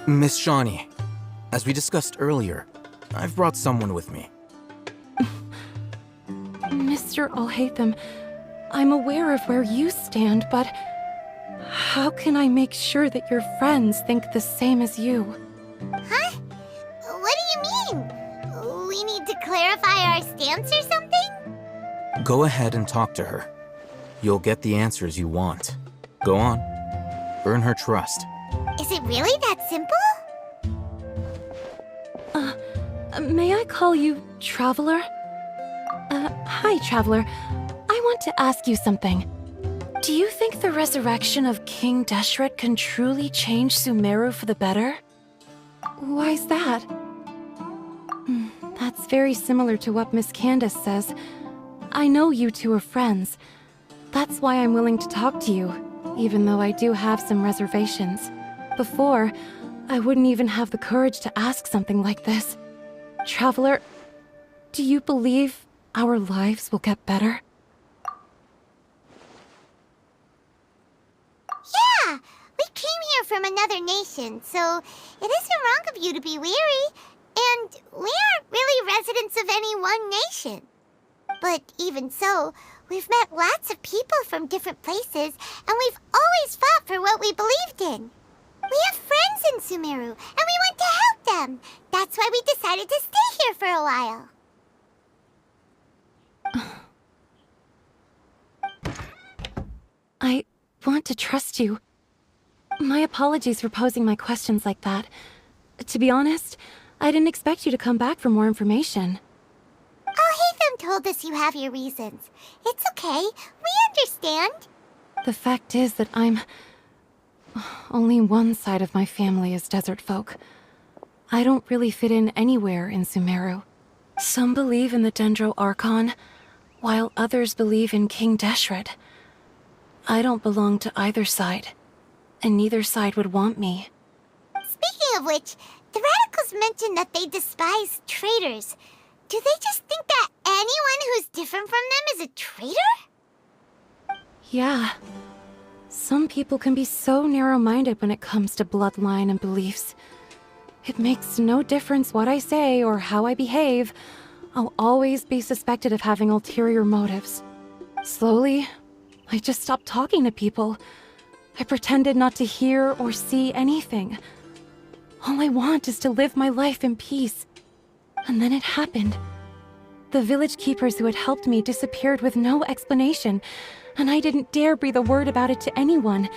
Miss Shawnee, as we discussed earlier, I've brought someone with me. Mr. Alhaitham, I'm aware of where you stand, but how can I make sure that your friends think the same as you? Huh? What do you mean? We need to clarify our stance or something? Go ahead and talk to her. You'll get the answers you want. Go on. Earn her trust. Is it really that simple? May I call you Traveler? Hi, Traveler. I want to ask you something. Do you think the resurrection of King Deshret can truly change Sumeru for the better? Why's that? That's very similar to what Miss Candace says. I know you two are friends. That's why I'm willing to talk to you, even though I do have some reservations. Before, I wouldn't even have the courage to ask something like this. Traveler, do you believe our lives will get better? Yeah! We came here from another nation, so it isn't wrong of you to be weary. And we aren't really residents of any one nation. But even so, we've met lots of people from different places, and we've always fought for what we believed in. We have friends in Sumeru, and we want to help them. That's why we decided to stay here for a while. I want to trust you. My apologies for posing my questions like that. To be honest, I didn't expect you to come back for more information. Alhaitham told us you have your reasons. It's okay. We understand. The fact is that only one side of my family is desert folk. I don't really fit in anywhere in Sumeru. Some believe in the Dendro Archon, while others believe in King Deshret. I don't belong to either side, and neither side would want me. Speaking of which, the radicals mentioned that they despise traitors. Do they just think that anyone who's different from them is a traitor? Yeah. Some people can be so narrow-minded when it comes to bloodline and beliefs. It makes no difference what I say or how I behave. I'll always be suspected of having ulterior motives. Slowly, I just stopped talking to people. I pretended not to hear or see anything. All I want is to live my life in peace. And then it happened. The village keepers who had helped me disappeared with no explanation, and I didn't dare breathe a word about it to anyone.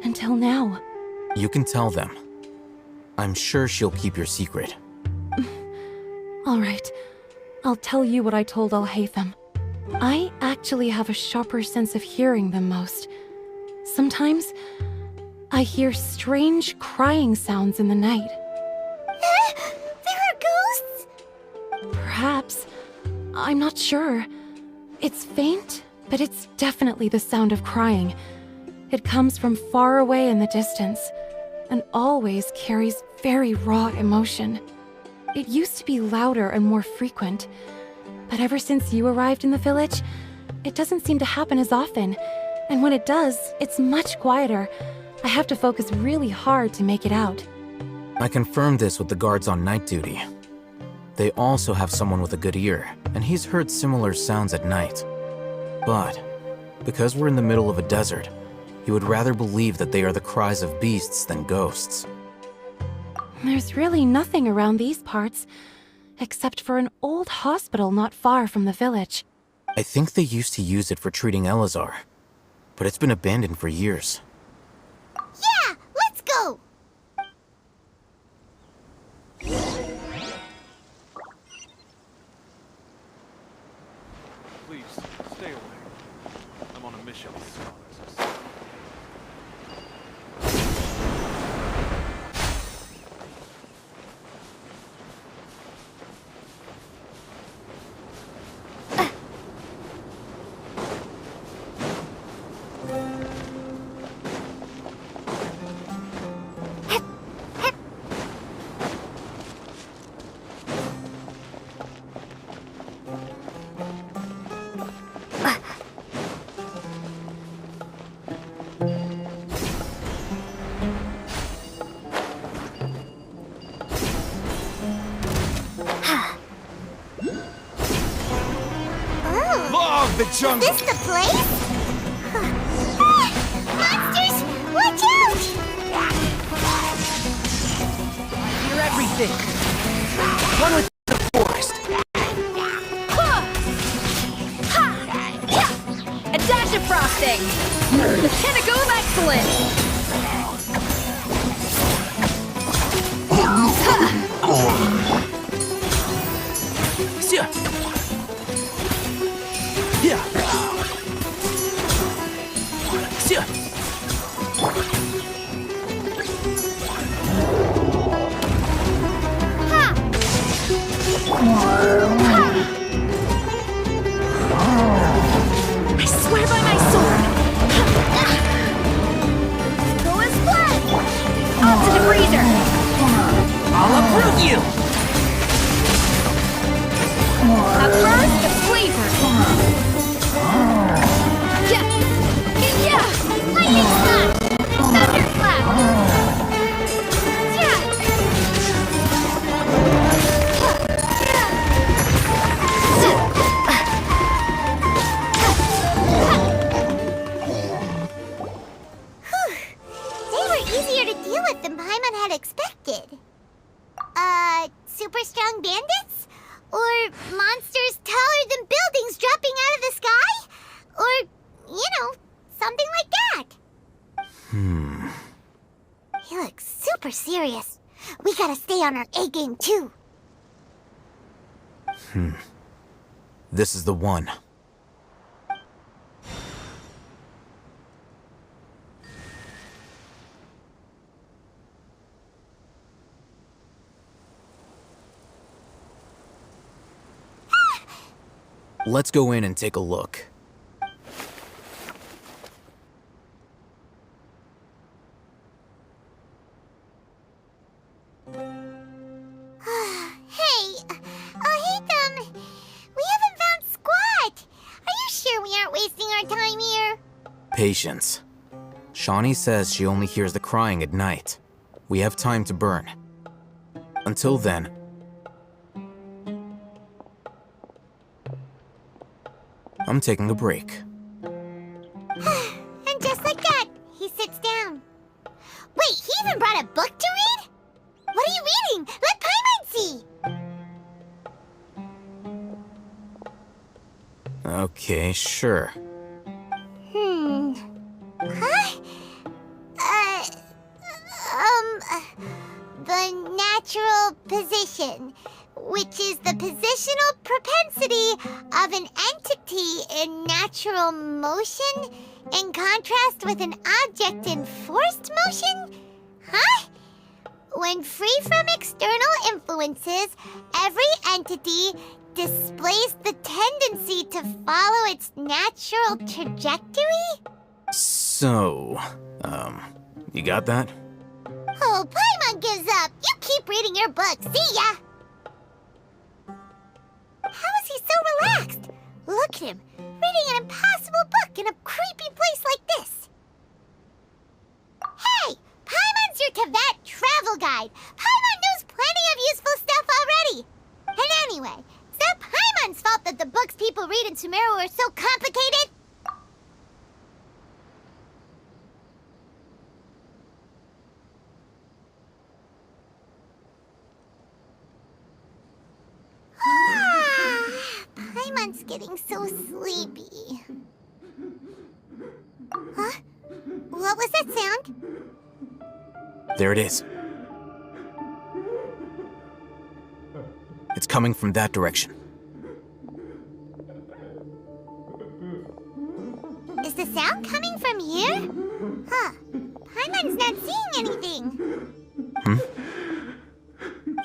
Until now. You can tell them. I'm sure she'll keep your secret. All right. I'll tell you what I told Alhaitham. I actually have a sharper sense of hearing than most. Sometimes, I hear strange crying sounds in the night. There are ghosts? Perhaps. I'm not sure. It's faint, but it's definitely the sound of crying. It comes from far away in the distance, and always carries very raw emotion. It used to be louder and more frequent, but ever since you arrived in the village, it doesn't seem to happen as often, and when it does, it's much quieter. I have to focus really hard to make it out. I confirmed this with the guards on night duty. They also have someone with a good ear, and he's heard similar sounds at night. But, because we're in the middle of a desert, he would rather believe that they are the cries of beasts than ghosts. There's really nothing around these parts, except for an old hospital not far from the village. I think they used to use it for treating Elazar, but it's been abandoned for years. Yeah, let's go! Please, stay away. I'm on a mission. of the jungle. Is this the place? Monsters! Watch out! Hear everything. One with the forest. A dash of frosting! Mechanical of excellence! Yeah. Yeah. Yeah. I swear by my sword! Go as planned! Off to the freezer! I'll approve you. A burst of flavor! Yeah! Yeah! Lightning slash! Thunderclap! Yeah! They were easier to deal with than Paimon had expected. Super strong bandits? Or monsters taller than buildings dropping out of the sky? Or, something like that. He looks super serious. We gotta stay on our A game too. This is the one. Let's go in and take a look. Hey, Hatham, we haven't found squat. Are you sure we aren't wasting our time here? Patience. Shawnee says she only hears the crying at night. We have time to burn. Until then, I'm taking a break. And just like that, he sits down. Wait, he even brought a book to read? What are you reading? Let Paimon see! Okay, sure. Huh? The natural position, which is the positional propensity of an entity in natural motion in contrast with an object in forced motion? Huh? When free from external influences, every entity displays the tendency to follow its natural trajectory? So, you got that? Oh, Paimon gives up. You keep reading your book. See ya! How is he so relaxed? Look at him, reading an impossible book in a creepy place like this. Hey! Paimon's your Teyvat travel guide. Paimon knows plenty of useful stuff already. And anyway, is that Paimon's fault that the books people read in Sumeru are so complicated? Paimon's getting so sleepy. Huh? What was that sound? There it is. It's coming from that direction. Is the sound coming from here? Huh. Paimon's not seeing anything.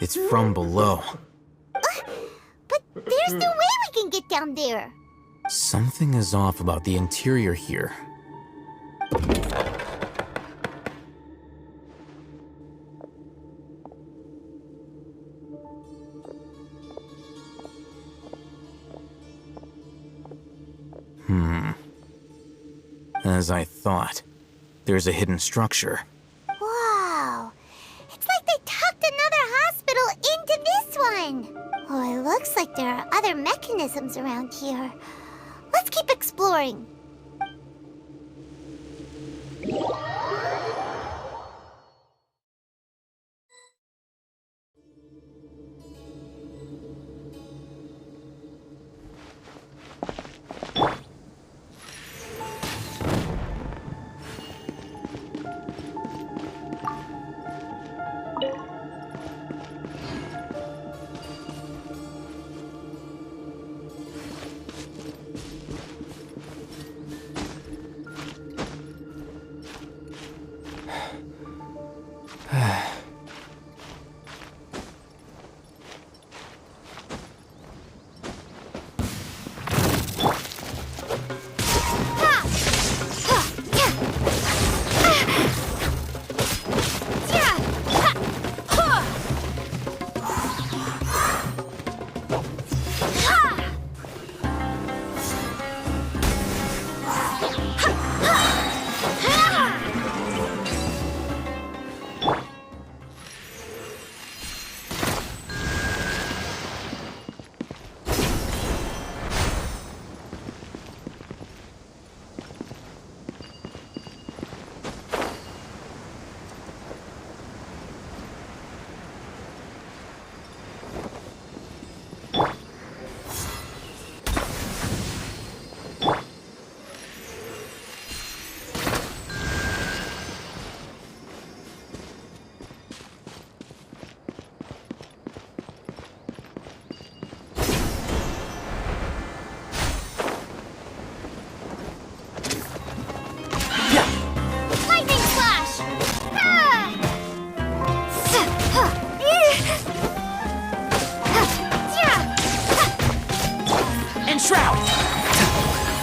It's from below. But there's no way we can get down there. Something is off about the interior here. As I thought, there's a hidden structure. Wow. It's like they tucked another hospital into this one. Oh, it looks like there are other mechanisms around here. let's keep exploring.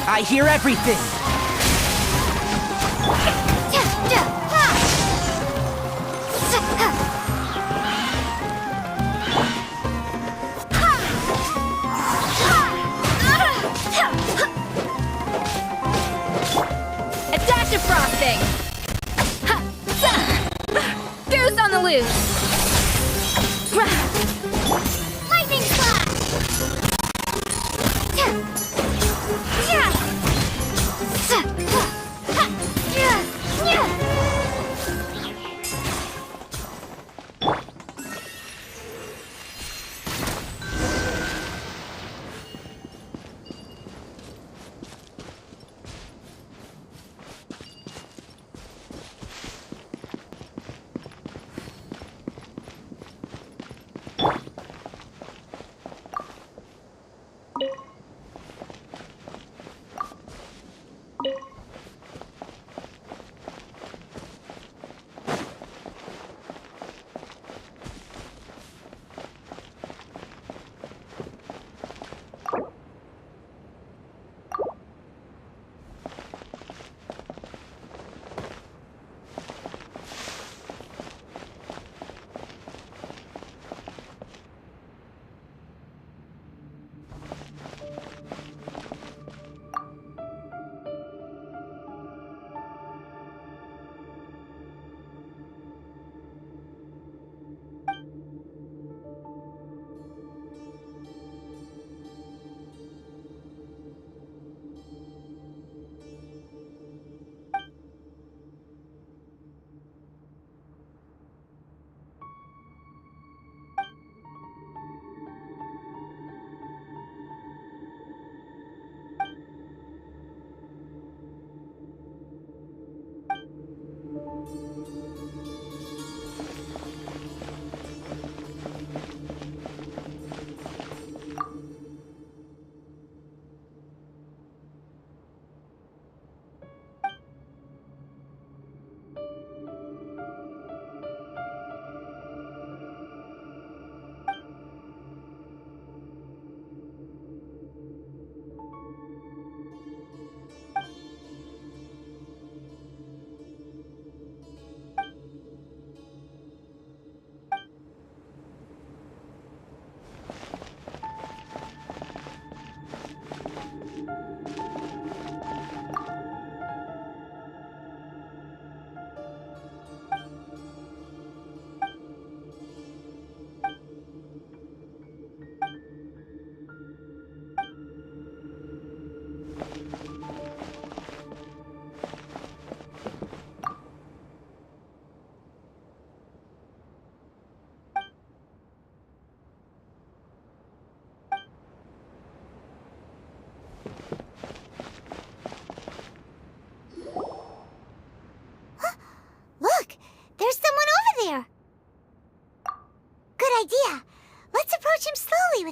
I hear everything! Adaptive frosting! Goose on the loose! Lightning slash!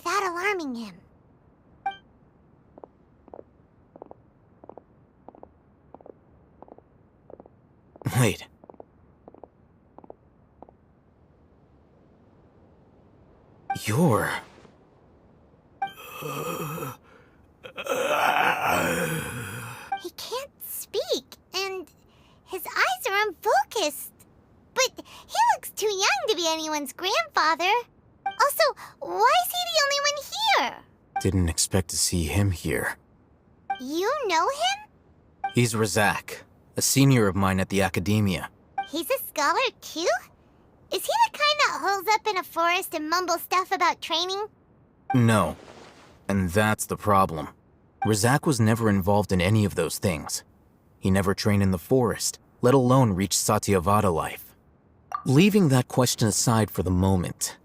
without alarming him. Wait. You're... He can't speak, and his eyes are unfocused. But he looks too young to be anyone's grandfather. Also, why is he the only one here? Didn't expect to see him here. You know him? He's Razak, a senior of mine at the academia. He's a scholar too? Is he the kind that holes up in a forest and mumbles stuff about training? No. And that's the problem. Razak was never involved in any of those things. He never trained in the forest, let alone reach Satyavada life. Leaving that question aside for the moment,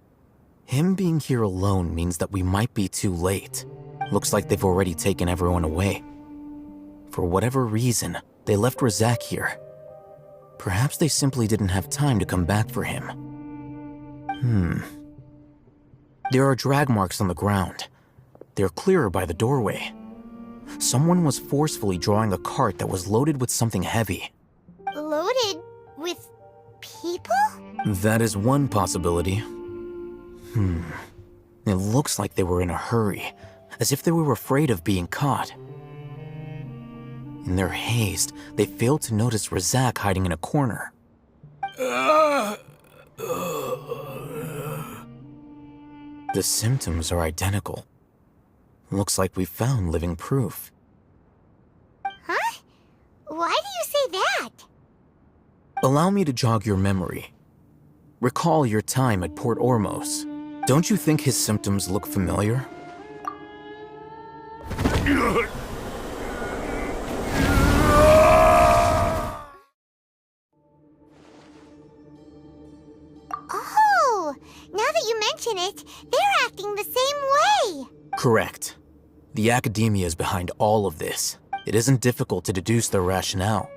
him being here alone means that we might be too late. Looks like they've already taken everyone away. For whatever reason, they left Razak here. Perhaps they simply didn't have time to come back for him. There are drag marks on the ground. They're clearer by the doorway. Someone was forcefully drawing a cart that was loaded with something heavy. Loaded with people? That is one possibility. It looks like they were in a hurry, as if they were afraid of being caught. In their haste, they failed to notice Razak hiding in a corner. The symptoms are identical. Looks like we found living proof. Huh? Why do you say that? Allow me to jog your memory. Recall your time at Port Ormos. Don't you think his symptoms look familiar? Oh, now that you mention it, they're acting the same way. Correct. The academia is behind all of this. It isn't difficult to deduce their rationale.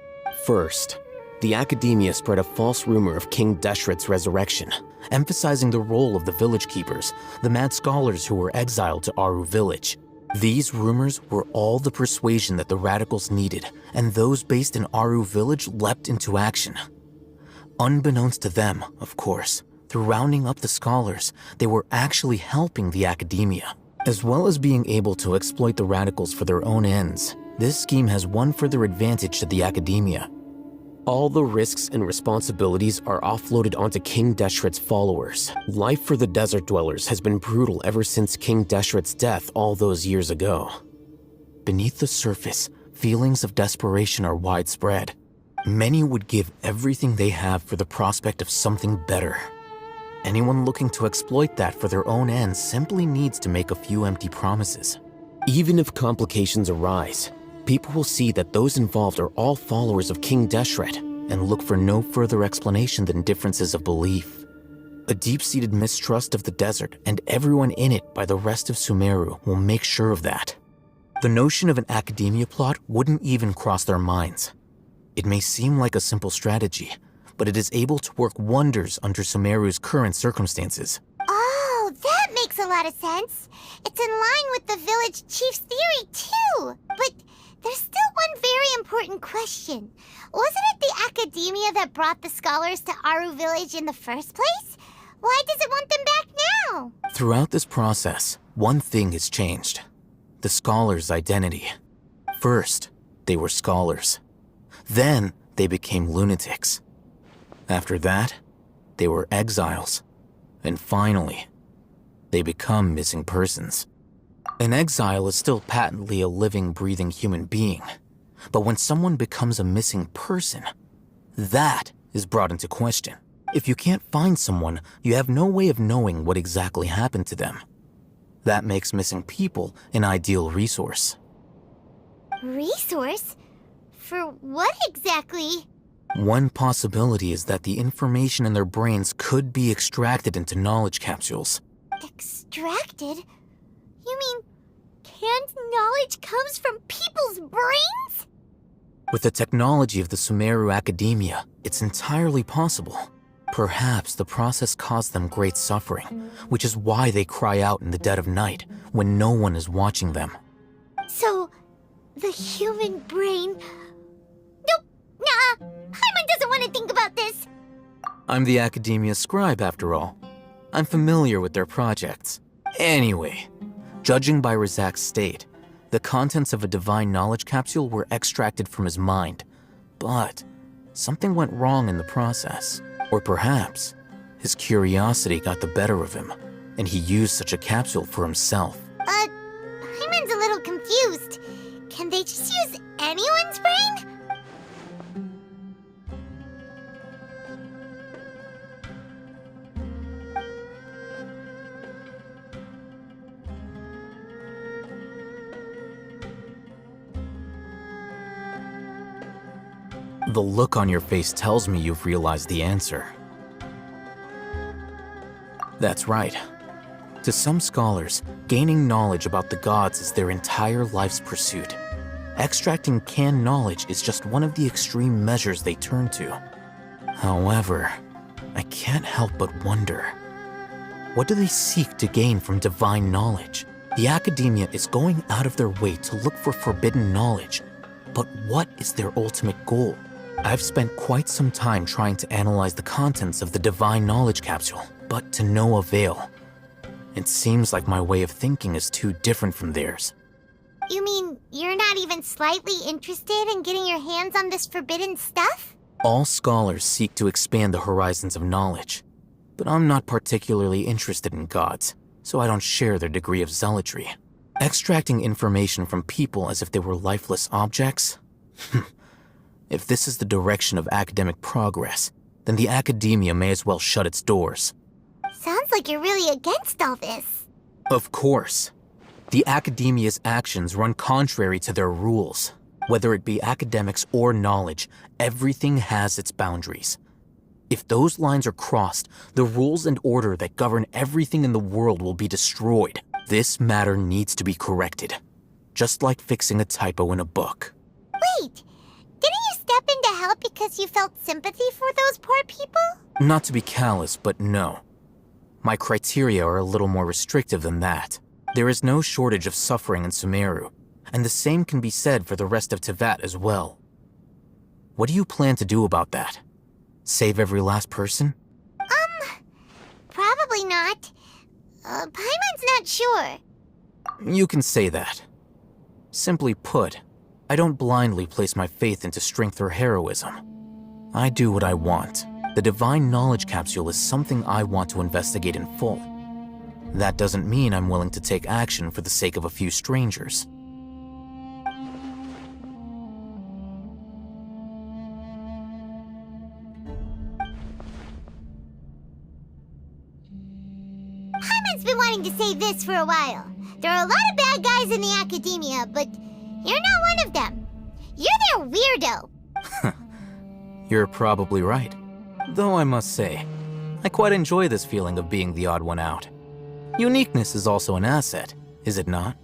First, the academia spread a false rumor of King Deshret's resurrection, emphasizing the role of the village keepers, the mad scholars who were exiled to Aru village. These rumors were all the persuasion that the radicals needed, and those based in Aru village leapt into action. Unbeknownst to them, of course, through rounding up the scholars, they were actually helping the academia. As well as being able to exploit the radicals for their own ends, this scheme has one further advantage to the academia. All the risks and responsibilities are offloaded onto King Deshret's followers. Life for the desert dwellers has been brutal ever since King Deshret's death all those years ago. Beneath the surface, feelings of desperation are widespread. Many would give everything they have for the prospect of something better. Anyone looking to exploit that for their own ends simply needs to make a few empty promises. Even if complications arise, people will see that those involved are all followers of King Deshret and look for no further explanation than differences of belief. A deep-seated mistrust of the desert and everyone in it by the rest of Sumeru will make sure of that. The notion of an academia plot wouldn't even cross their minds. It may seem like a simple strategy, but it is able to work wonders under Sumeru's current circumstances. Oh, that makes a lot of sense. It's in line with the village chief's theory, too. But there's still one very important question. Wasn't it the academia that brought the scholars to Aru village in the first place? Why does it want them back now? Throughout this process, one thing has changed. The scholars' identity. First, they were scholars. Then, they became lunatics. After that, they were exiles. And finally, they become missing persons. An exile is still patently a living, breathing human being. But when someone becomes a missing person, that is brought into question. If you can't find someone, you have no way of knowing what exactly happened to them. That makes missing people an ideal resource. Resource? For what exactly? One possibility is that the information in their brains could be extracted into knowledge capsules. Extracted? You mean canned knowledge comes from people's brains? With the technology of the Sumeru Academia, it's entirely possible. Perhaps the process caused them great suffering, which is why they cry out in the dead of night when no one is watching them. So, the human brain... Nope, nah, Paimon doesn't want to think about this. I'm the Academia scribe, after all. I'm familiar with their projects. Anyway, judging by Razak's state, the contents of a divine knowledge capsule were extracted from his mind. But something went wrong in the process. Or perhaps his curiosity got the better of him, and he used such a capsule for himself. Paimon's a little confused. Can they just use anyone's brain? The look on your face tells me you've realized the answer. That's right. To some scholars, gaining knowledge about the gods is their entire life's pursuit. Extracting canned knowledge is just one of the extreme measures they turn to. However, I can't help but wonder, what do they seek to gain from divine knowledge? The Academia is going out of their way to look for forbidden knowledge, but what is their ultimate goal? I've spent quite some time trying to analyze the contents of the divine knowledge capsule, but to no avail. It seems like my way of thinking is too different from theirs. You mean you're not even slightly interested in getting your hands on this forbidden stuff? All scholars seek to expand the horizons of knowledge, but I'm not particularly interested in gods, so I don't share their degree of zealotry. Extracting information from people as if they were lifeless objects? If this is the direction of academic progress, then the Academia may as well shut its doors. Sounds like you're really against all this. Of course. The Academia's actions run contrary to their rules. Whether it be academics or knowledge, everything has its boundaries. If those lines are crossed, the rules and order that govern everything in the world will be destroyed. This matter needs to be corrected, just like fixing a typo in a book. Wait, didn't you step in to help because you felt sympathy for those poor people? Not to be callous, but no. My criteria are a little more restrictive than that. There is no shortage of suffering in Sumeru, and the same can be said for the rest of Teyvat as well. What do you plan to do about that? Save every last person? Probably not. Paimon's not sure. You can say that. Simply put, I don't blindly place my faith into strength or heroism. I do what I want. The divine knowledge capsule is something I want to investigate in full. That doesn't mean I'm willing to take action for the sake of a few strangers. Paimon's been wanting to say this for a while. There are a lot of bad guys in the Academia, but you're not one of them. You're their weirdo. You're probably right. Though I must say, I quite enjoy this feeling of being the odd one out. Uniqueness is also an asset, is it not?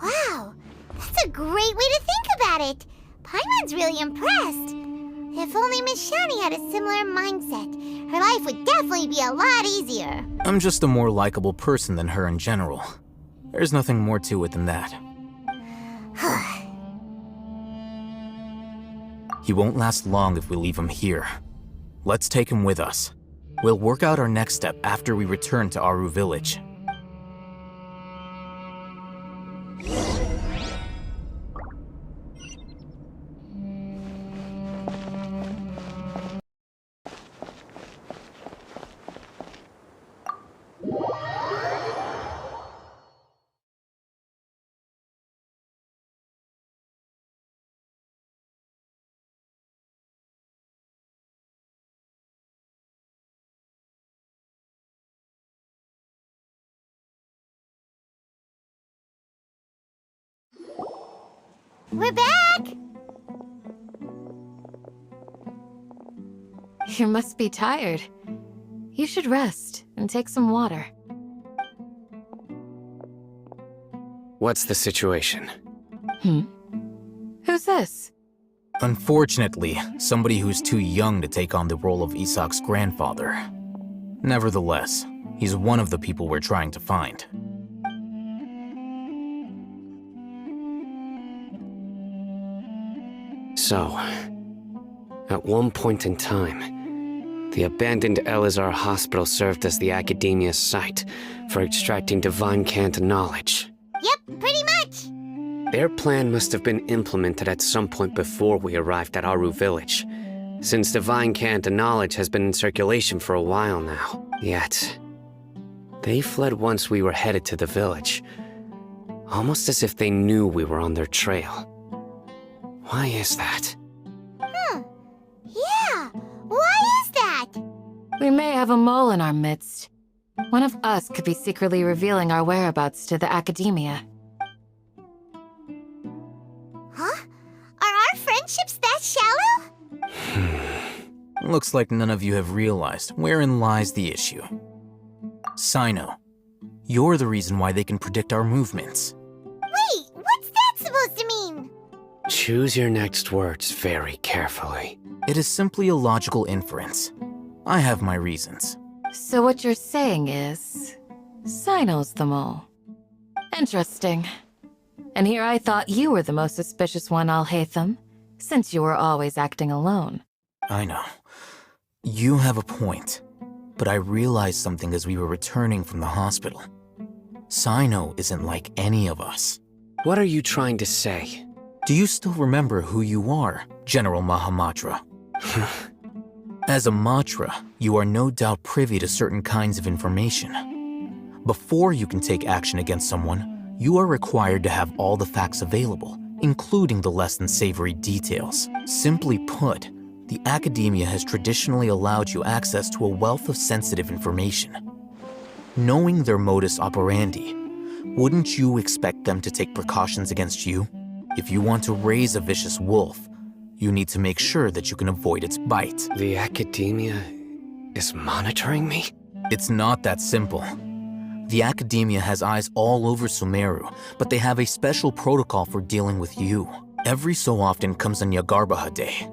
Wow, that's a great way to think about it. Paimon's really impressed. If only Miss Shani had a similar mindset, her life would definitely be a lot easier. I'm just a more likable person than her in general. There's nothing more to it than that. He won't last long if we leave him here. Let's take him with us. We'll work out our next step after we return to Aru Village. We're back! You must be tired. You should rest and take some water. What's the situation? Who's this? Unfortunately, somebody who's too young to take on the role of Isak's grandfather. Nevertheless, he's one of the people we're trying to find. So, at one point in time, the abandoned Elazar Hospital served as the Academia's site for extracting divine cant knowledge. Yep, pretty much. Their plan must have been implemented at some point before we arrived at Aru Village, since divine cant knowledge has been in circulation for a while now. Yet, they fled once we were headed to the village, almost as if they knew we were on their trail. Why is that? Yeah, why is that? We may have a mole in our midst. One of us could be secretly revealing our whereabouts to the Academia. Huh? Are our friendships that shallow? Looks like none of you have realized wherein lies the issue. Sino, you're the reason why they can predict our movements. Wait, what's that supposed to mean? Choose your next words very carefully. It is simply a logical inference. I have my reasons. So what you're saying is, Sino's the mole. Interesting. And here I thought you were the most suspicious one, Alhaitham, since you were always acting alone. I know. You have a point. But I realized something as we were returning from the hospital. Sino isn't like any of us. What are you trying to say? Do you still remember who you are, General Mahamatra? As a Matra, you are no doubt privy to certain kinds of information. Before you can take action against someone, you are required to have all the facts available, including the less than savory details. Simply put, the Academia has traditionally allowed you access to a wealth of sensitive information. Knowing their modus operandi, wouldn't you expect them to take precautions against you? If you want to raise a vicious wolf, you need to make sure that you can avoid its bite. The Academia is monitoring me? It's not that simple. The Academia has eyes all over Sumeru, but they have a special protocol for dealing with you. Every so often comes a Nyagarbaha Day.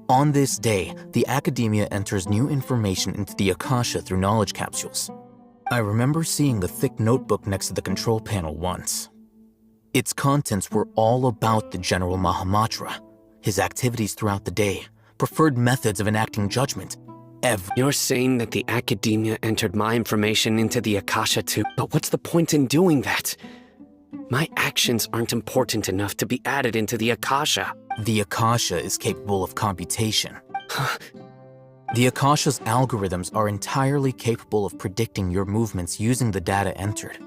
On this day, the Academia enters new information into the Akasha through knowledge capsules. I remember seeing a thick notebook next to the control panel once. Its contents were all about the General Mahamatra, his activities throughout the day, preferred methods of enacting judgment, You're saying that the Academia entered my information into the Akasha too? But what's the point in doing that? My actions aren't important enough to be added into the Akasha. The Akasha is capable of computation. The Akasha's algorithms are entirely capable of predicting your movements using the data entered.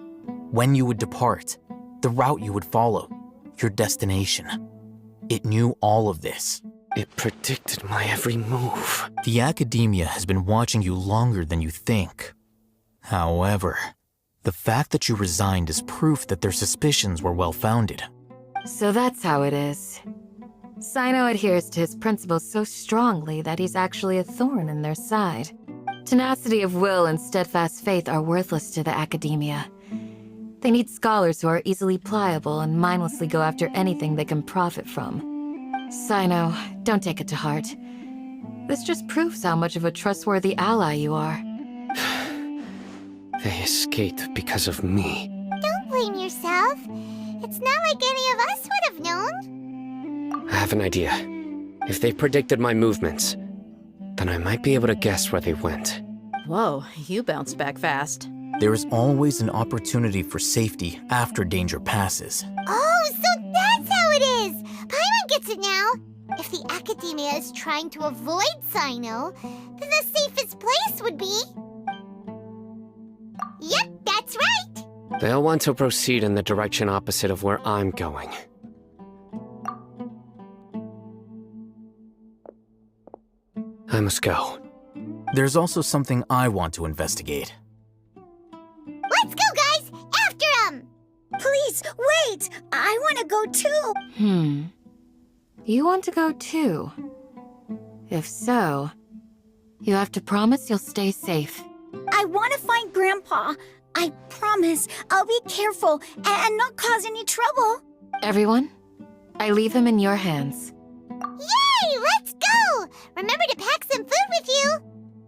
When you would depart, the route you would follow, your destination. It knew all of this. It predicted my every move. The Academia has been watching you longer than you think. However, the fact that you resigned is proof that their suspicions were well-founded. So that's how it is. Sino adheres to his principles so strongly that he's actually a thorn in their side. Tenacity of will and steadfast faith are worthless to the Academia. They need scholars who are easily pliable and mindlessly go after anything they can profit from. Sino, don't take it to heart. This just proves how much of a trustworthy ally you are. They escaped because of me. Don't blame yourself. It's not like any of us would have known. I have an idea. If they predicted my movements, then I might be able to guess where they went. Whoa, you bounced back fast. There is always an opportunity for safety after danger passes. Oh, so that's how it is! Paimon gets it now! If the Academia is trying to avoid Sino, then the safest place would be... Yep, that's right! They'll want to proceed in the direction opposite of where I'm going. I must go. There's also something I want to investigate. Let's go, guys! After him! Please, wait! I want to go too! You want to go too? If so, you have to promise you'll stay safe. I want to find Grandpa. I promise I'll be careful and not cause any trouble. Everyone, I leave him in your hands. Yeah! Remember to pack some food with you.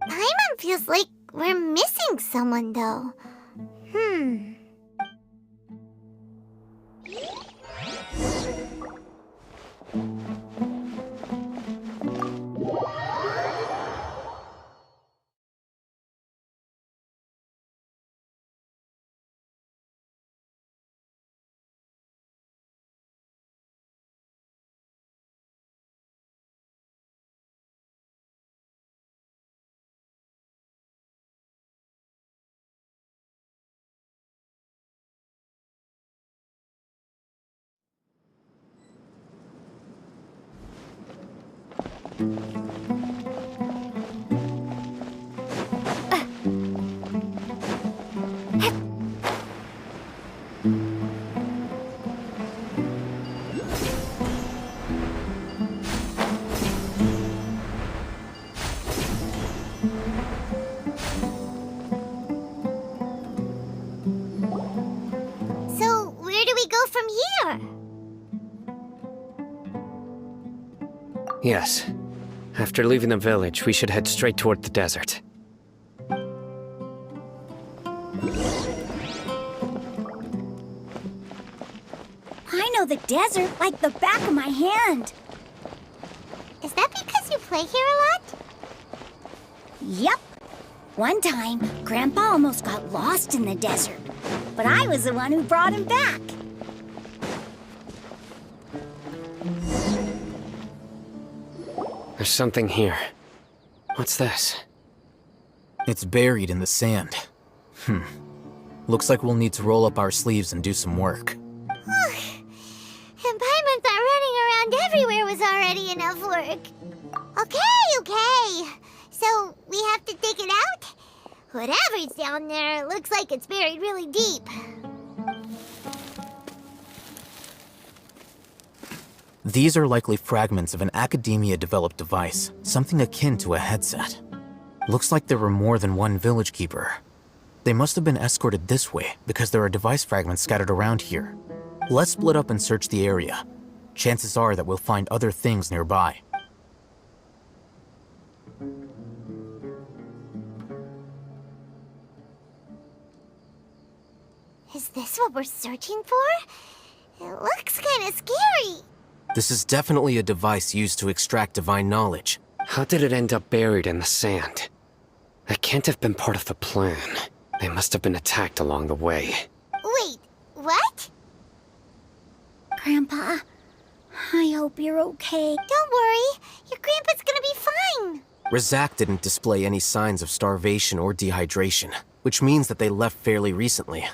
Paimon feels like we're missing someone, though. So, where do we go from here? Yes. After leaving the village, we should head straight toward the desert. I know the desert like the back of my hand. Is that because you play here a lot? Yep. One time, Grandpa almost got lost in the desert, but I was the one who brought him back. There's something here. What's this? It's buried in the sand. Looks like we'll need to roll up our sleeves and do some work. And Paimon thought running around everywhere was already enough work. Okay. So, we have to dig it out? Whatever's down there, it looks like it's buried really deep. These are likely fragments of an academia-developed device, something akin to a headset. Looks like there were more than one village keeper. They must have been escorted this way because there are device fragments scattered around here. Let's split up and search the area. Chances are that we'll find other things nearby. Is this what we're searching for? It looks kind of scary. This is definitely a device used to extract divine knowledge. How did it end up buried in the sand? That can't have been part of the plan. They must have been attacked along the way. Wait, what? Grandpa, I hope you're okay. Don't worry, your grandpa's gonna be fine. Razak didn't display any signs of starvation or dehydration, which means that they left fairly recently.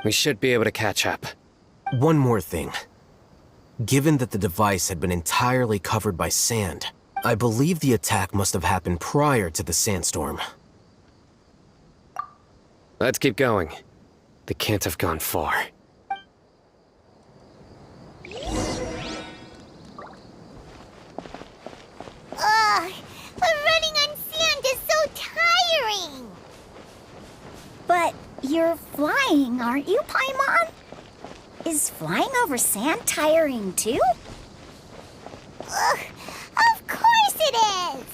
We should be able to catch up. One more thing. Given that the device had been entirely covered by sand, I believe the attack must have happened prior to the sandstorm. Let's keep going. They can't have gone far. Ugh, but running on sand is so tiring. But you're flying, aren't you, Paimon? Is flying over sand tiring too? Ugh, of course it is.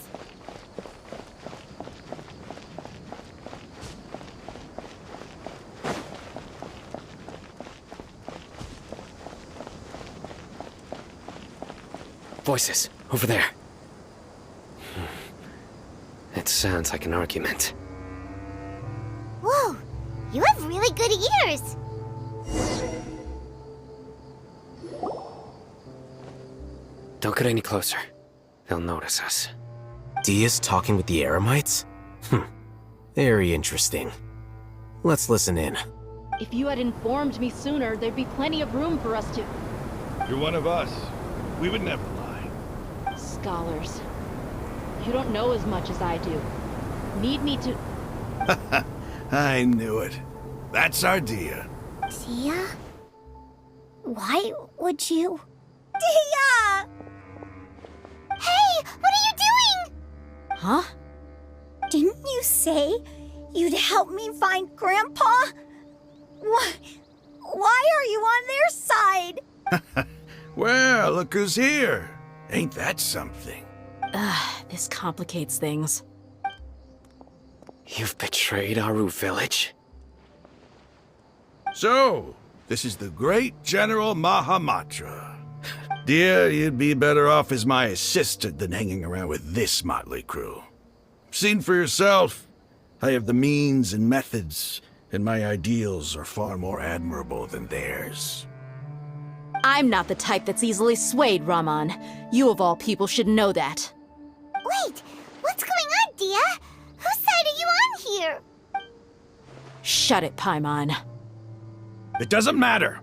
Voices, over there. It sounds like an argument. Whoa, you have really good ears. Don't get any closer. They'll notice us. Dia's talking with the Eremites? Very interesting. Let's listen in. If you had informed me sooner, there'd be plenty of room for us to... You're one of us. We would never lie. Scholars. You don't know as much as I do. Need me to... I knew it. That's our Dia. Dia? Why would you... Dia! Hey, what are you doing? Huh? Didn't you say you'd help me find Grandpa? Why are you on their side? Well, look who's here. Ain't that something? This complicates things. You've betrayed Aru village? So, this is the great General Mahamatra. Dear, you'd be better off as my assistant than hanging around with this motley crew. Seen for yourself, I have the means and methods, and my ideals are far more admirable than theirs. I'm not the type that's easily swayed, Raman. You of all people should know that. Wait, what's going on, Dia? Whose side are you on here? Shut it, Paimon. It doesn't matter.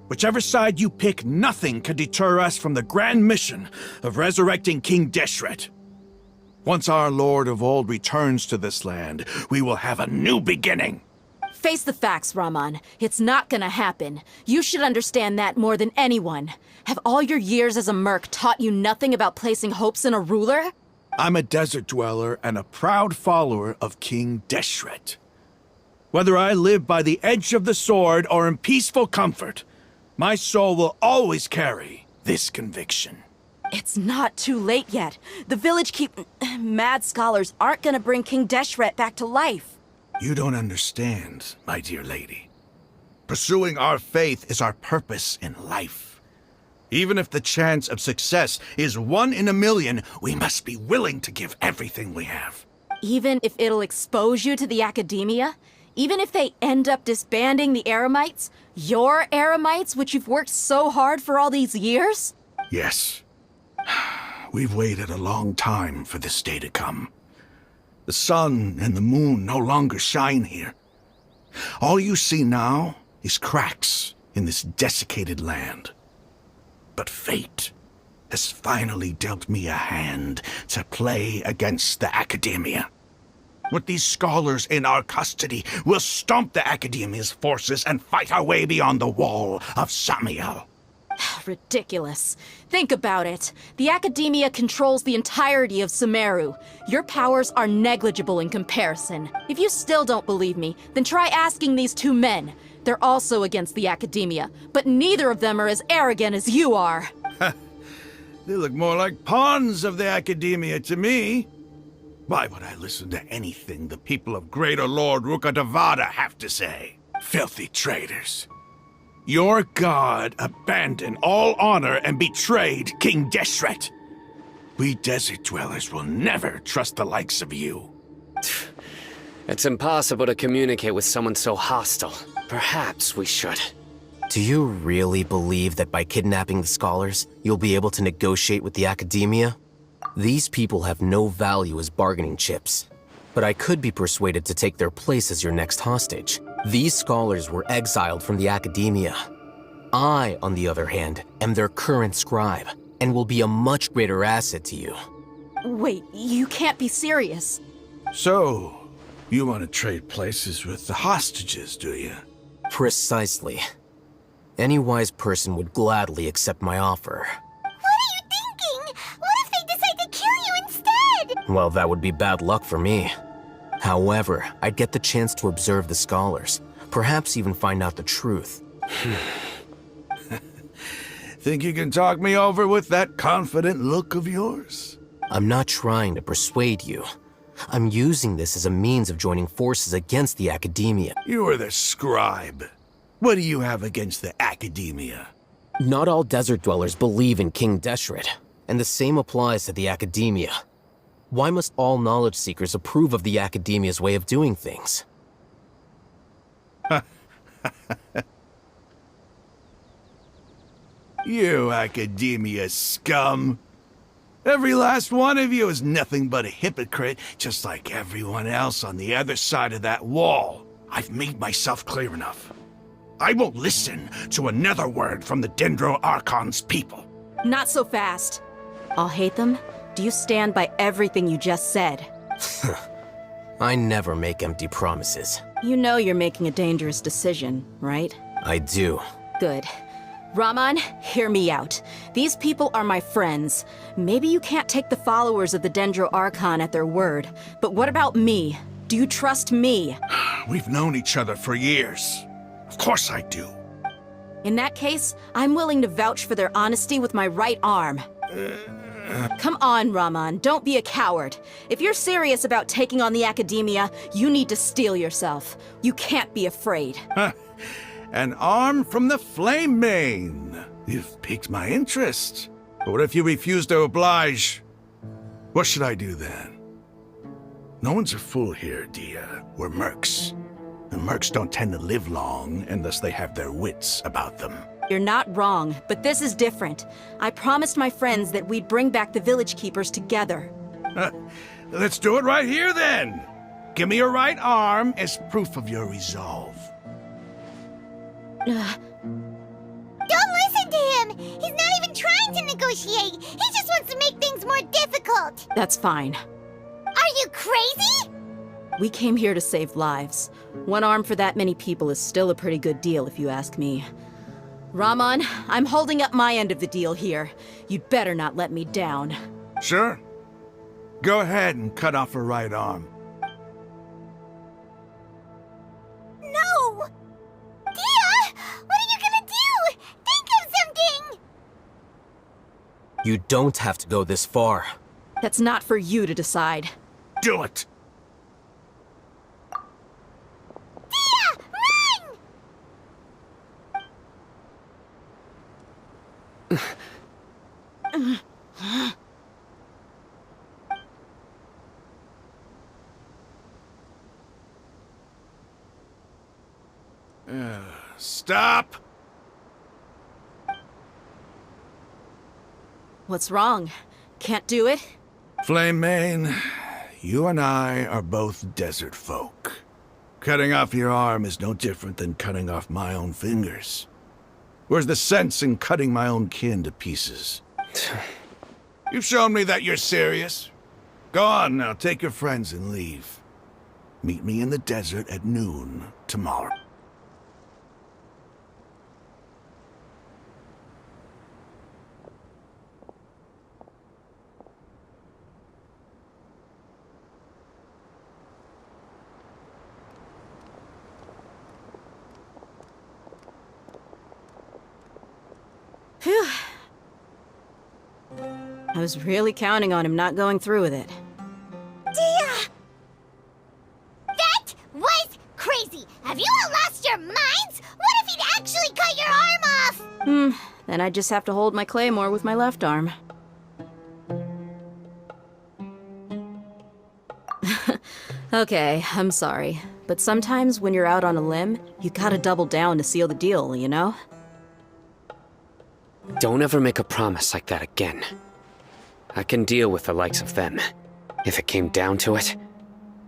Whichever side you pick, nothing can deter us from the grand mission of resurrecting King Deshret. Once our Lord of Old returns to this land, we will have a new beginning. Face the facts, Raman. It's not gonna happen. You should understand that more than anyone. Have all your years as a merc taught you nothing about placing hopes in a ruler? I'm a desert dweller and a proud follower of King Deshret. Whether I live by the edge of the sword or in peaceful comfort, my soul will always carry this conviction. It's not too late yet. The village mad scholars aren't gonna bring King Deshret back to life. You don't understand, my dear lady. Pursuing our faith is our purpose in life. Even if the chance of success is 1 in a million, we must be willing to give everything we have. Even if it'll expose you to the academia? Even if they end up disbanding the Eremites? Your Eremites, which you've worked so hard for all these years? Yes. We've waited a long time for this day to come. The sun and the moon no longer shine here. All you see now is cracks in this desiccated land. But fate has finally dealt me a hand to play against the academia. With these scholars in our custody, we'll stomp the academia's forces and fight our way beyond the wall of Samiel. Ridiculous. Think about it. The academia controls the entirety of Sumeru. Your powers are negligible in comparison. If you still don't believe me, then try asking these 2 men. They're also against the academia, but neither of them are as arrogant as you are. They look more like pawns of the academia to me. Why would I listen to anything the people of Greater Lord Rukkhadevada have to say? Filthy traitors. Your god abandoned all honor and betrayed King Deshret. We desert dwellers will never trust the likes of you. It's impossible to communicate with someone so hostile. Perhaps we should. Do you really believe that by kidnapping the scholars, you'll be able to negotiate with the academia? These people have no value as bargaining chips, but I could be persuaded to take their place as your next hostage. These scholars were exiled from the academia. I, on the other hand, am their current scribe, and will be a much greater asset to you. Wait, you can't be serious. So, you want to trade places with the hostages, do you? Precisely. Any wise person would gladly accept my offer. Well, that would be bad luck for me. However, I'd get the chance to observe the scholars, perhaps even find out the truth. Think you can talk me over with that confident look of yours? I'm not trying to persuade you. I'm using this as a means of joining forces against the academia. You are the scribe. What do you have against the academia? Not all desert dwellers believe in King Deshret, and the same applies to the academia. Why must all knowledge seekers approve of the academia's way of doing things? You academia scum. Every last one of you is nothing but a hypocrite, just like everyone else on the other side of that wall. I've made myself clear enough. I won't listen to another word from the Dendro Archon's people. Not so fast. I'll hate them. Do you stand by everything you just said? I never make empty promises. You know you're making a dangerous decision, right? I do. Good. Raman, hear me out. These people are my friends. Maybe you can't take the followers of the Dendro Archon at their word, but what about me? Do you trust me? We've known each other for years. Of course I do. In that case, I'm willing to vouch for their honesty with my right arm. Come on, Raman, don't be a coward. If you're serious about taking on the Academia, you need to steel yourself. You can't be afraid. An arm from the Flame Mane. You've piqued my interest. But what if you refuse to oblige? What should I do then? No one's a fool here, Dia. We're mercs. And mercs don't tend to live long unless they have their wits about them. You're not wrong, but this is different. I promised my friends that we'd bring back the village keepers together. Let's do it right here then. Give me your right arm as proof of your resolve. Don't listen to him! He's not even trying to negotiate! He just wants to make things more difficult! That's fine. Are you crazy? We came here to save lives. One arm for that many people is still a pretty good deal, if you ask me. Raman, I'm holding up my end of the deal here. You'd better not let me down. Sure. Go ahead and cut off her right arm. No! Dia! What are you gonna do? Think of something! You don't have to go this far. That's not for you to decide. Do it! Dia! Run! Stop! What's wrong? Can't do it? Flame Mane, you and I are both desert folk. Cutting off your arm is no different than cutting off my own fingers. Where's the sense in cutting my own kin to pieces? You've shown me that you're serious. Go on now, take your friends and leave. Meet me in the desert at noon tomorrow. Phew. I was really counting on him not going through with it. Dia! That was crazy! Have you all lost your minds? What if he'd actually cut your arm off? Then I'd just have to hold my claymore with my left arm. Okay, I'm sorry. But sometimes when you're out on a limb, you gotta double down to seal the deal, you know? Don't ever make a promise like that again. I can deal with the likes of them. If it came down to it,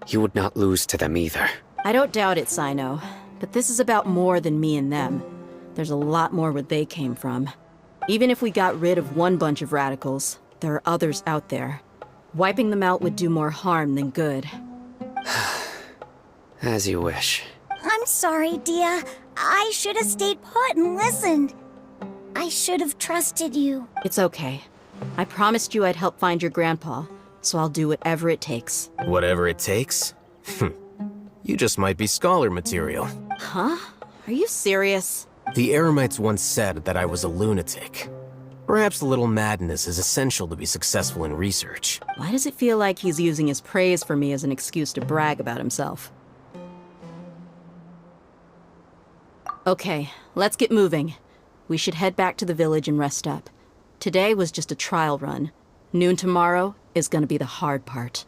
you would not lose to them either. I don't doubt it, Sino. But this is about more than me and them. There's a lot more where they came from. Even if we got rid of one bunch of radicals, there are others out there. Wiping them out would do more harm than good. As you wish. I'm sorry, Dia. I should have stayed put and listened. I should have trusted you. It's okay. I promised you I'd help find your grandpa, so I'll do whatever it takes. Whatever it takes? You just might be scholar material. Huh? Are you serious? The Eremites once said that I was a lunatic. Perhaps a little madness is essential to be successful in research. Why does it feel like he's using his praise for me as an excuse to brag about himself? Okay, let's get moving. We should head back to the village and rest up. Today was just a trial run. Noon tomorrow is gonna be the hard part.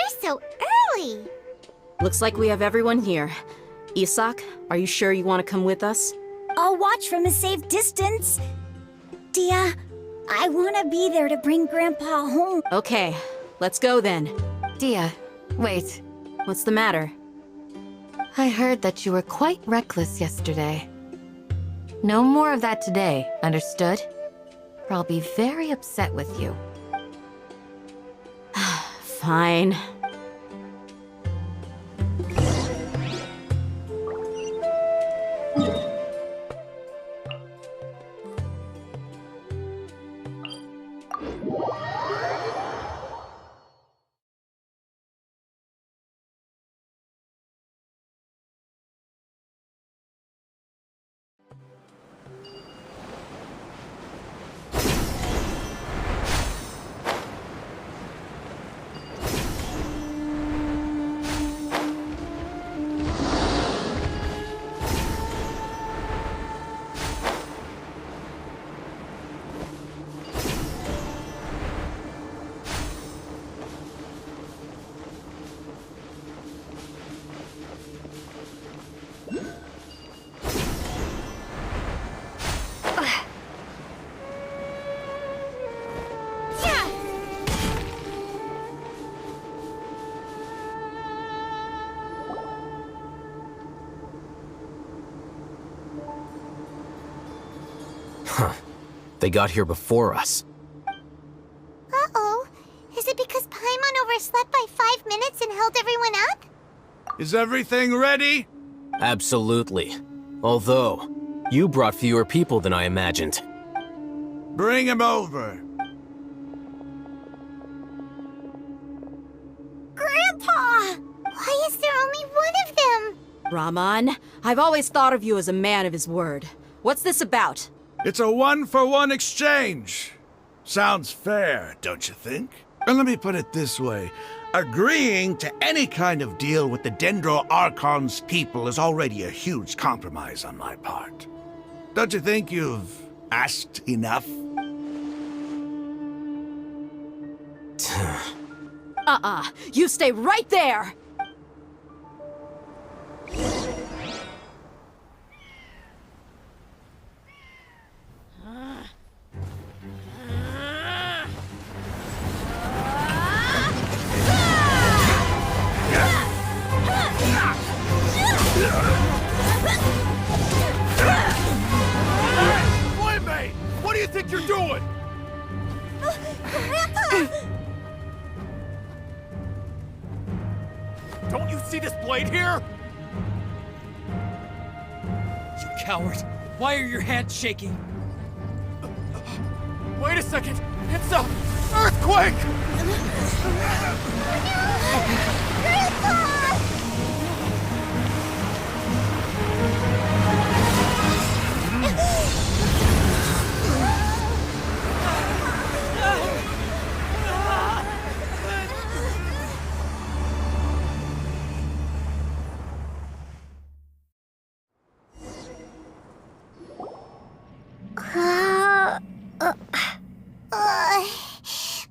here so early? Looks like we have everyone here. Isak, are you sure you want to come with us? I'll watch from a safe distance. Dia, I want to be there to bring Grandpa home. Okay, let's go then. Dia, wait. What's the matter? I heard that you were quite reckless yesterday. No more of that today, understood? Or I'll be very upset with you. Fine. They got here before us. Uh-oh. Is it because Paimon overslept by 5 minutes and held everyone up? Is everything ready? Absolutely. Although, you brought fewer people than I imagined. Bring him over. Grandpa! Why is there only one of them? Rahman, I've always thought of you as a man of his word. What's this about? It's a 1-for-1 exchange. Sounds fair, don't you think? And let me put it this way. Agreeing to any kind of deal with the Dendro Archon's people is already a huge compromise on my part. Don't you think you've asked enough? You stay right there! Playmate! What do you think you're doing? Grandpa! Don't you see this blade here? You coward! Why are your hands shaking? Wait a second! It's a earthquake!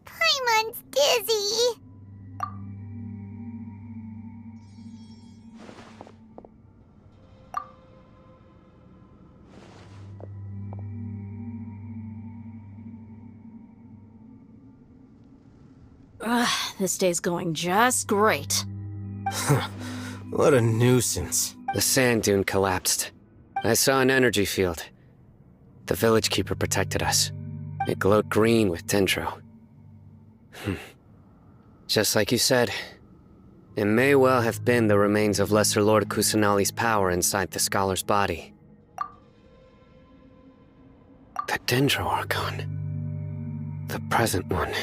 Paimon's dizzy. This day's going just great. What a nuisance. The sand dune collapsed. I saw an energy field. The village keeper protected us. It glowed green with dendro. Just like you said, it may well have been the remains of Lesser Lord Kusanali's power inside the scholar's body. The Dendro Archon. The present one.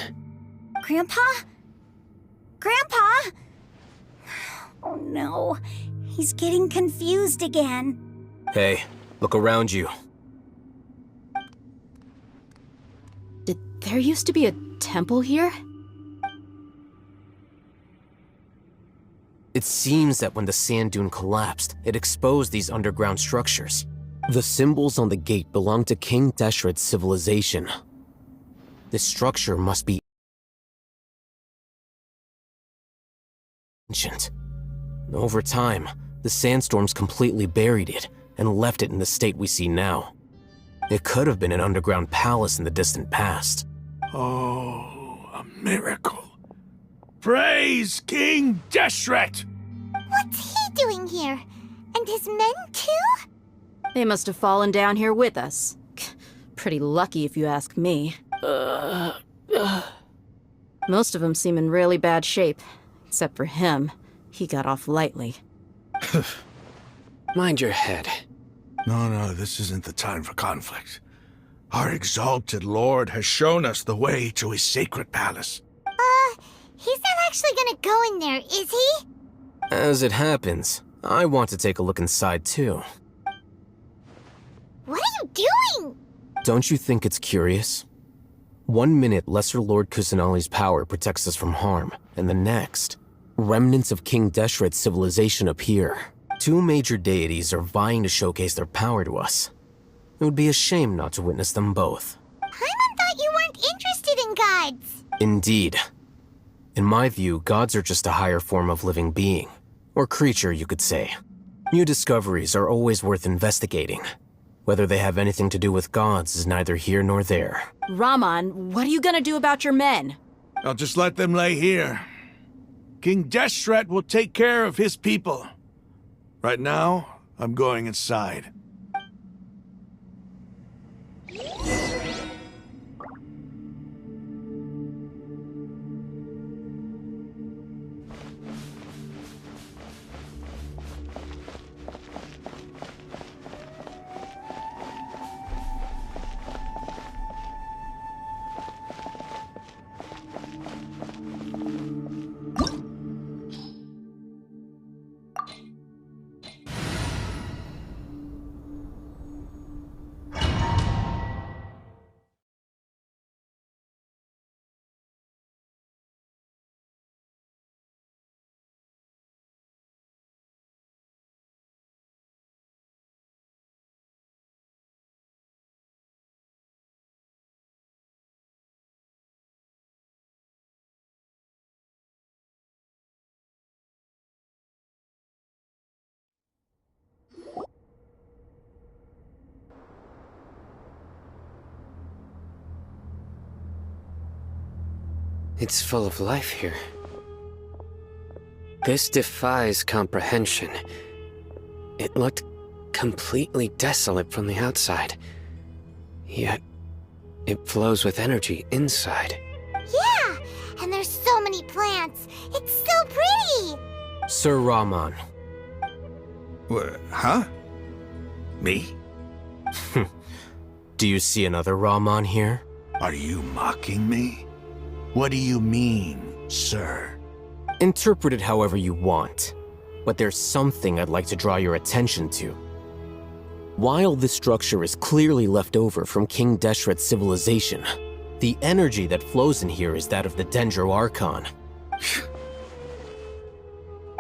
Grandpa? Grandpa? Oh no, he's getting confused again. Hey, look around you. Did there used to be a temple here? It seems that when the sand dune collapsed, it exposed these underground structures. The symbols on the gate belong to King Deshret's civilization. This structure must be ancient. Over time, the sandstorms completely buried it and left it in the state we see now. It could have been an underground palace in the distant past. Oh, a miracle. Praise King Deshret! What's he doing here? And his men too? They must have fallen down here with us. Pretty lucky if you ask me. Most of them seem in really bad shape. Except for him. He got off lightly. Mind your head. No, this isn't the time for conflict. Our exalted lord has shown us the way to his sacred palace. He's not actually gonna go in there, is he? As it happens, I want to take a look inside too. What are you doing? Don't you think it's curious? 1 minute, Lesser Lord Kusanali's power protects us from harm, and the next, remnants of King Deshret's civilization appear. 2 major deities are vying to showcase their power to us. It would be a shame not to witness them both. Paimon thought you weren't interested in gods. Indeed. In my view, gods are just a higher form of living being, or creature, you could say. New discoveries are always worth investigating. Whether they have anything to do with gods is neither here nor there. Raman, what are you gonna do about your men? I'll just let them lay here. King Deshret will take care of his people. Right now, I'm going inside. It's full of life here. This defies comprehension. It looked completely desolate from the outside. Yet, it flows with energy inside. Yeah, and there's so many plants. It's so pretty. Sir Raman. Huh? Me? Do you see another Raman here? Are you mocking me? What do you mean, sir? Interpret it however you want, but there's something I'd like to draw your attention to. While this structure is clearly left over from King Deshret's civilization, the energy that flows in here is that of the Dendro Archon.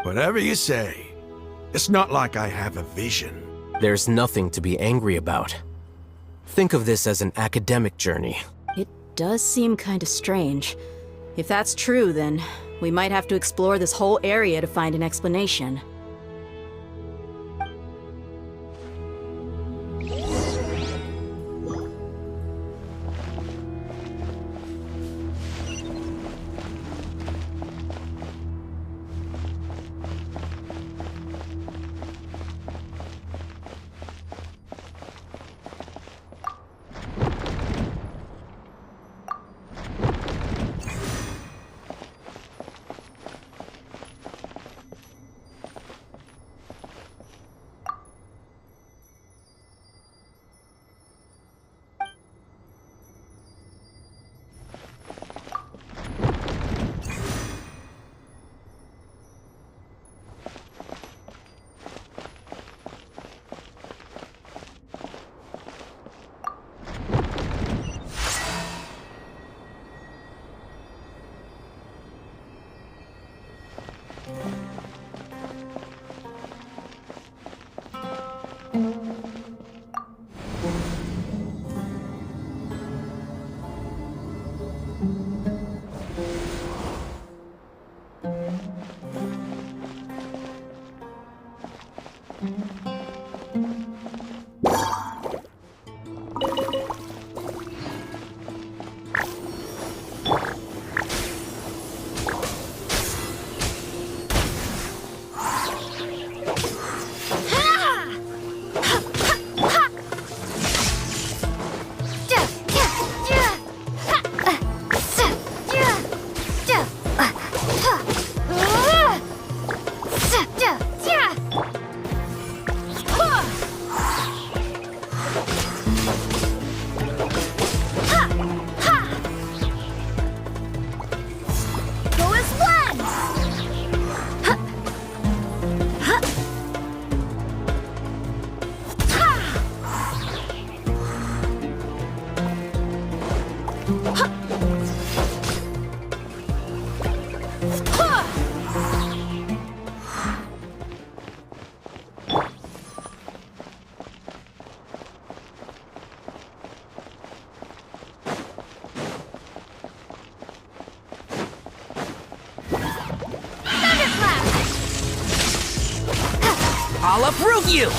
Whatever you say. It's not like I have a vision. There's nothing to be angry about. Think of this as an academic journey. It does seem kinda strange. If that's true, then we might have to explore this whole area to find an explanation. I'll approve you!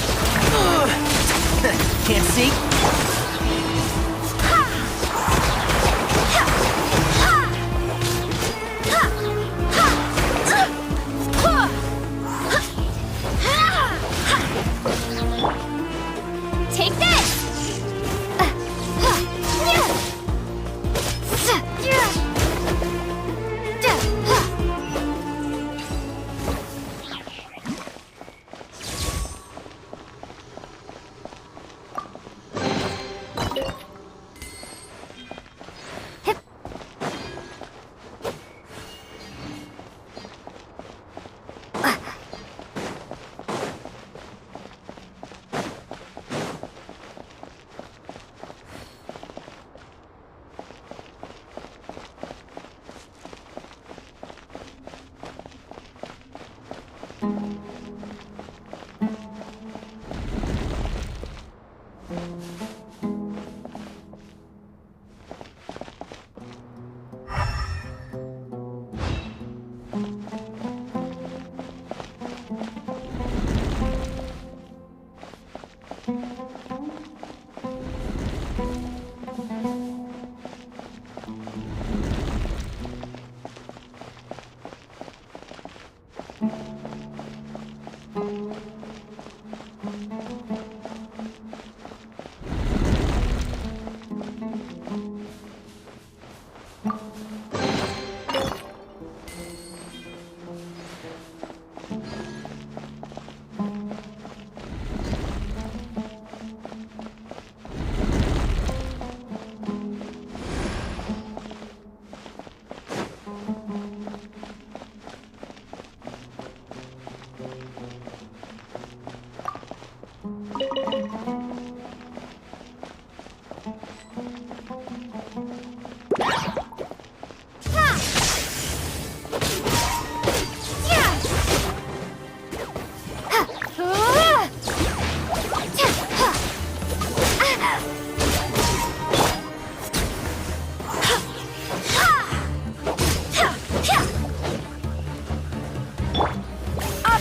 Can't see? Take this!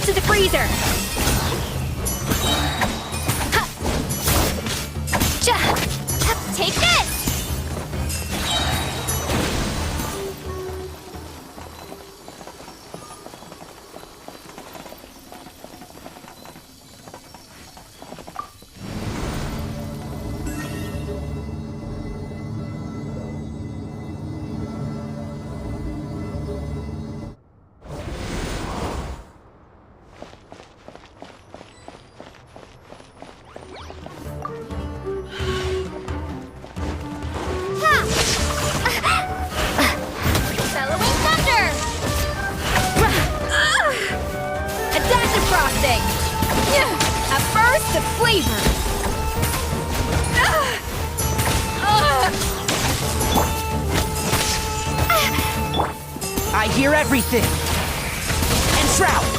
To the freezer! Take this! A burst of flavor! I hear everything! And Shroud!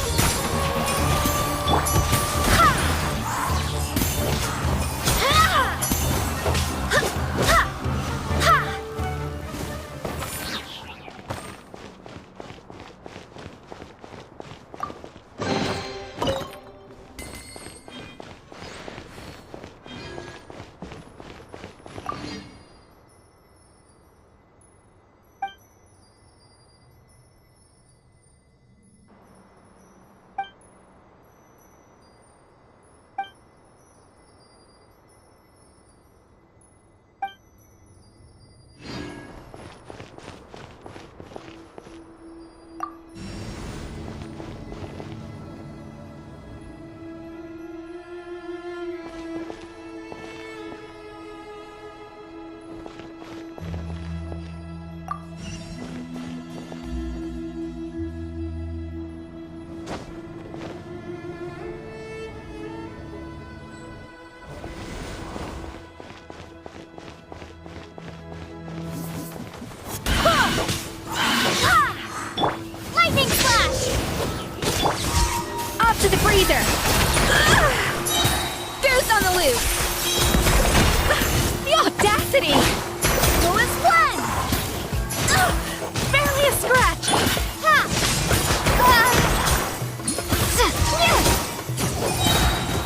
freezer! Goose on the loose! The audacity! Fullest one! Barely a scratch! Ha!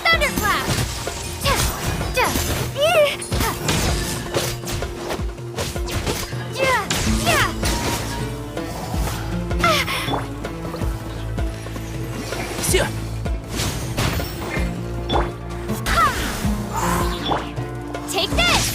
Thunderclap! Take this!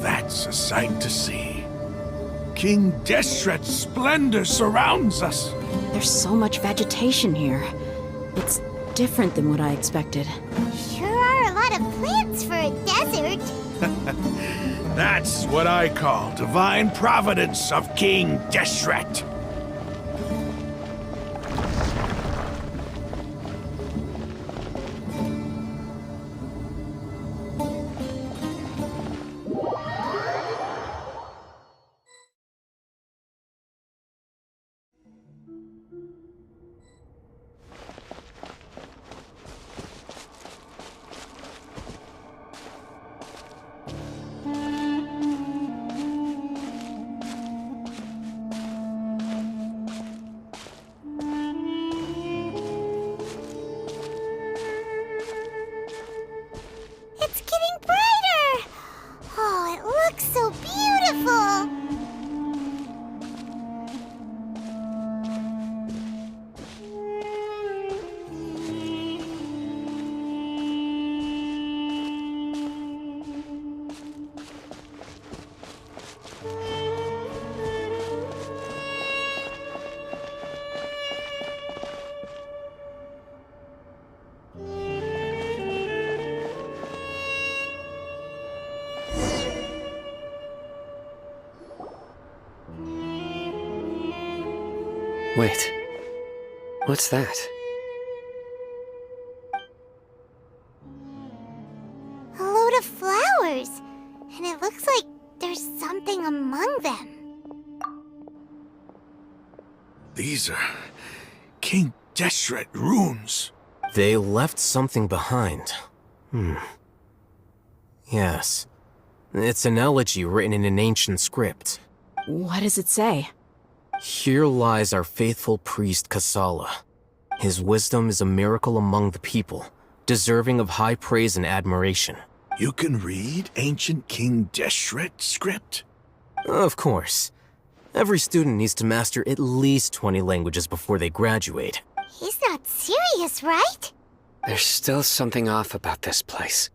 That's a sight to see. King Deshret's splendor surrounds us. There's so much vegetation here. It's different than what I expected. Sure are a lot of plants for a desert. That's what I call divine providence of King Deshret. It's getting brighter! Oh, it looks so beautiful! Wait. What's that? A load of flowers, and it looks like there's something among them. These are King Deshret runes. They left something behind. Yes. It's an elegy written in an ancient script. What does it say? Here lies our faithful priest Kasala. His wisdom is a miracle among the people, deserving of high praise and admiration. You can read ancient King Deshret script? Of course. Every student needs to master at least 20 languages before they graduate. He's not serious, right? There's still something off about this place.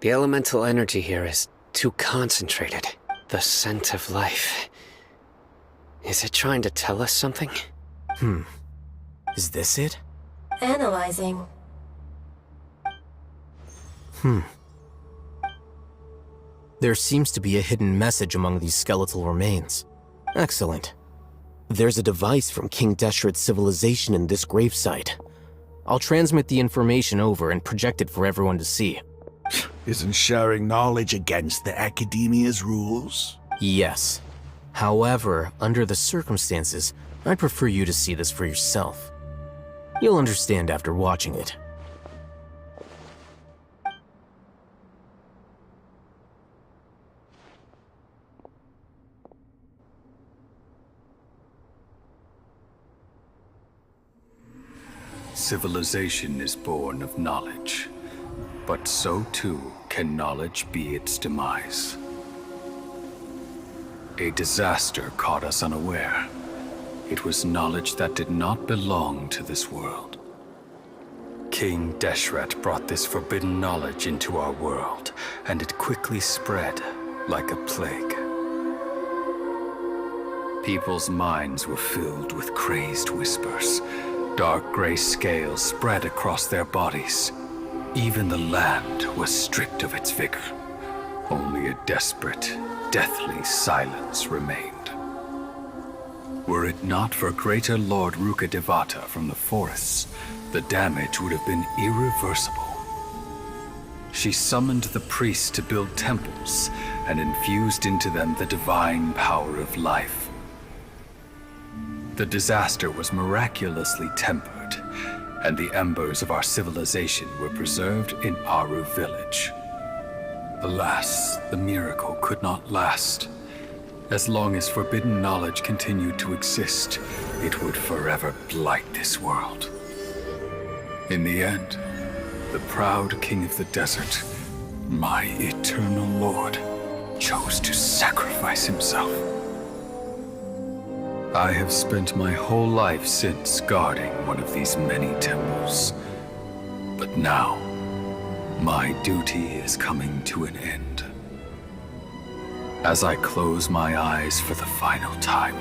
The elemental energy here is too concentrated. The scent of life. Is it trying to tell us something? Is this it? Analyzing. There seems to be a hidden message among these skeletal remains. Excellent. There's a device from King Deshret's civilization in this gravesite. I'll transmit the information over and project it for everyone to see. Isn't sharing knowledge against the Academia's rules? Yes. However, under the circumstances, I'd prefer you to see this for yourself. You'll understand after watching it. Civilization is born of knowledge, but so too can knowledge be its demise. A disaster caught us unaware. It was knowledge that did not belong to this world. King Deshret brought this forbidden knowledge into our world, and it quickly spread like a plague. People's minds were filled with crazed whispers. Dark gray scales spread across their bodies. Even the land was stripped of its vigor. Only a desperate, deathly silence remained. Were it not for Greater Lord Rukkhadevata from the forests, the damage would have been irreversible. She summoned the priests to build temples and infused into them the divine power of life. The disaster was miraculously tempered, and the embers of our civilization were preserved in Aru village. Alas, the miracle could not last. As long as forbidden knowledge continued to exist, it would forever blight this world. In the end, the proud king of the desert, my eternal lord, chose to sacrifice himself. I have spent my whole life since guarding one of these many temples. But now, my duty is coming to an end. As I close my eyes for the final time,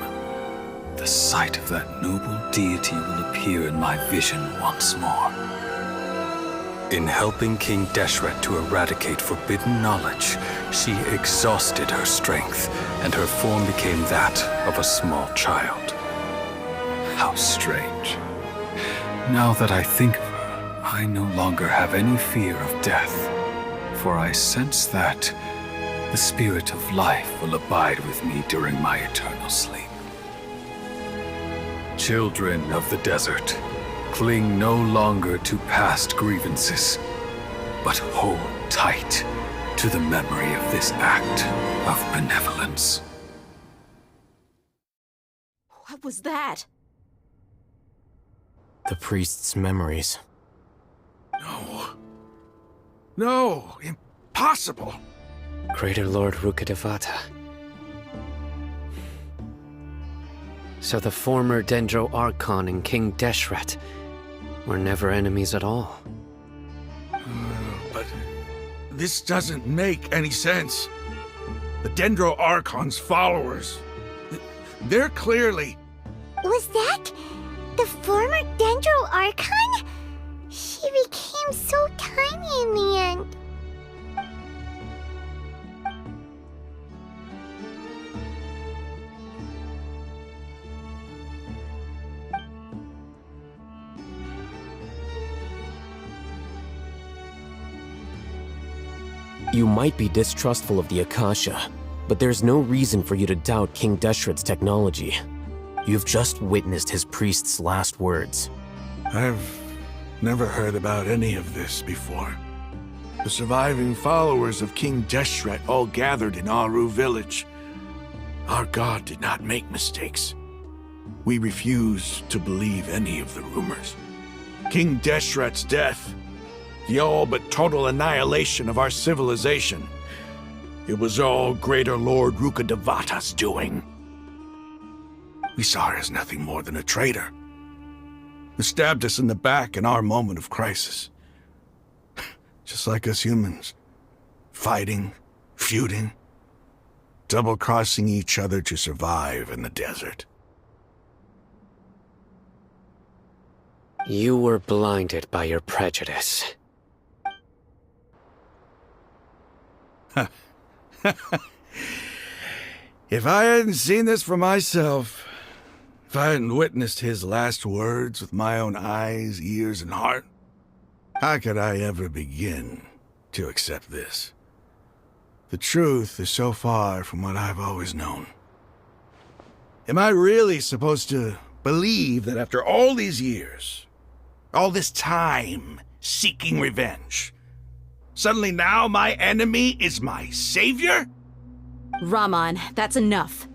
the sight of that noble deity will appear in my vision once more. In helping King Deshret to eradicate forbidden knowledge, she exhausted her strength, and her form became that of a small child. How strange. Now that I think of her, I no longer have any fear of death, for I sense that the spirit of life will abide with me during my eternal sleep. Children of the desert, cling no longer to past grievances, but hold tight to the memory of this act of benevolence. What was that? The priest's memories. No, impossible. Greater Lord Rukkhadevata. So the former Dendro Archon and King Deshret were never enemies at all. But this doesn't make any sense. The Dendro Archon's followers, they're clearly... Was that the former Dendro Archon? She became so tiny in the end. You might be distrustful of the Akasha, but there's no reason for you to doubt King Deshret's technology. You've just witnessed his priest's last words. I've never heard about any of this before. The surviving followers of King Deshret all gathered in Aru village. Our god did not make mistakes. We refuse to believe any of the rumors. King Deshret's death, the all but total annihilation of our civilization, it was all Greater Lord Rukkhadevata's doing. We saw her as nothing more than a traitor, who stabbed us in the back in our moment of crisis. Just like us humans, fighting, feuding, double-crossing each other to survive in the desert. You were blinded by your prejudice. If I hadn't seen this for myself, if I hadn't witnessed his last words with my own eyes, ears, and heart, how could I ever begin to accept this? The truth is so far from what I've always known. Am I really supposed to believe that after all these years, all this time seeking revenge, suddenly now my enemy is my savior? Raman, that's enough.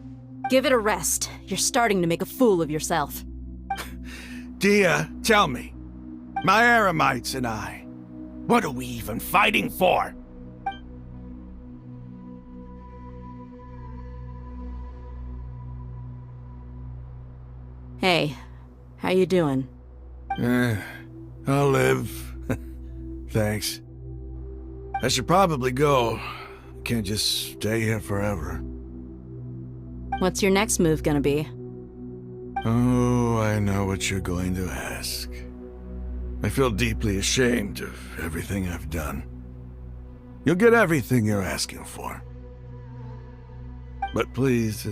Give it a rest. You're starting to make a fool of yourself. Dia, tell me, my Eremites and I, what are we even fighting for? Hey, how you doing? I'll live. Thanks. I should probably go. Can't just stay here forever. What's your next move gonna be? Oh, I know what you're going to ask. I feel deeply ashamed of everything I've done. You'll get everything you're asking for. But please,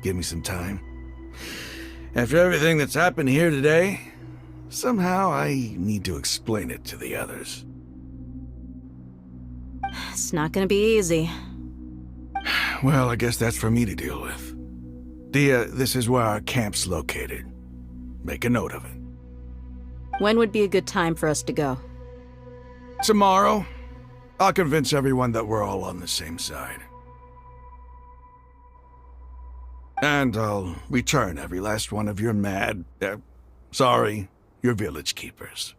give me some time. After everything that's happened here today, somehow I need to explain it to the others. It's not gonna be easy. Well, I guess that's for me to deal with. Dia, this is where our camp's located. Make a note of it. When would be a good time for us to go? Tomorrow, I'll convince everyone that we're all on the same side. And I'll return every last one of your your village keepers.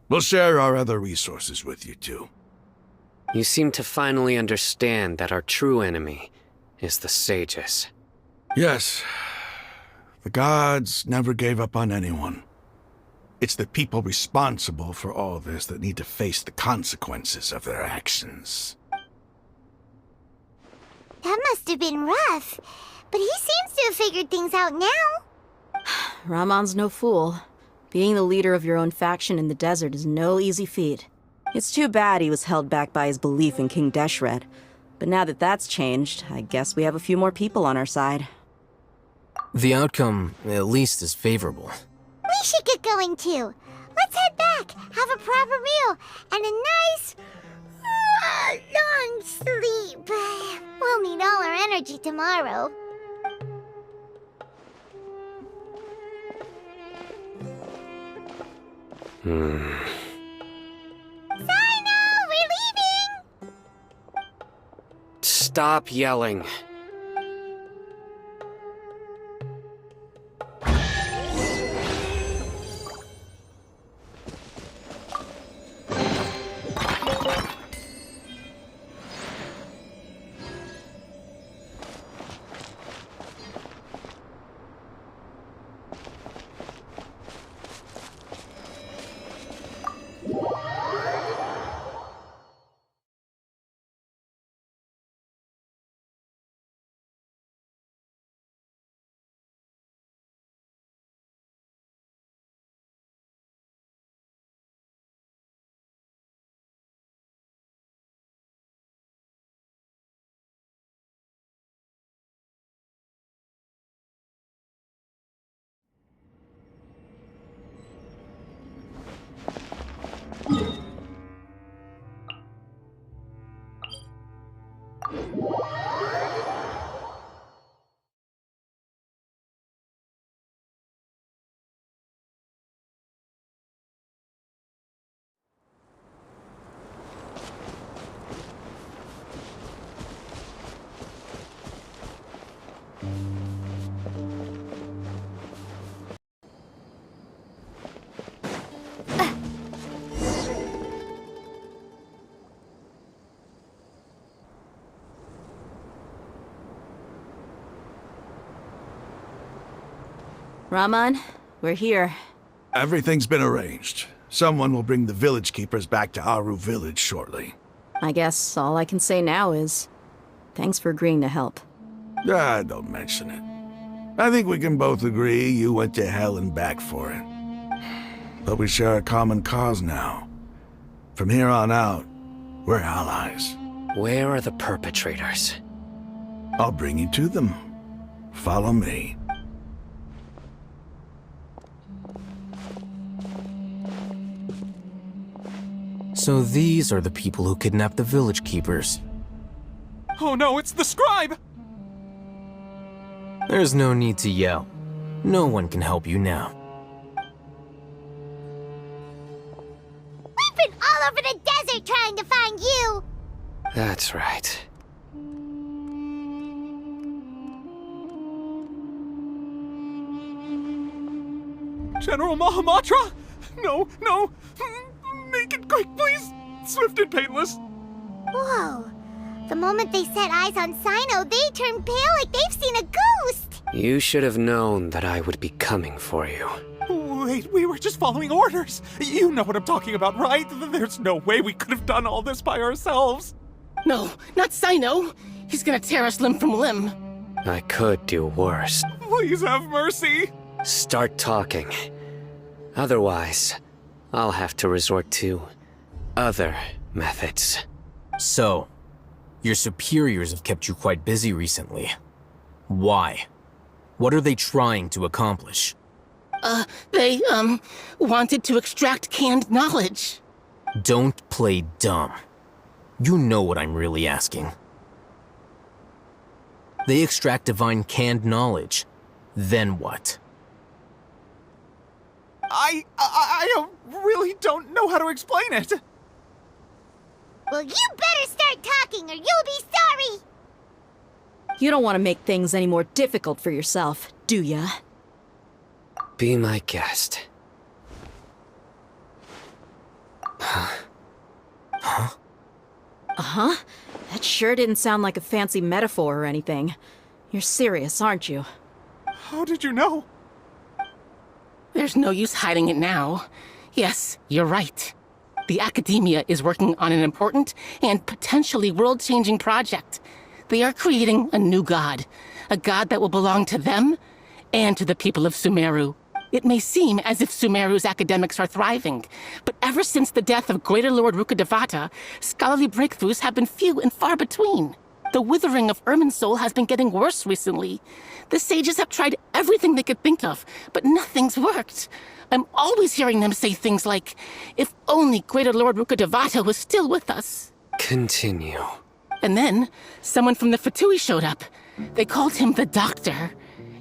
We'll share our other resources with you too. You seem to finally understand that our true enemy is the sages. Yes. The gods never gave up on anyone. It's the people responsible for all this that need to face the consequences of their actions. That must have been rough, but he seems to have figured things out now. Ramon's no fool. Being the leader of your own faction in the desert is no easy feat. It's too bad he was held back by his belief in King Deshret. But now that that's changed, I guess we have a few more people on our side. The outcome, at least, is favorable. We should get going too. Let's head back, have a proper meal, and a nice, long sleep. We'll need all our energy tomorrow. Sino, we're leaving! Stop yelling. Raman, we're here. Everything's been arranged. Someone will bring the village keepers back to Aru village shortly. I guess all I can say now is, thanks for agreeing to help. Don't mention it. I think we can both agree you went to hell and back for it. But we share a common cause now. From here on out, we're allies. Where are the perpetrators? I'll bring you to them. Follow me. So these are the people who kidnapped the village keepers. Oh no, it's the scribe! There's no need to yell. No one can help you now. We've been all over the desert trying to find you! That's right. General Mahamatra? No, no! Make it quick, please! Swift and painless! Whoa. The moment they set eyes on Sino, they turn pale like they've seen a ghost! You should have known that I would be coming for you. Wait, we were just following orders. You know what I'm talking about, right? There's no way we could have done all this by ourselves. No, not Sino. He's gonna tear us limb from limb. I could do worse. Please have mercy. Start talking. Otherwise, I'll have to resort to other methods. So, your superiors have kept you quite busy recently. Why? What are they trying to accomplish? They wanted to extract canned knowledge. Don't play dumb. You know what I'm really asking. They extract divine canned knowledge. Then what? I really don't know how to explain it. Well, you better start talking or you'll be sorry! You don't want to make things any more difficult for yourself, do ya? Be my guest. Uh-huh? That sure didn't sound like a fancy metaphor or anything. You're serious, aren't you? How did you know? There's no use hiding it now. Yes, you're right. The Academia is working on an important and potentially world-changing project. They are creating a new god. A god that will belong to them and to the people of Sumeru. It may seem as if Sumeru's academics are thriving, but ever since the death of Greater Lord Rukkhadevata, scholarly breakthroughs have been few and far between. The withering of Irminsul has been getting worse recently. The sages have tried everything they could think of, but nothing's worked. I'm always hearing them say things like, if only Greater Lord Rukkhadevata was still with us. Continue. And then, someone from the Fatui showed up. They called him the Doctor.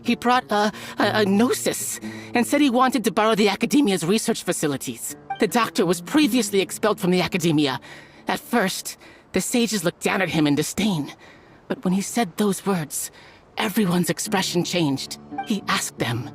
He brought a gnosis and said he wanted to borrow the Academia's research facilities. The Doctor was previously expelled from the Academia. At first, the sages looked down at him in disdain. But when he said those words, everyone's expression changed. He asked them,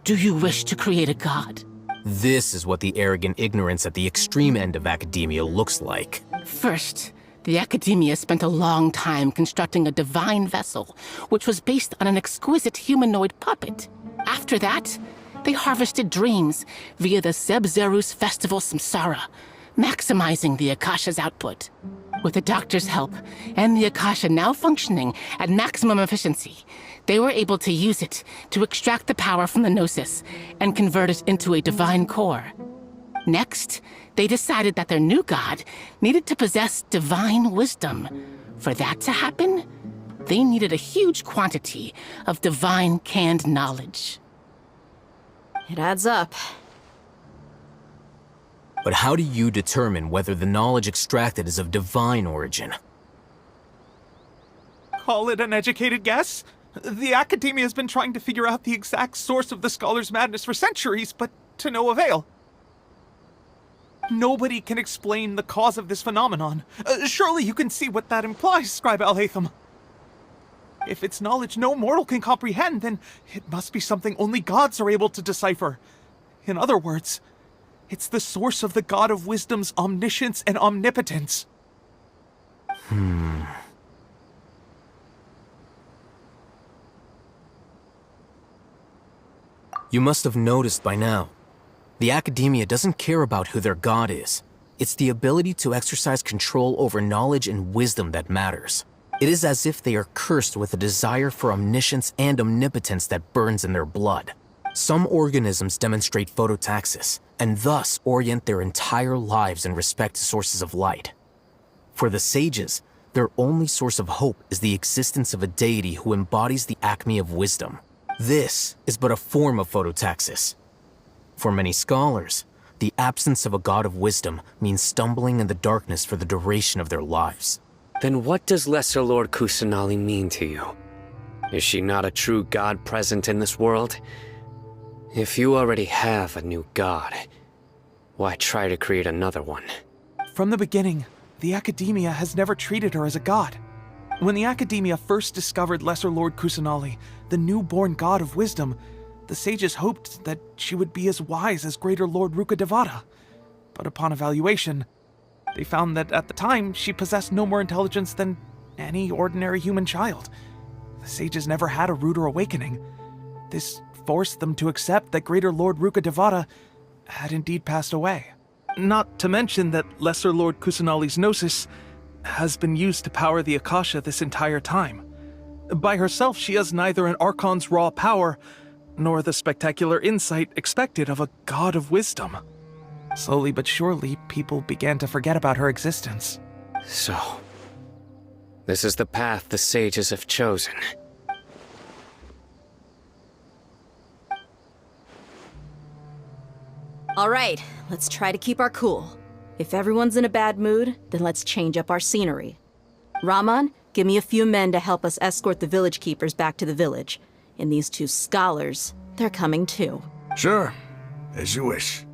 "Do you wish to create a god?" This is what the arrogant ignorance at the extreme end of academia looks like. First, the Academia spent a long time constructing a divine vessel, which was based on an exquisite humanoid puppet. After that, they harvested dreams via the Zeb-Zerus Festival Samsara, maximizing the Akasha's output. With the Doctor's help, and the Akasha now functioning at maximum efficiency, they were able to use it to extract the power from the Gnosis and convert it into a divine core. Next, they decided that their new god needed to possess divine wisdom. For that to happen, they needed a huge quantity of divine canned knowledge. It adds up. But how do you determine whether the knowledge extracted is of divine origin? Call it an educated guess? The Academia has been trying to figure out the exact source of the Scholar's madness for centuries, but to no avail. Nobody can explain the cause of this phenomenon. Surely you can see what that implies, Scribe Al-Haytham. If it's knowledge no mortal can comprehend, then it must be something only gods are able to decipher. In other words, it's the source of the God of Wisdom's omniscience and omnipotence. You must have noticed by now. The Academia doesn't care about who their god is. It's the ability to exercise control over knowledge and wisdom that matters. It is as if they are cursed with a desire for omniscience and omnipotence that burns in their blood. Some organisms demonstrate phototaxis, and thus orient their entire lives in respect to sources of light. For the sages, their only source of hope is the existence of a deity who embodies the acme of wisdom. This is but a form of phototaxis. For many scholars, the absence of a god of wisdom means stumbling in the darkness for the duration of their lives. Then what does Lesser Lord Kusanali mean to you? Is she not a true god present in this world? If you already have a new god, why try to create another one? From the beginning, the Academia has never treated her as a god. When the Academia first discovered Lesser Lord Kusanali, the newborn god of wisdom, the sages hoped that she would be as wise as Greater Lord Rukkhadevata. But upon evaluation, they found that at the time she possessed no more intelligence than any ordinary human child. The sages never had a ruder awakening. This forced them to accept that Greater Lord Rukkhadevata had indeed passed away. Not to mention that Lesser Lord Kusanali's gnosis has been used to power the Akasha this entire time. By herself, she has neither an archon's raw power, nor the spectacular insight expected of a god of wisdom. Slowly but surely, people began to forget about her existence. So, this is the path the sages have chosen. All right, let's try to keep our cool. If everyone's in a bad mood, then let's change up our scenery. Raman, give me a few men to help us escort the village keepers back to the village. And these two scholars, they're coming too. Sure, as you wish.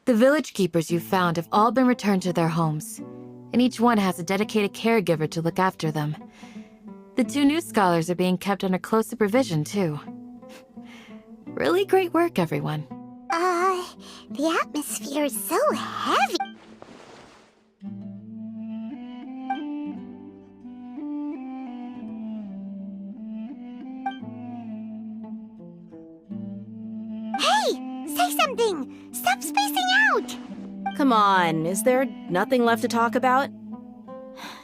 The village keepers you found have all been returned to their homes, and each one has a dedicated caregiver to look after them. The two new scholars are being kept under close supervision, too. Really great work, everyone. The atmosphere is so heavy. Hey! Say something! Stop spacing out! Come on, is there nothing left to talk about?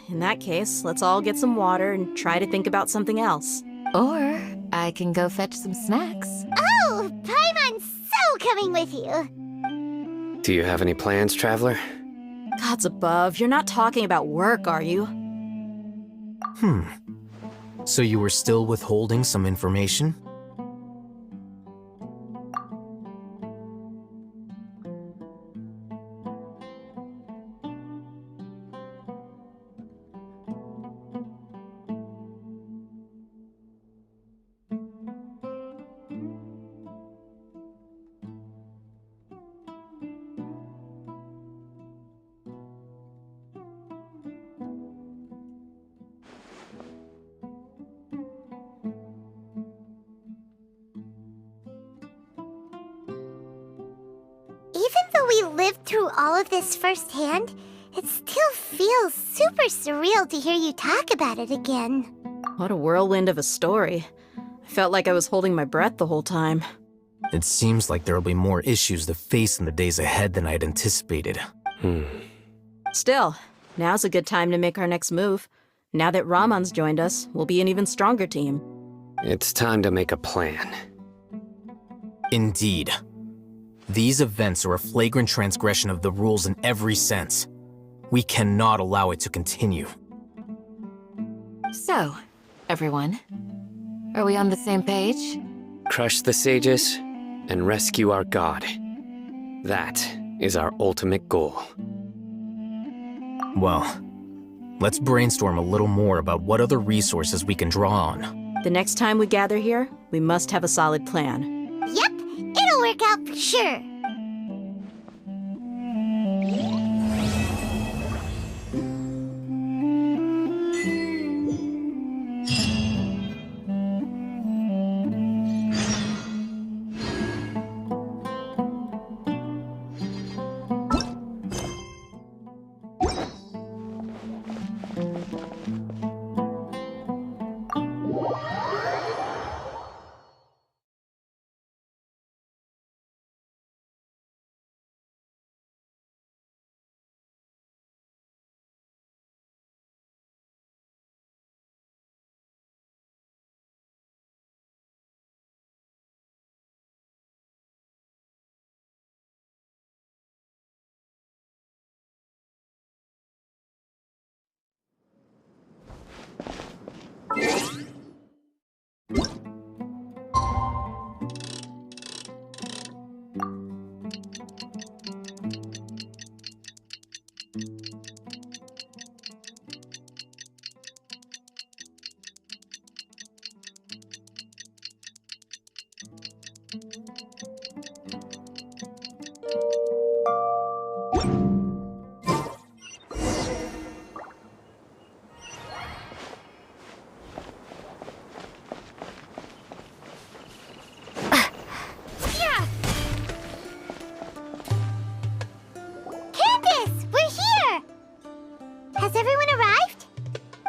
In that case, let's all get some water and try to think about something else. Or I can go fetch some snacks. Oh, Paimon's so coming with you! Do you have any plans, Traveler? Gods above, you're not talking about work, are you? So you were still withholding some information? Even though we lived through all of this firsthand, it still feels super surreal to hear you talk about it again. What a whirlwind of a story. I felt like I was holding my breath the whole time. It seems like there'll be more issues to face in the days ahead than I'd anticipated. Still, now's a good time to make our next move. Now that Raman's joined us, we'll be an even stronger team. It's time to make a plan. Indeed. These events are a flagrant transgression of the rules in every sense. We cannot allow it to continue. So, everyone, are we on the same page? Crush the sages and rescue our god. That is our ultimate goal. Well, Let's brainstorm a little more about what other resources we can draw on. The next time we gather here, we must have a solid plan. Yep, it'll work out for sure.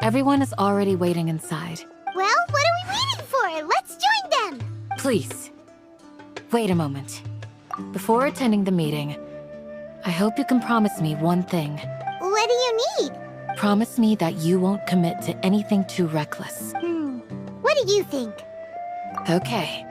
Everyone is already waiting inside. Well, what are we waiting for? Let's join them! Please, wait a moment. Before attending the meeting, I hope you can promise me one thing. What do you need? Promise me that you won't commit to anything too reckless. What do you think? Okay.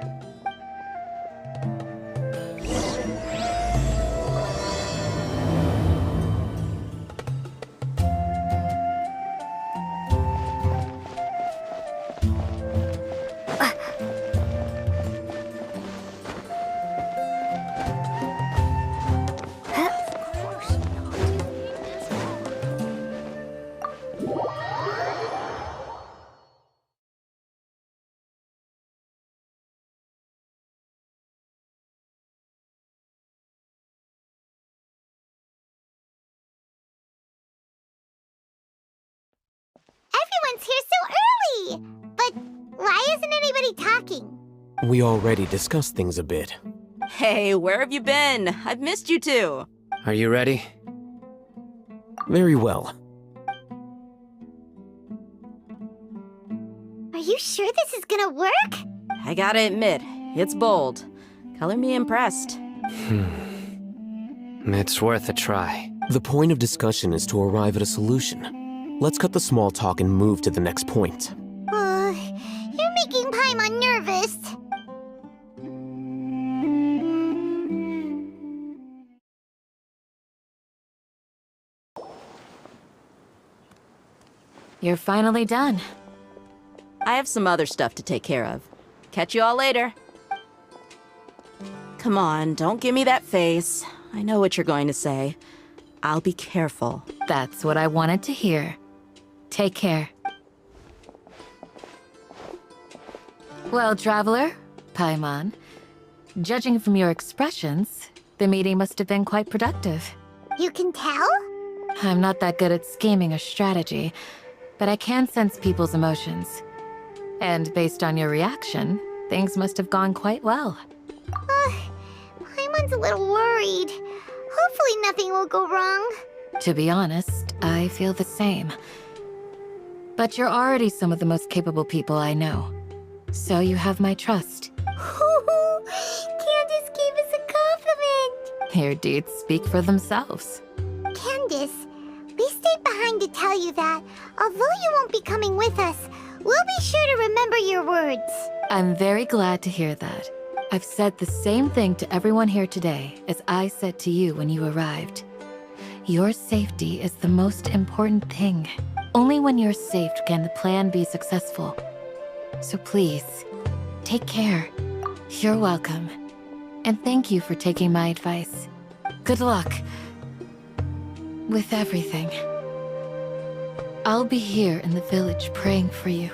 Everyone's here so early! But why isn't anybody talking? We already discussed things a bit. Hey, where have you been? I've missed you too. Are you ready? Very well. Are you sure this is gonna work? I gotta admit, it's bold. Color me impressed. It's worth a try. The point of discussion is to arrive at a solution. Let's cut the small talk and move to the next point. You're making Paimon nervous. You're finally done. I have some other stuff to take care of. Catch you all later. Come on, don't give me that face. I know what you're going to say. I'll be careful. That's what I wanted to hear. Take care. Well, Traveler, Paimon, judging from your expressions, the meeting must have been quite productive. You can tell? I'm not that good at scheming or strategy, but I can sense people's emotions. And based on your reaction, things must have gone quite well. Paimon's a little worried. Hopefully nothing will go wrong. To be honest, I feel the same. But you're already some of the most capable people I know. So you have my trust. Candace gave us a compliment! Your deeds speak for themselves. Candace, we stayed behind to tell you that, although you won't be coming with us, we'll be sure to remember your words. I'm very glad to hear that. I've said the same thing to everyone here today as I said to you when you arrived. Your safety is the most important thing. Only when you're safe can the plan be successful. So please, take care. You're welcome. And thank you for taking my advice. Good luck with everything. I'll be here in the village praying for you.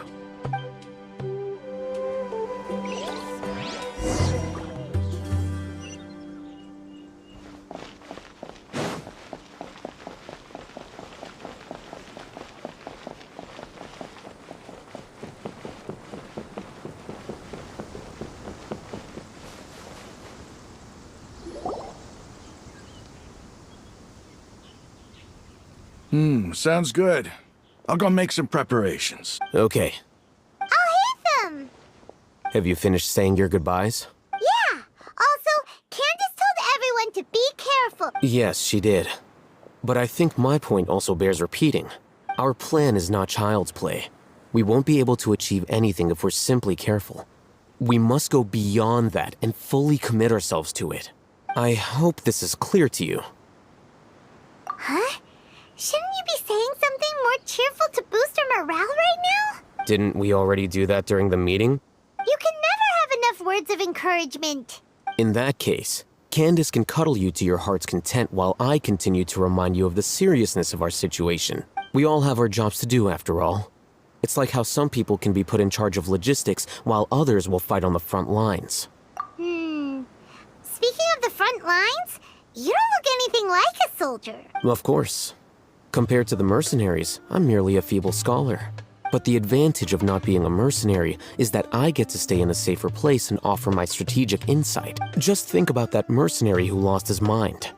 Sounds good. I'll go make some preparations. Okay. Alhaitham! Have you finished saying your goodbyes? Yeah! Also, Candace told everyone to be careful. Yes, she did. But I think my point also bears repeating. Our plan is not child's play. We won't be able to achieve anything if we're simply careful. We must go beyond that and fully commit ourselves to it. I hope this is clear to you. Huh? Shouldn't you be saying something more cheerful to boost our morale right now? Didn't we already do that during the meeting? You can never have enough words of encouragement. In that case, Candace can cuddle you to your heart's content while I continue to remind you of the seriousness of our situation. We all have our jobs to do, after all. It's like how some people can be put in charge of logistics while others will fight on the front lines. Speaking of the front lines, you don't look anything like a soldier. Of course. Compared to the mercenaries, I'm merely a feeble scholar. But the advantage of not being a mercenary is that I get to stay in a safer place and offer my strategic insight. Just think about that mercenary who lost his mind.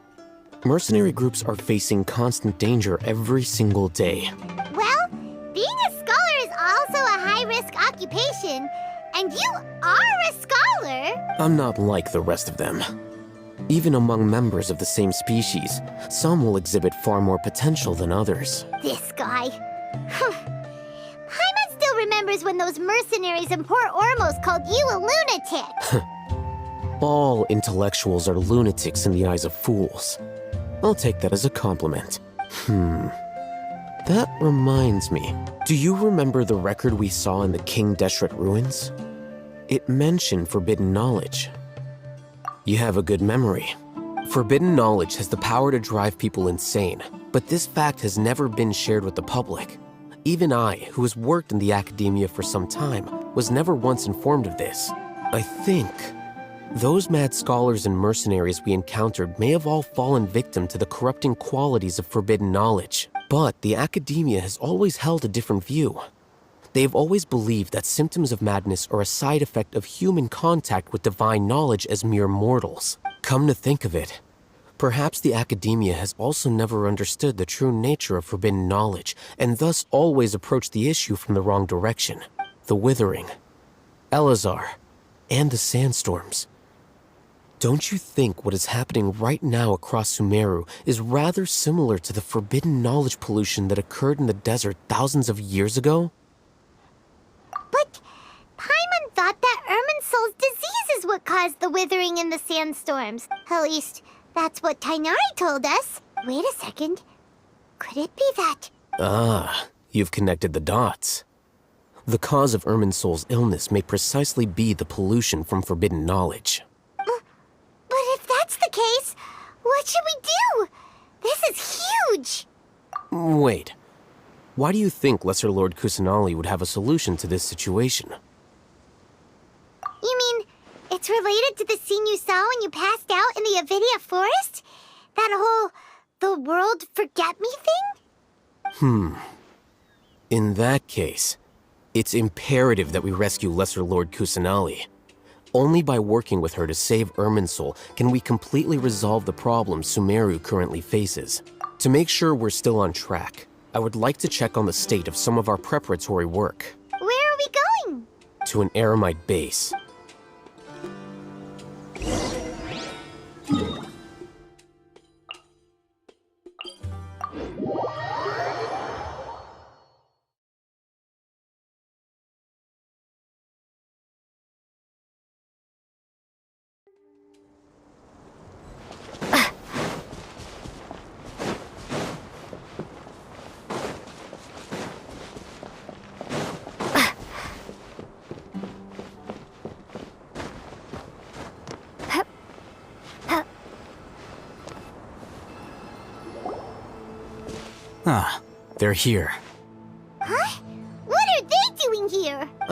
Mercenary groups are facing constant danger every single day. Well, being a scholar is also a high-risk occupation, and you are a scholar. I'm not like the rest of them. Even among members of the same species, some will exhibit far more potential than others. This guy. Paimon still remembers when those mercenaries in Port Ormos called you a lunatic. All intellectuals are lunatics in the eyes of fools. I'll take that as a compliment. That reminds me. Do you remember the record we saw in the King Deshret ruins? It mentioned forbidden knowledge. You have a good memory. Forbidden knowledge has the power to drive people insane, but this fact has never been shared with the public. Even I, who has worked in the academia for some time, was never once informed of this. I think those mad scholars and mercenaries we encountered may have all fallen victim to the corrupting qualities of forbidden knowledge. But the academia has always held a different view. They have always believed that symptoms of madness are a side effect of human contact with divine knowledge as mere mortals. Come to think of it, perhaps the academia has also never understood the true nature of forbidden knowledge, and thus always approached the issue from the wrong direction. The Withering, Elazar, and the Sandstorms. Don't you think what is happening right now across Sumeru is rather similar to the forbidden knowledge pollution that occurred in the desert thousands of years ago? But Paimon thought that Irminsul's disease is what caused the withering in the sandstorms. At least, that's what Tainari told us. Wait a second. Could it be that? Ah, you've connected the dots. The cause of Irminsul's illness may precisely be the pollution from forbidden knowledge. But if that's the case, what should we do? This is huge! Wait. Why do you think Lesser Lord Kusanali would have a solution to this situation? You mean, it's related to the scene you saw when you passed out in the Avidia forest? That whole, the world forget me thing? In that case, it's imperative that we rescue Lesser Lord Kusanali. Only by working with her to save Irminsul can we completely resolve the problems Sumeru currently faces. To make sure we're still on track, I would like to check on the state of some of our preparatory work. Where are we going? To an Eremite base. Ah, they're here.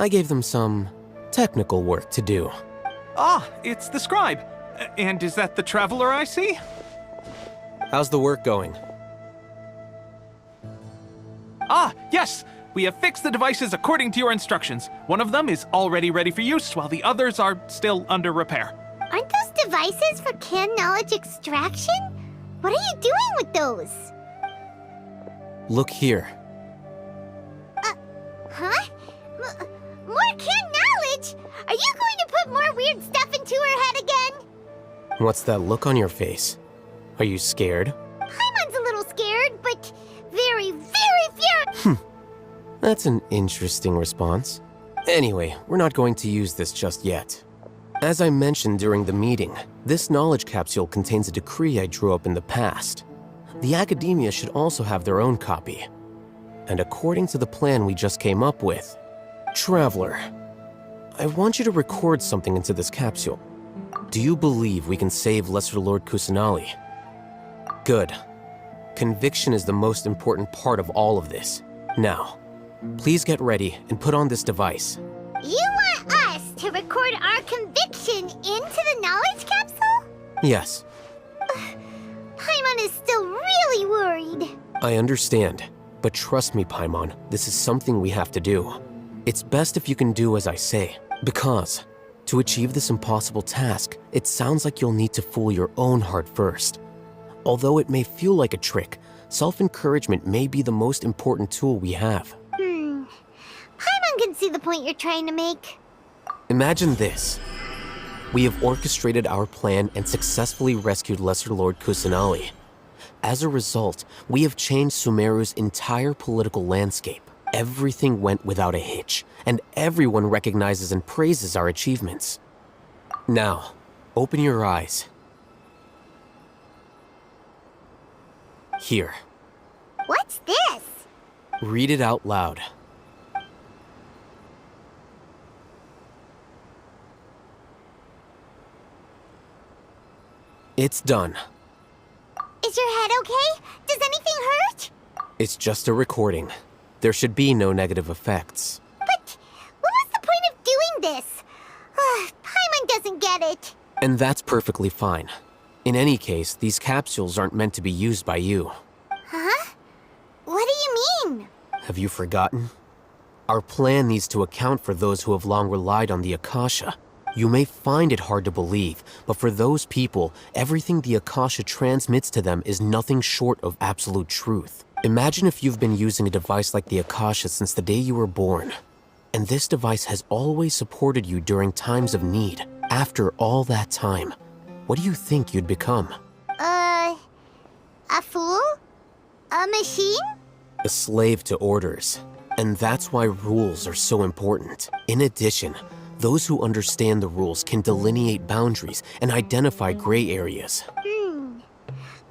I gave them some technical work to do. Ah, it's the scribe. And is that the traveler I see? How's the work going? Ah, yes! We have fixed the devices according to your instructions. One of them is already ready for use, while the others are still under repair. Aren't those devices for canned knowledge extraction? What are you doing with those? Look here. Huh? More canned knowledge? Are you going to put more weird stuff into her head again? What's that look on your face? Are you scared? Paimon's a little scared, but very, very furious. That's an interesting response. Anyway, we're not going to use this just yet. As I mentioned during the meeting, this knowledge capsule contains a decree I drew up in the past. The academia should also have their own copy. And according to the plan we just came up with, Traveler, I want you to record something into this capsule. Do you believe we can save Lesser Lord Kusanali? Good. Conviction is the most important part of all of this. Now, please get ready and put on this device. You want us to record our conviction into the knowledge capsule? Yes. Paimon is still really worried. I understand, but trust me, Paimon, this is something we have to do. It's best if you can do as I say, because to achieve this impossible task, it sounds like you'll need to fool your own heart first. Although it may feel like a trick, self-encouragement may be the most important tool we have. Paimon can see the point you're trying to make. Imagine this. We have orchestrated our plan and successfully rescued Lesser Lord Kusanali. As a result, we have changed Sumeru's entire political landscape. Everything went without a hitch, and everyone recognizes and praises our achievements. Now, open your eyes. Here. What's this? Read it out loud. It's done. Is your head okay? Does anything hurt? It's just a recording. There should be no negative effects. But what was the point of doing this? Paimon doesn't get it. And that's perfectly fine. In any case, these capsules aren't meant to be used by you. Huh? What do you mean? Have you forgotten? Our plan needs to account for those who have long relied on the Akasha. You may find it hard to believe, but for those people, everything the Akasha transmits to them is nothing short of absolute truth. Imagine if you've been using a device like the Akasha since the day you were born, and this device has always supported you during times of need. After all that time, what do you think you'd become? A fool? A machine? A slave to orders. And that's why rules are so important. In addition, those who understand the rules can delineate boundaries and identify gray areas.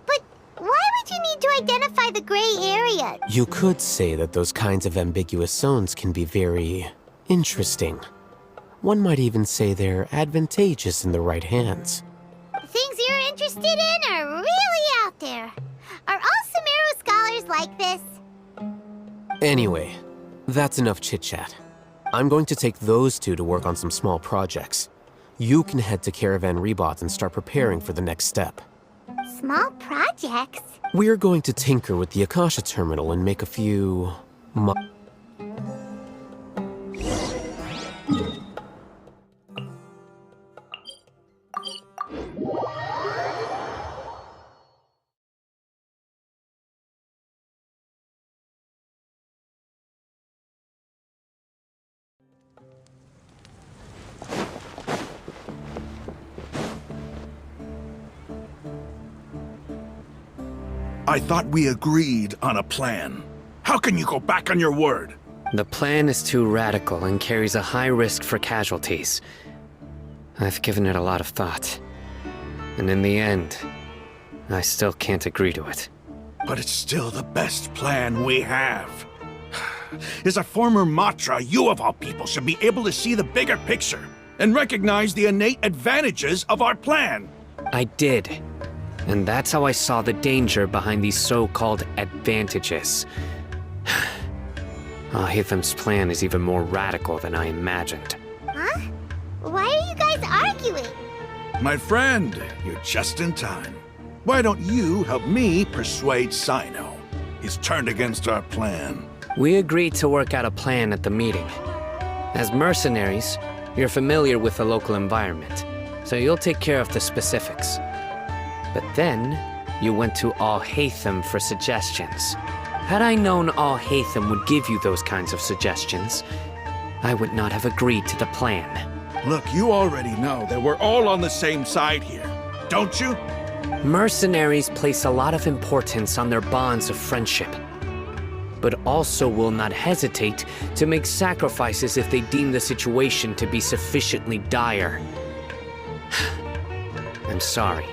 But why would you need to identify the gray area? You could say that those kinds of ambiguous zones can be very interesting. One might even say they're advantageous in the right hands. The things you're interested in are really out there. Are all Sumeru scholars like this? Anyway, that's enough chit-chat. I'm going to take those two to work on some small projects. You can head to Caravan Rebot and start preparing for the next step. Small projects? We're going to tinker with the Akasha terminal and make a few... I thought we agreed on a plan. How can you go back on your word? The plan is too radical and carries a high risk for casualties. I've given it a lot of thought. And in the end, I still can't agree to it. But it's still the best plan we have. As a former Matra, you of all people should be able to see the bigger picture and recognize the innate advantages of our plan. I did. And that's how I saw the danger behind these so-called advantages. Hatham's plan is even more radical than I imagined. Huh? Why are you guys arguing? My friend, you're just in time. Why don't you help me persuade Sino? He's turned against our plan. We agreed to work out a plan at the meeting. As mercenaries, you're familiar with the local environment, so you'll take care of the specifics. But then, you went to Al-Haitham for suggestions. Had I known Al-Haitham would give you those kinds of suggestions, I would not have agreed to the plan. Look, you already know that we're all on the same side here, don't you? Mercenaries place a lot of importance on their bonds of friendship, but also will not hesitate to make sacrifices if they deem the situation to be sufficiently dire. I'm sorry,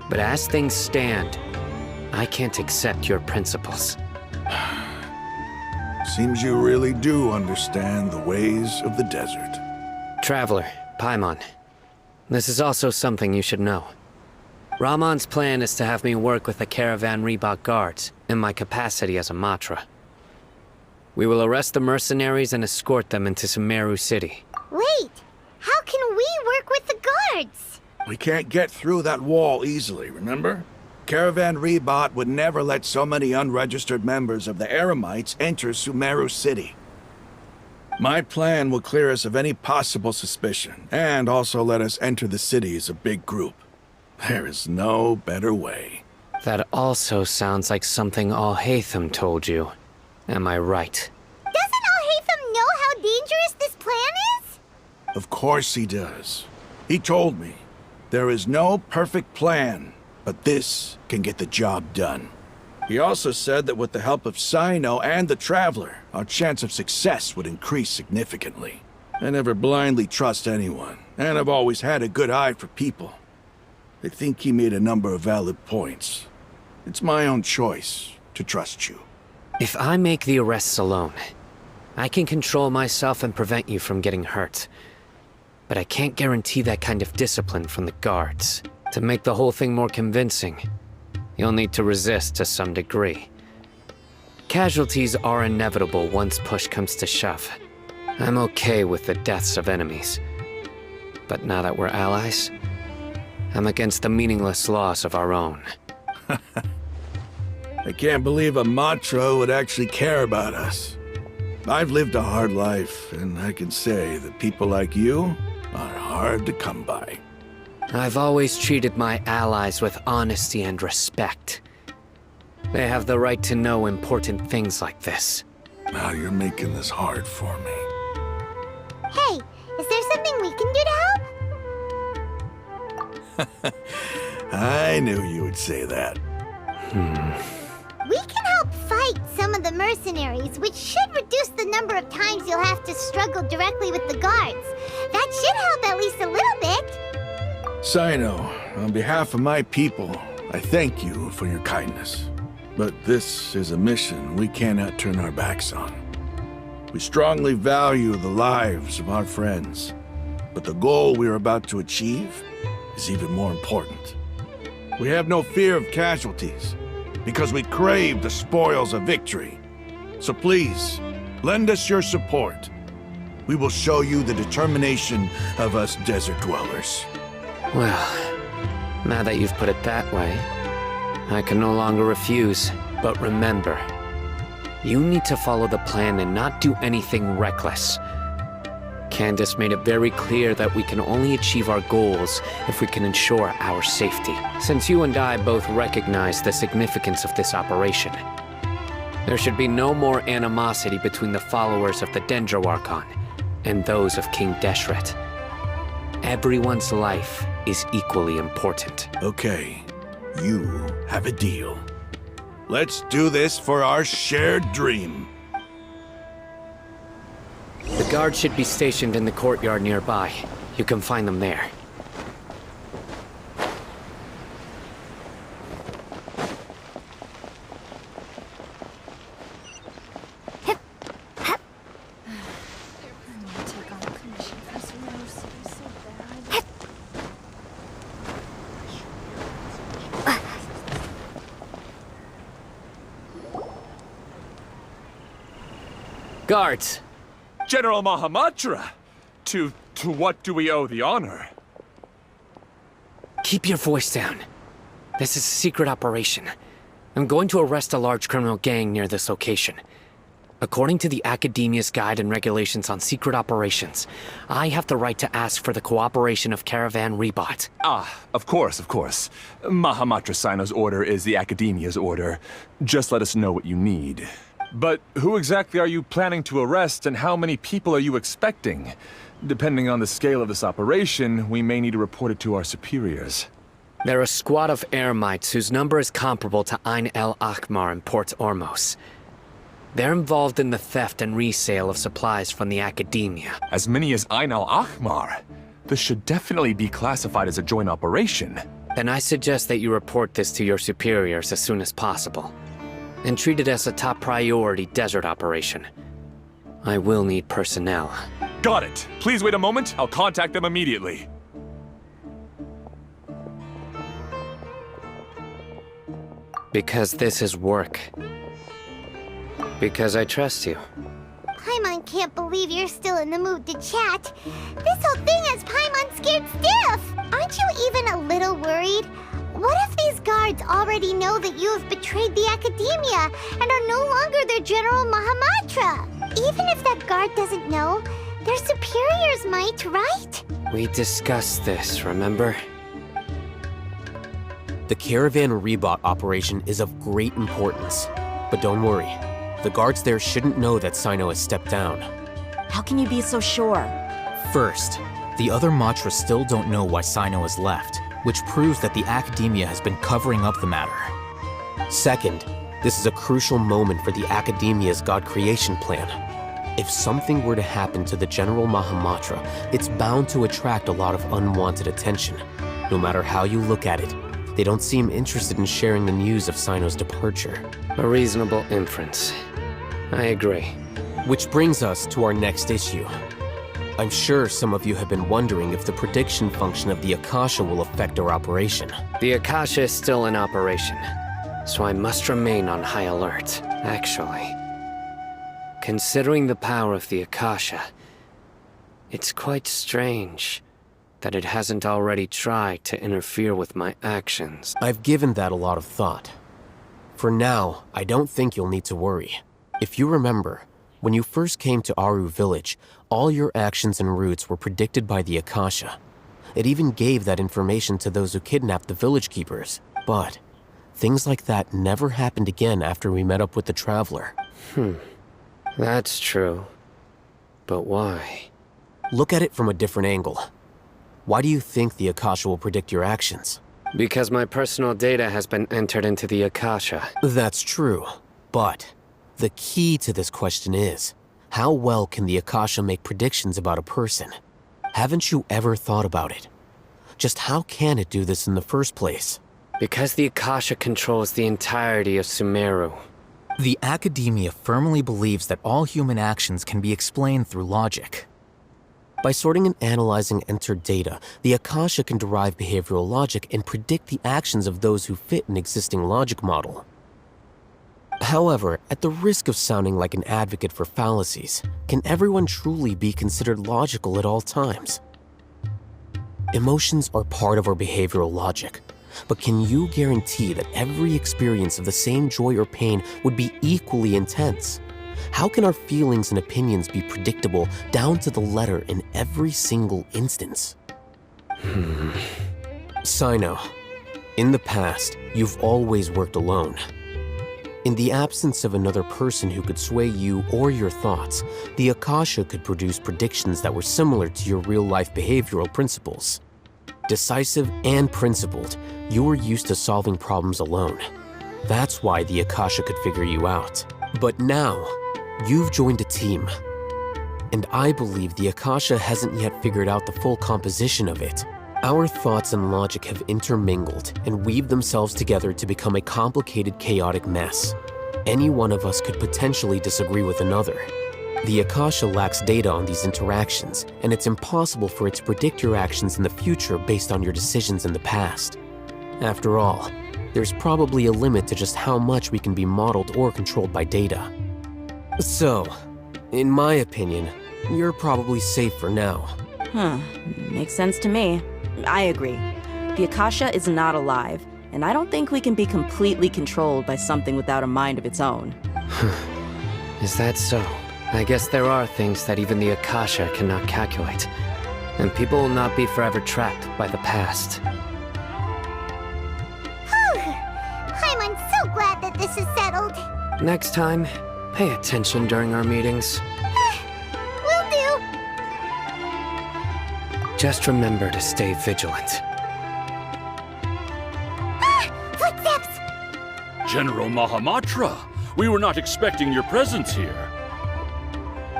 but as things stand, I can't accept your principles. Seems you really do understand the ways of the desert. Traveler, Paimon, this is also something you should know. Ramon's plan is to have me work with the Caravan Reebok guards in my capacity as a Matra. We will arrest the mercenaries and escort them into Sumeru City. Wait, how can we work with the guards? We can't get through that wall easily, remember? Caravan Reebok would never let so many unregistered members of the Eremites enter Sumeru City. My plan will clear us of any possible suspicion, and also let us enter the city as a big group. There is no better way. That also sounds like something Al-Haitham told you. Am I right? Doesn't Al-Haitham know how dangerous this plan is? Of course he does. He told me, there is no perfect plan, but this can get the job done. He also said that with the help of Sino and the Traveler, our chance of success would increase significantly. I never blindly trust anyone, and I've always had a good eye for people. I think he made a number of valid points. It's my own choice to trust you. If I make the arrests alone, I can control myself and prevent you from getting hurt. But I can't guarantee that kind of discipline from the guards. To make the whole thing more convincing, you'll need to resist to some degree. Casualties are inevitable once push comes to shove. I'm okay with the deaths of enemies. But now that we're allies, I'm against the meaningless loss of our own. I can't believe a Matra would actually care about us. I've lived a hard life, and I can say that people like you are hard to come by. I've always treated my allies with honesty and respect. They have the right to know important things like this. Now you're making this hard for me. Hey, is there something we can do to help? I knew you would say that. We can help fight some of the mercenaries, which should reduce the number of times you'll have to struggle directly with the guards. That should help at least a little bit. Sino, on behalf of my people, I thank you for your kindness. But this is a mission we cannot turn our backs on. We strongly value the lives of our friends, but the goal we are about to achieve is even more important. We have no fear of casualties, because we crave the spoils of victory. So please, lend us your support. We will show you the determination of us desert dwellers. Well, now that you've put it that way, I can no longer refuse. But remember, you need to follow the plan and not do anything reckless. Candace made it very clear that we can only achieve our goals if we can ensure our safety. Since you and I both recognize the significance of this operation, there should be no more animosity between the followers of the Dendro Archon and those of King Deshret. Everyone's life is equally important. Okay, you have a deal. Let's do this for our shared dream. The guards should be stationed in the courtyard nearby. You can find them there. Guards! General Mahamatra! To what do we owe the honor? Keep your voice down. This is a secret operation. I'm going to arrest a large criminal gang near this location. According to the Academia's Guide and Regulations on Secret Operations, I have the right to ask for the cooperation of Caravan Rebot. Ah, of course. Mahamatra Sino's order is the Academia's order. Just let us know what you need. But who exactly are you planning to arrest, and how many people are you expecting? Depending on the scale of this operation, we may need to report it to our superiors. They're a squad of Eremites whose number is comparable to Ain el Akhmar in Port Ormos. They're involved in the theft and resale of supplies from the Academia. As many as Ain el Akhmar? This should definitely be classified as a joint operation. Then I suggest that you report this to your superiors as soon as possible, and treat it as a top priority desert operation. I will need personnel. Got it. Please wait a moment. I'll contact them immediately. Because this is work. Because I trust you. Paimon can't believe you're still in the mood to chat. This whole thing has Paimon scared stiff! Aren't you even a little worried? What if these guards already know that you have betrayed the Academia and are no longer their General Mahamatra? Even if that guard doesn't know, their superiors might, right? We discussed this, remember? The Caravan Rebot operation is of great importance. But don't worry, the guards there shouldn't know that Sino has stepped down. How can you be so sure? First, the other Matra still don't know why Sino has left, which proves that the Academia has been covering up the matter. Second, this is a crucial moment for the Academia's God creation plan. If something were to happen to the General Mahamatra, it's bound to attract a lot of unwanted attention. No matter how you look at it, they don't seem interested in sharing the news of Sino's departure. A reasonable inference. I agree. Which brings us to our next issue. I'm sure some of you have been wondering if the prediction function of the Akasha will affect our operation. The Akasha is still in operation, so I must remain on high alert. Actually, considering the power of the Akasha, it's quite strange that it hasn't already tried to interfere with my actions. I've given that a lot of thought. For now, I don't think you'll need to worry. If you remember, when you first came to Aru Village, all your actions and routes were predicted by the Akasha. It even gave that information to those who kidnapped the village keepers. But things like that never happened again after we met up with the Traveler. That's true. But why? Look at it from a different angle. Why do you think the Akasha will predict your actions? Because my personal data has been entered into the Akasha. That's true, but the key to this question is, how well can the Akasha make predictions about a person? Haven't you ever thought about it? Just how can it do this in the first place? Because the Akasha controls the entirety of Sumeru. The Academia firmly believes that all human actions can be explained through logic. By sorting and analyzing entered data, the Akasha can derive behavioral logic and predict the actions of those who fit an existing logic model. However, at the risk of sounding like an advocate for fallacies, can everyone truly be considered logical at all times? Emotions are part of our behavioral logic, but can you guarantee that every experience of the same joy or pain would be equally intense? How can our feelings and opinions be predictable down to the letter in every single instance? Sino, in the past, you've always worked alone. In the absence of another person who could sway you or your thoughts, the Akasha could produce predictions that were similar to your real-life behavioral principles. Decisive and principled, you were used to solving problems alone. That's why the Akasha could figure you out. But now, you've joined a team. And I believe the Akasha hasn't yet figured out the full composition of it. Our thoughts and logic have intermingled and weaved themselves together to become a complicated, chaotic mess. Any one of us could potentially disagree with another. The Akasha lacks data on these interactions, and it's impossible for it to predict your actions in the future based on your decisions in the past. After all, there's probably a limit to just how much we can be modeled or controlled by data. So, In my opinion, you're probably safe for now. Makes sense to me. I agree. The Akasha is not alive, and I don't think we can be completely controlled by something without a mind of its own. Is that so? I guess there are things that even the Akasha cannot calculate. And people will not be forever trapped by the past. I'm so glad that this is settled. Next time, pay attention during our meetings. Will do. Just remember to stay vigilant. Footsteps! General Mahamatra, we were not expecting your presence here.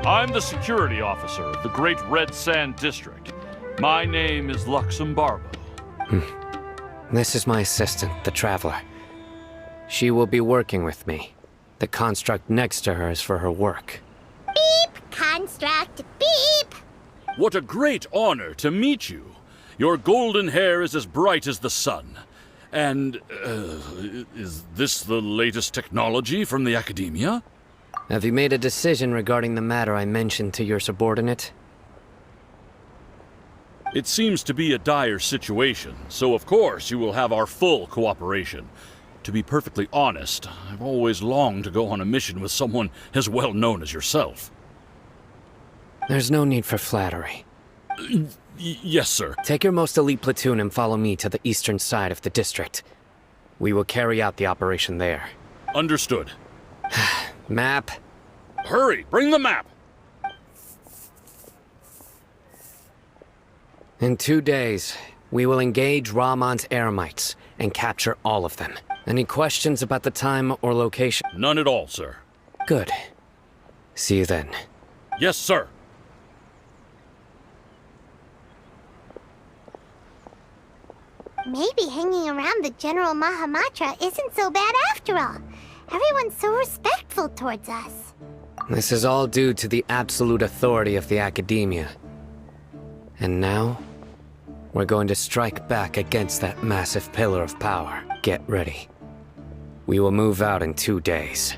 I'm the security officer of the Great Red Sand District. My name is Luxembarbo. This is my assistant, the Traveler. She will be working with me. The construct next to her is for her work. Beep! Construct, beep! What a great honor to meet you. Your golden hair is as bright as the sun. And, is this the latest technology from the Academia? Have you made a decision regarding the matter I mentioned to your subordinate? It seems to be a dire situation, so of course you will have our full cooperation. To be perfectly honest, I've always longed to go on a mission with someone as well known as yourself. There's no need for flattery. Yes, sir. Take your most elite platoon and follow me to the eastern side of the district. We will carry out the operation there. Understood. Map. Hurry, bring the map! In 2 days, we will engage Rahman's Eremites and capture all of them. Any questions about the time or location? None at all, sir. Good. See you then. Yes, sir. Maybe hanging around the General Mahamatra isn't so bad after all. Everyone's so respectful towards us. This is all due to the absolute authority of the Academia. And now, we're going to strike back against that massive pillar of power. Get ready. We will move out in 2 days.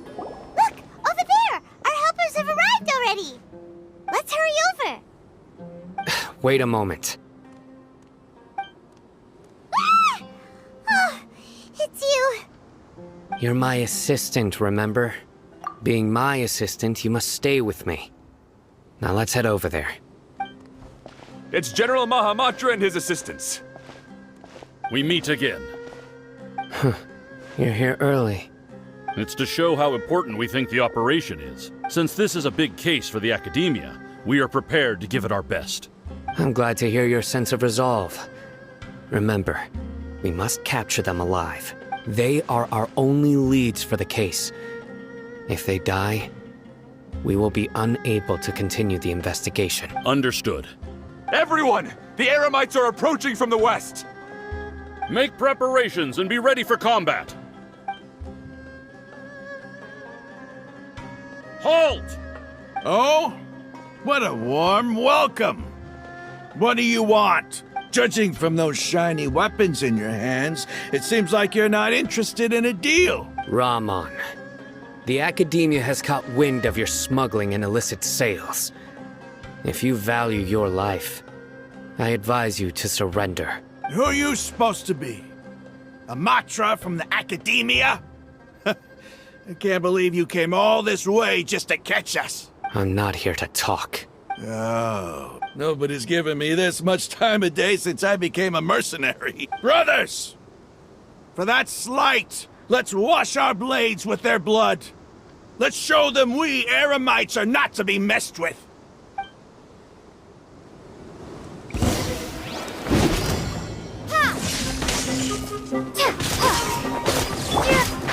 Look! Over there! Our helpers have arrived already! Let's hurry over! Wait a moment. Ah! Oh, it's you! You're my assistant, remember? Being my assistant, you must stay with me. Now let's head over there. It's General Mahamatra and his assistants. We meet again. You're here early. It's to show how important we think the operation is. Since this is a big case for the Academia, we are prepared to give it our best. I'm glad to hear your sense of resolve. Remember, we must capture them alive. They are our only leads for the case. If they die, we will be unable to continue the investigation. Understood. Everyone! The Eremites are approaching from the west! Make preparations and be ready for combat! Halt! Oh? What a warm welcome! What do you want? Judging from those shiny weapons in your hands, it seems like you're not interested in a deal. Rahman, the Academia has caught wind of your smuggling and illicit sales. If you value your life, I advise you to surrender. Who are you supposed to be? A Matra from the Academia? I can't believe you came all this way just to catch us. I'm not here to talk. Oh, nobody's given me this much time of day since I became a mercenary. Brothers! For that slight, let's wash our blades with their blood. Let's show them we Eremites are not to be messed with.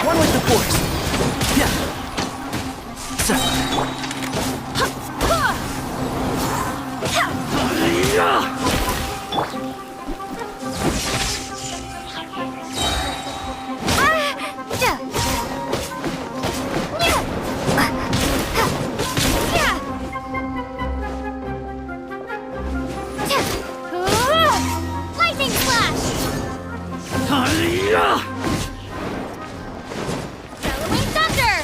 One with the force. Yeah. Lightning flash! Bellowing thunder!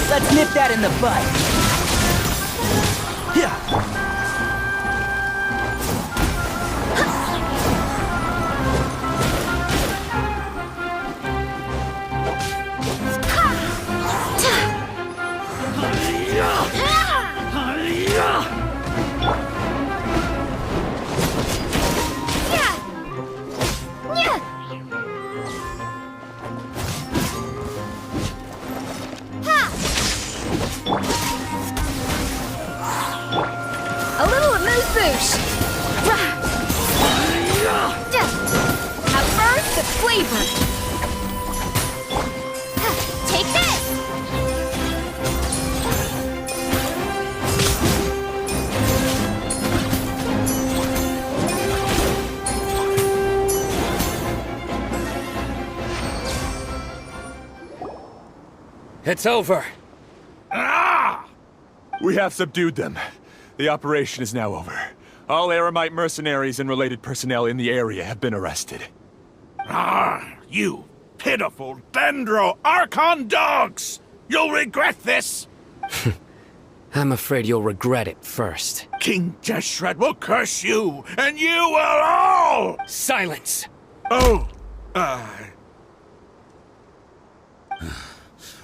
Let's nip that in the bud. Yeah. A little amuse-bouche! A burst of flavor! Take this! It's over. We have subdued them. The operation is now over. All Eremite mercenaries and related personnel in the area have been arrested. You pitiful Dendro Archon dogs! You'll regret this! I'm afraid you'll regret it first. King Jeshret will curse you, and you will all! Silence! Oh,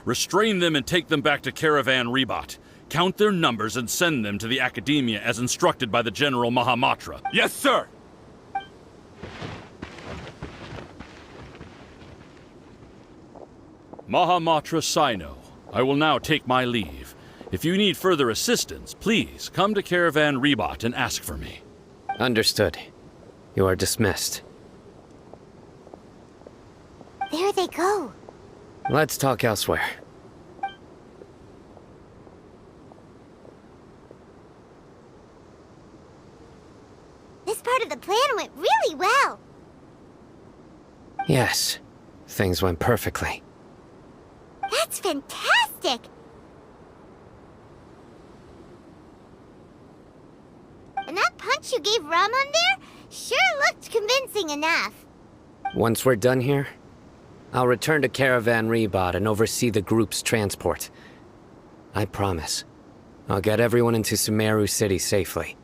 Restrain them and take them back to Caravan Rebot. Count their numbers and send them to the Academia as instructed by the General Mahamatra. Yes, sir! Mahamatra Sino, I will now take my leave. If you need further assistance, please come to Caravan Rebot and ask for me. Understood. You are dismissed. There they go. Let's talk elsewhere. This part of the plan went really well. Yes, things went perfectly. That's fantastic! And that punch you gave Rahman there sure looked convincing enough. Once we're done here, I'll return to Caravan Rebot and oversee the group's transport. I promise. I'll get everyone into Sumeru City safely.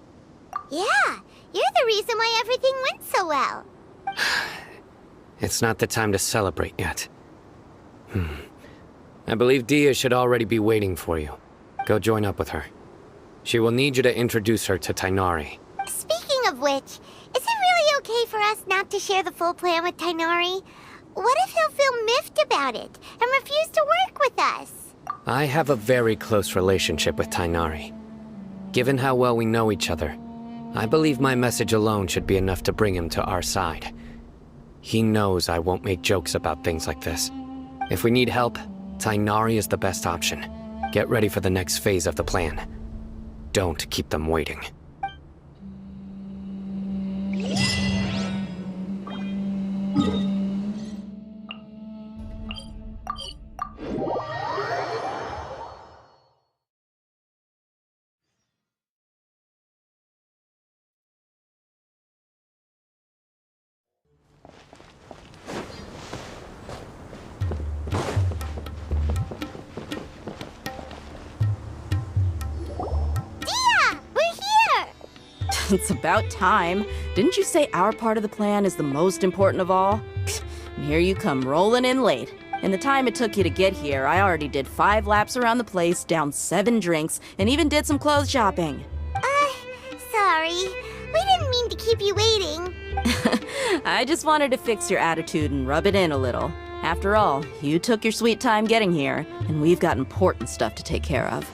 Yeah, you're the reason why everything went so well. It's not the time to celebrate yet. I believe Dia should already be waiting for you. Go join up with her. She will need you to introduce her to Tainari. Speaking of which, is it really okay for us not to share the full plan with Tainari? What if he'll feel miffed about it and refuse to work with us? I have a very close relationship with Tainari. Given how well we know each other, I believe my message alone should be enough to bring him to our side. He knows I won't make jokes about things like this. If we need help, Tainari is the best option. Get ready for the next phase of the plan. Don't keep them waiting. It's about time. Didn't you say our part of the plan is the most important of all? And here you come rolling in late. In the time it took you to get here, I already did 5 laps around the place, downed 7 drinks, and even did some clothes shopping. Sorry. We didn't mean to keep you waiting. I just wanted to fix your attitude and rub it in a little. After all, you took your sweet time getting here, and we've got important stuff to take care of.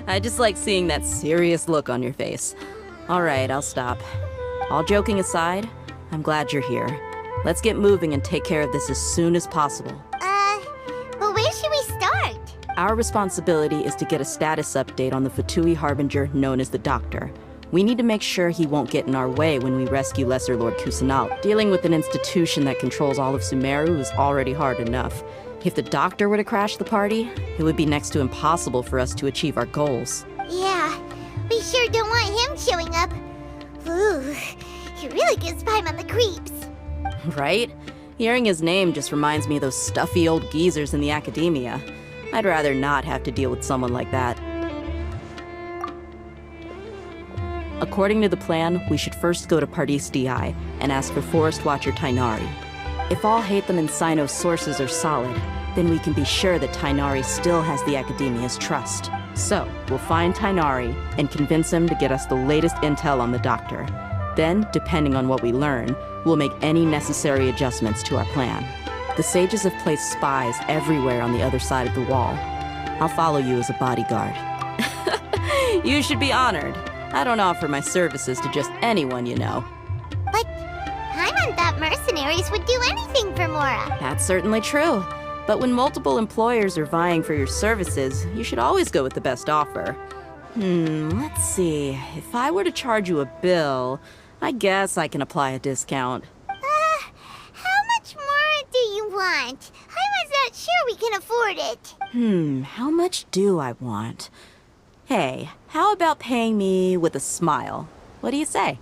I just like seeing that serious look on your face. All right, I'll stop. All joking aside, I'm glad you're here. Let's get moving and take care of this as soon as possible. But where should we start? Our responsibility is to get a status update on the Fatui Harbinger known as the Doctor. We need to make sure he won't get in our way when we rescue Lesser Lord Kusanal. Dealing with an institution that controls all of Sumeru is already hard enough. If the Doctor were to crash the party, it would be next to impossible for us to achieve our goals. Yeah, we sure don't want him showing up. Ooh, he really gives Paimon the creeps. Right? Hearing his name just reminds me of those stuffy old geezers in the academia. I'd rather not have to deal with someone like that. According to the plan, we should first go to Pardis DI and ask for Forest Watcher Tainari. If all Hatham and Sino's sources are solid, then we can be sure that Tainari still has the Academia's trust. So, we'll find Tainari and convince him to get us the latest intel on the Doctor. Then, depending on what we learn, we'll make any necessary adjustments to our plan. The sages have placed spies everywhere on the other side of the wall. I'll follow you as a bodyguard. You should be honored. I don't offer my services to just anyone you know. But Paimon thought mercenaries would do anything for Mora. That's certainly true. But when multiple employers are vying for your services, you should always go with the best offer. Let's see. If I were to charge you a bill, I guess I can apply a discount. How much more do you want? Paimon's not sure we can afford it. How much do I want? Hey, how about paying me with a smile? What do you say?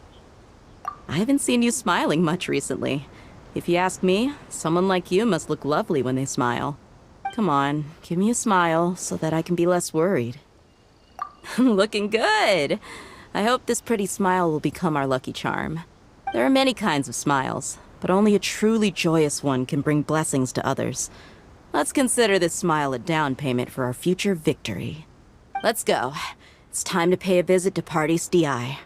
I haven't seen you smiling much recently. If you ask me, someone like you must look lovely when they smile. Come on, give me a smile so that I can be less worried. Looking good! I hope this pretty smile will become our lucky charm. There are many kinds of smiles, but only a truly joyous one can bring blessings to others. Let's consider this smile a down payment for our future victory. Let's go. It's time to pay a visit to Pardis DI.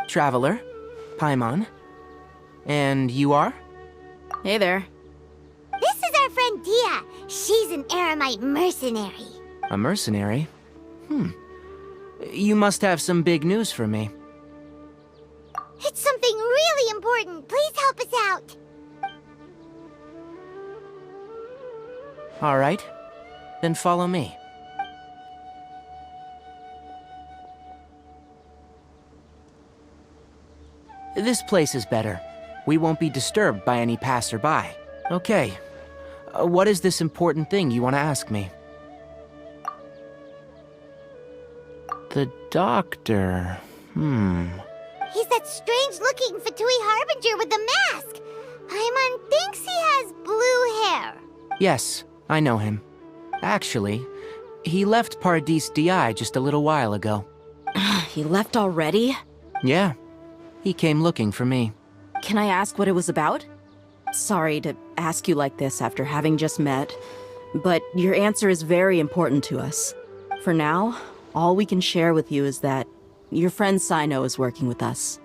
Traveler, Paimon. And you are? Hey there. This is our friend Dia. She's an Aramite mercenary. A mercenary? You must have some big news for me. It's something really important. Please help us out. All right. Then follow me. This place is better. We won't be disturbed by any passerby. Okay. What is this important thing you want to ask me? The Doctor. He's that strange-looking Fatui Harbinger with the mask. Paimon thinks he has blue hair. Yes, I know him. Actually, he left Pardis DI just a little while ago. He left already? Yeah. He came looking for me. Can I ask what it was about? Sorry to ask you like this after having just met, but your answer is very important to us. For now, all we can share with you is that your friend Sino is working with us.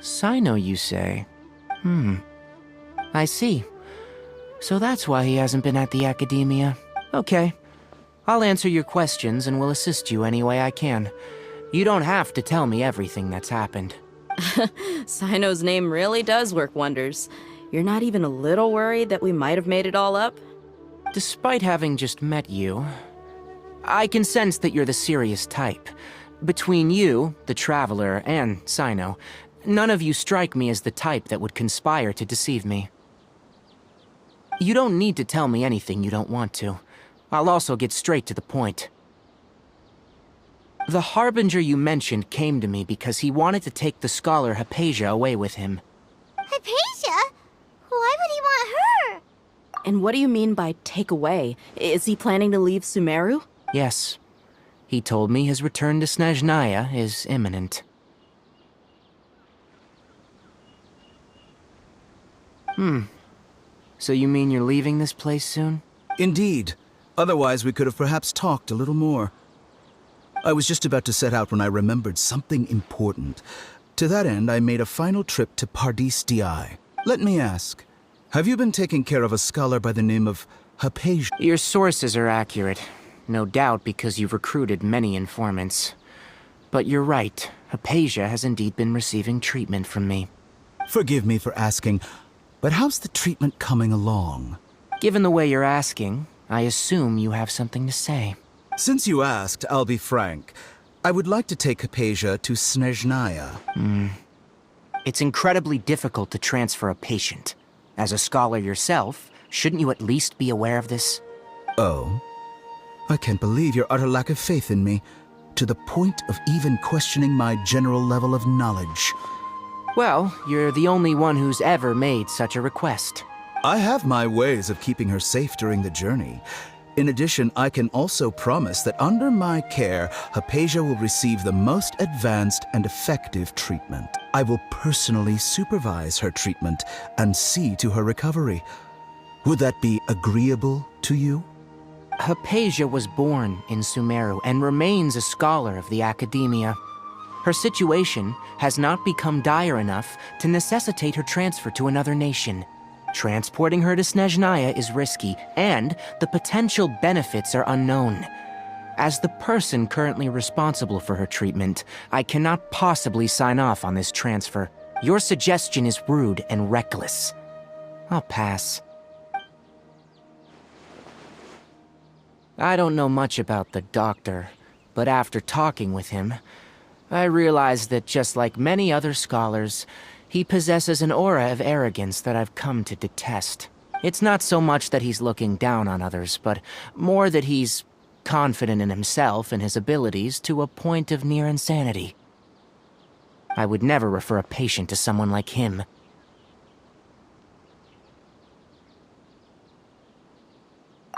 Sino, you say? I see. So that's why he hasn't been at the Academia. Okay. I'll answer your questions and will assist you any way I can. You don't have to tell me everything that's happened. Sino's name really does work wonders. You're not even a little worried that we might have made it all up? Despite having just met you, I can sense that you're the serious type. Between you, the Traveler, and Sino, none of you strike me as the type that would conspire to deceive me. You don't need to tell me anything you don't want to. I'll also get straight to the point. The Harbinger you mentioned came to me because he wanted to take the scholar Hypatia away with him. Hypatia? Why would he want her? And what do you mean by take away? Is he planning to leave Sumeru? Yes. He told me his return to Snezhnaya is imminent. So you mean you're leaving this place soon? Indeed. Otherwise, we could have perhaps talked a little more. I was just about to set out when I remembered something important. To that end, I made a final trip to Pardis Di. Let me ask, have you been taking care of a scholar by the name of Hypatia? Your sources are accurate. No doubt because you've recruited many informants. But you're right, Hypatia has indeed been receiving treatment from me. Forgive me for asking, but how's the treatment coming along? Given the way you're asking, I assume you have something to say. Since you asked, I'll be frank. I would like to take Hypatia to Snezhnaya. It's incredibly difficult to transfer a patient. As a scholar yourself, shouldn't you at least be aware of this? Oh? I can't believe your utter lack of faith in me, to the point of even questioning my general level of knowledge. Well, you're the only one who's ever made such a request. I have my ways of keeping her safe during the journey. In addition, I can also promise that under my care, Hypatia will receive the most advanced and effective treatment. I will personally supervise her treatment and see to her recovery. Would that be agreeable to you? Hypatia was born in Sumeru and remains a scholar of the Academia. Her situation has not become dire enough to necessitate her transfer to another nation. Transporting her to Snezhnaya is risky, and the potential benefits are unknown. As the person currently responsible for her treatment, I cannot possibly sign off on this transfer. Your suggestion is rude and reckless. I'll pass. I don't know much about the doctor, but after talking with him, I realized that just like many other scholars, he possesses an aura of arrogance that I've come to detest. It's not so much that he's looking down on others, but more that he's confident in himself and his abilities to a point of near insanity. I would never refer a patient to someone like him.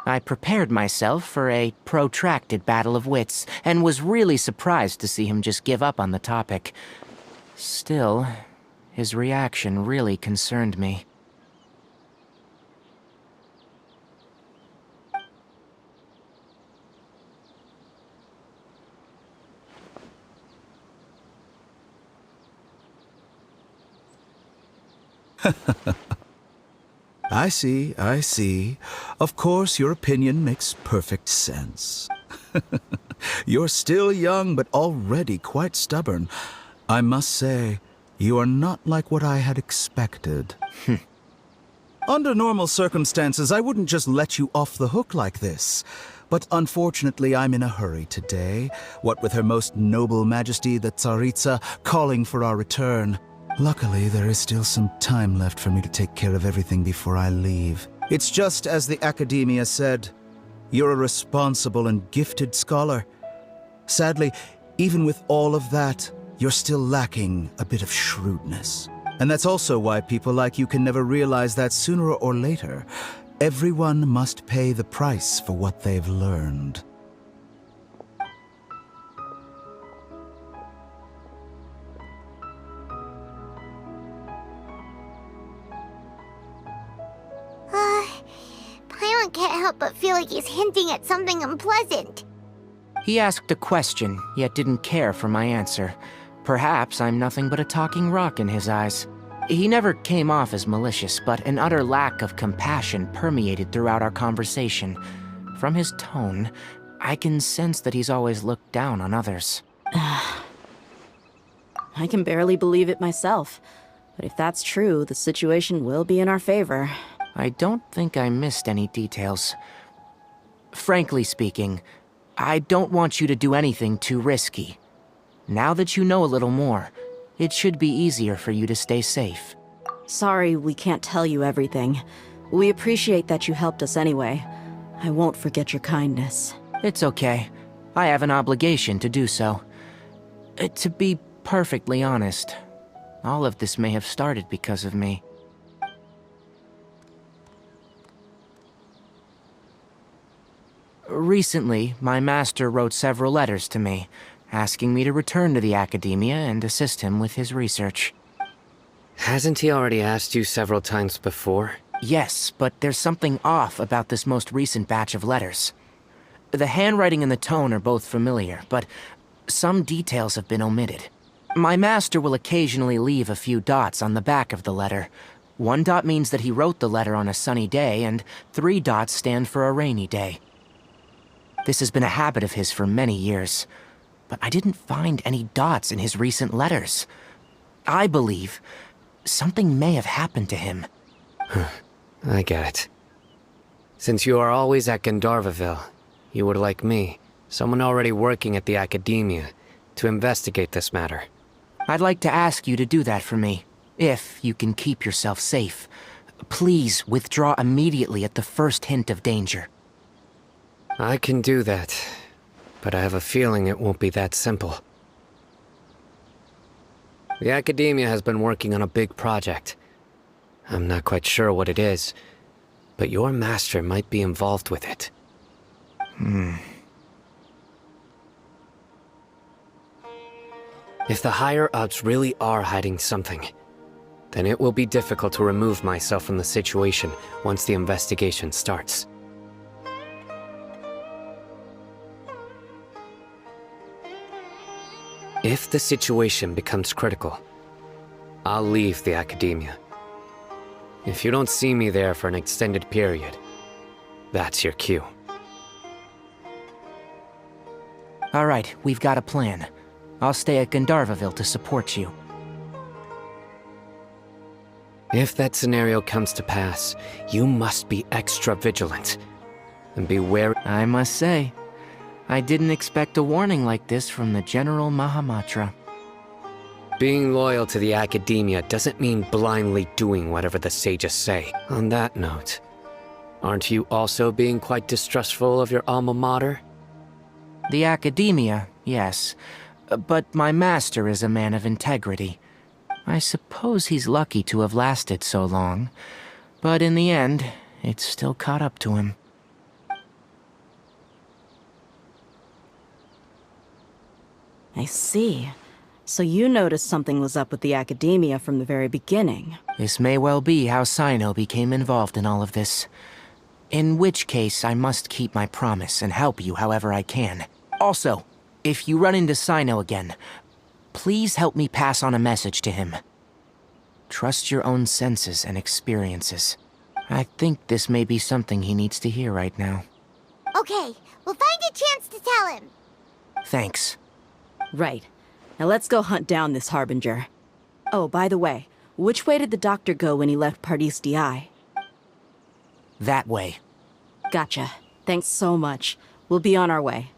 I prepared myself for a protracted battle of wits, and was really surprised to see him just give up on the topic. Still, his reaction really concerned me. I see, I see. Of course, your opinion makes perfect sense. You're still young, but already quite stubborn. I must say, you are not like what I had expected. Under normal circumstances, I wouldn't just let you off the hook like this. But unfortunately, I'm in a hurry today, what with Her Most Noble Majesty the Tsaritsa calling for our return. Luckily, there is still some time left for me to take care of everything before I leave. It's just as the Academia said, you're a responsible and gifted scholar. Sadly, even with all of that, you're still lacking a bit of shrewdness. And that's also why people like you can never realize that sooner or later, everyone must pay the price for what they've learned. Paimon can't help but feel like he's hinting at something unpleasant. He asked a question, yet didn't care for my answer. Perhaps I'm nothing but a talking rock in his eyes. He never came off as malicious, but an utter lack of compassion permeated throughout our conversation. From his tone, I can sense that he's always looked down on others. I can barely believe it myself. But if that's true, the situation will be in our favor. I don't think I missed any details. Frankly speaking, I don't want you to do anything too risky. Now that you know a little more, it should be easier for you to stay safe. Sorry we can't tell you everything. We appreciate that you helped us anyway. I won't forget your kindness. It's okay. I have an obligation to do so. To be perfectly honest, all of this may have started because of me. Recently, my master wrote several letters to me, asking me to return to the Academia and assist him with his research. Hasn't he already asked you several times before? Yes, but there's something off about this most recent batch of letters. The handwriting and the tone are both familiar, but some details have been omitted. My master will occasionally leave a few dots on the back of the letter. 1 dot means that he wrote the letter on a sunny day, and 3 dots stand for a rainy day. This has been a habit of his for many years, but I didn't find any dots in his recent letters. I believe something may have happened to him. I get it. Since you are always at Gandharvaville, you would like me, someone already working at the Academia, to investigate this matter. I'd like to ask you to do that for me, if you can keep yourself safe. Please withdraw immediately at the first hint of danger. I can do that, but I have a feeling it won't be that simple. The Academia has been working on a big project. I'm not quite sure what it is, but your master might be involved with it. If the higher-ups really are hiding something, then it will be difficult to remove myself from the situation once the investigation starts. If the situation becomes critical, I'll leave the Academia. If you don't see me there for an extended period, that's your cue. All right, we've got a plan. I'll stay at Gandharvaville to support you. If that scenario comes to pass, you must be extra vigilant. And be wary. I must say, I didn't expect a warning like this from the General Mahamatra. Being loyal to the Academia doesn't mean blindly doing whatever the sages say. On that note, aren't you also being quite distrustful of your alma mater? The Academia, yes. But my master is a man of integrity. I suppose he's lucky to have lasted so long. But in the end, it's still caught up to him. I see. So you noticed something was up with the Academia from the very beginning. This may well be how Sino became involved in all of this. In which case, I must keep my promise and help you however I can. Also, if you run into Sino again, please help me pass on a message to him. Trust your own senses and experiences. I think this may be something he needs to hear right now. Okay, we'll find a chance to tell him. Thanks. Right. Now let's go hunt down this Harbinger. Oh, by the way, which way did the doctor go when he left Pardis Di? That way. Gotcha. Thanks so much. We'll be on our way.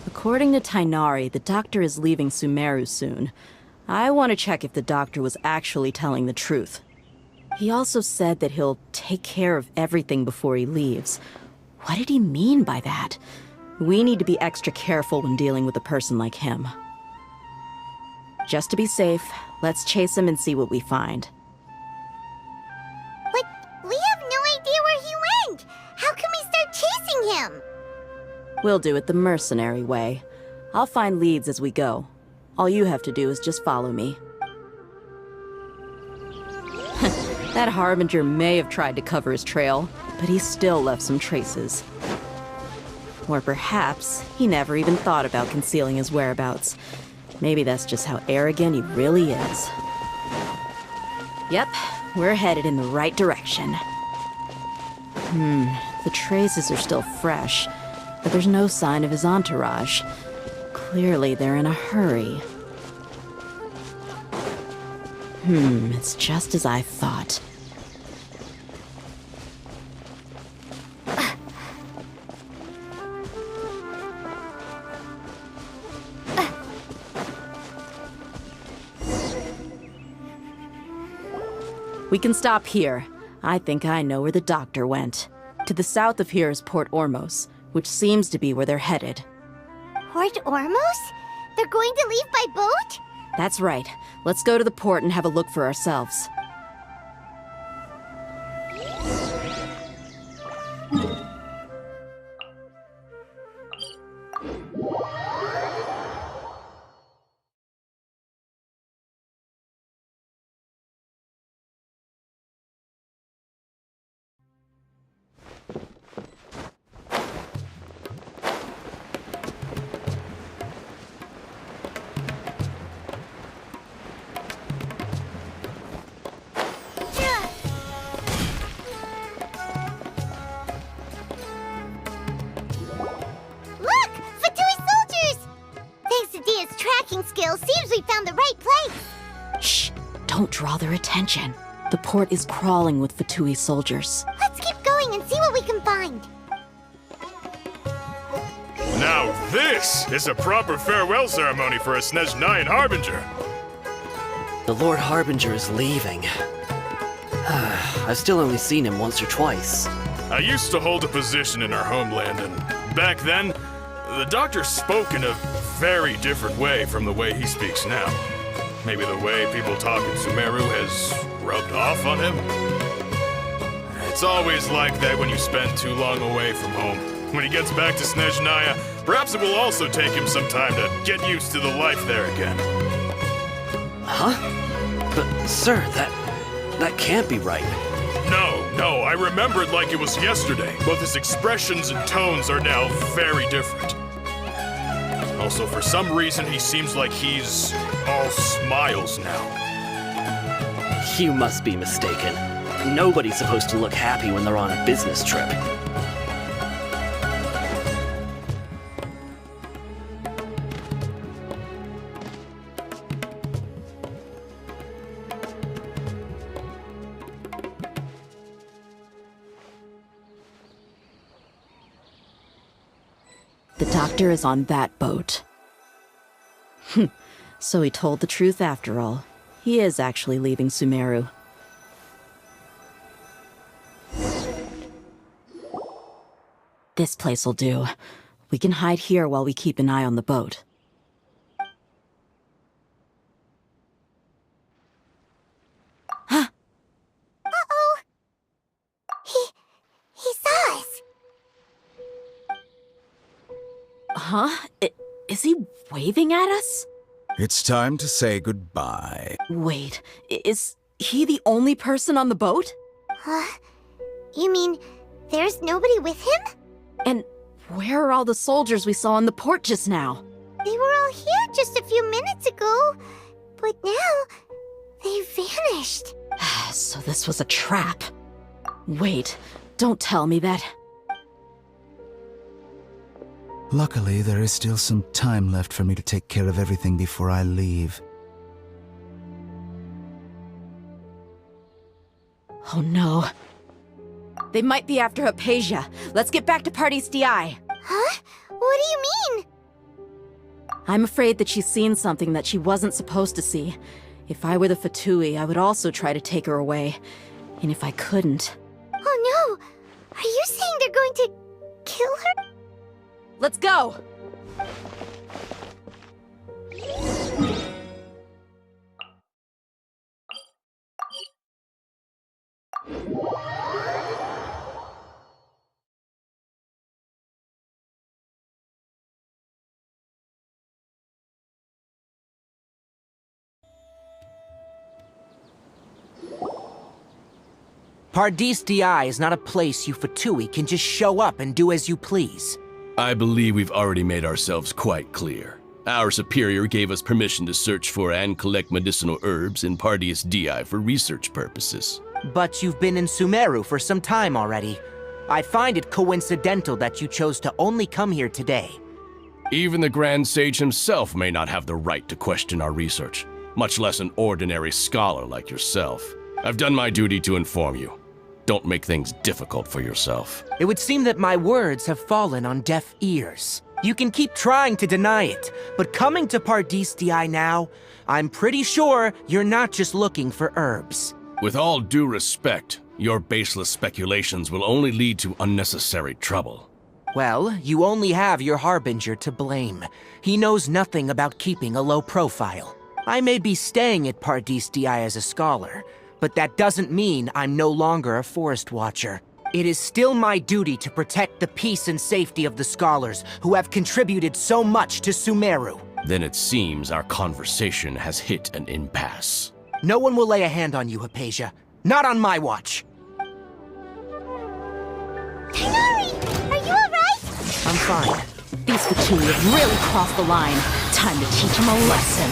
According to Tainari, the doctor is leaving Sumeru soon. I want to check if the doctor was actually telling the truth. He also said that he'll take care of everything before he leaves. What did he mean by that? We need to be extra careful when dealing with a person like him. Just to be safe, let's chase him and see what we find. But we have no idea where he went! How can we start chasing him? We'll do it the mercenary way. I'll find leads as we go. All you have to do is just follow me. That Harbinger may have tried to cover his trail, but he still left some traces. Or perhaps he never even thought about concealing his whereabouts. Maybe that's just how arrogant he really is. Yep, we're headed in the right direction. The traces are still fresh, but there's no sign of his entourage. Clearly, they're in a hurry. It's just as I thought. We can stop here. I think I know where the doctor went. To the south of here is Port Ormos, which seems to be where they're headed. Port Ormos? They're going to leave by boat? That's right. Let's go to the port and have a look for ourselves. Skills seems we found the right place. Shh! Don't draw their attention. The port is crawling with Fatui soldiers. Let's keep going and see what we can find. Now this is a proper farewell ceremony for a Snezhnayan Harbinger. The Lord Harbinger is leaving. I've still only seen him once or twice. I used to hold a position in our homeland, and back then, the doctor spoke in a very different way from the way he speaks now. Maybe the way people talk in Sumeru has rubbed off on him? It's always like that when you spend too long away from home. When he gets back to Snezhnaya, perhaps it will also take him some time to get used to the life there again. Huh? But, sir, that can't be right. No, I remember it like it was yesterday. Both his expressions and tones are now very different. Also, for some reason, he seems like he's all smiles now. You must be mistaken. Nobody's supposed to look happy when they're on a business trip. The doctor is on that boat. So he told the truth after all. He is actually leaving Sumeru. This place'll do. We can hide here while we keep an eye on the boat. Uh-oh! He saw us! Huh? Is he waving at us? It's time to say goodbye. Wait, is he the only person on the boat? You mean there's nobody with him? And where are all the soldiers we saw in the port just now? They were all here just a few minutes ago, but now they've vanished. So this was a trap. Wait, don't tell me that. Luckily, there is still some time left for me to take care of everything before I leave. Oh no. They might be after Hypatia. Let's get back to Party's DI. Huh? What do you mean? I'm afraid that she's seen something that she wasn't supposed to see. If I were the Fatui, I would also try to take her away. And if I couldn't... Oh no! Are you saying they're going to kill her? Let's go! Paradis DI is not a place you Fatui can just show up and do as you please. I believe we've already made ourselves quite clear. Our superior gave us permission to search for and collect medicinal herbs in Pardeus Dii for research purposes. But you've been in Sumeru for some time already. I find it coincidental that you chose to only come here today. Even the Grand Sage himself may not have the right to question our research, much less an ordinary scholar like yourself. I've done my duty to inform you. Don't make things difficult for yourself. It would seem that my words have fallen on deaf ears. You can keep trying to deny it, but coming to Pardeus Dii now, I'm pretty sure you're not just looking for herbs. With all due respect, your baseless speculations will only lead to unnecessary trouble. Well, you only have your Harbinger to blame. He knows nothing about keeping a low profile. I may be staying at Pardeus Dii as a scholar, but that doesn't mean I'm no longer a Forest Watcher. It is still my duty to protect the peace and safety of the scholars who have contributed so much to Sumeru. Then it seems our conversation has hit an impasse. No one will lay a hand on you, Hypatia. Not on my watch. Tigari! Are you alright? I'm fine. These Fatui have really crossed the line. Time to teach them a lesson.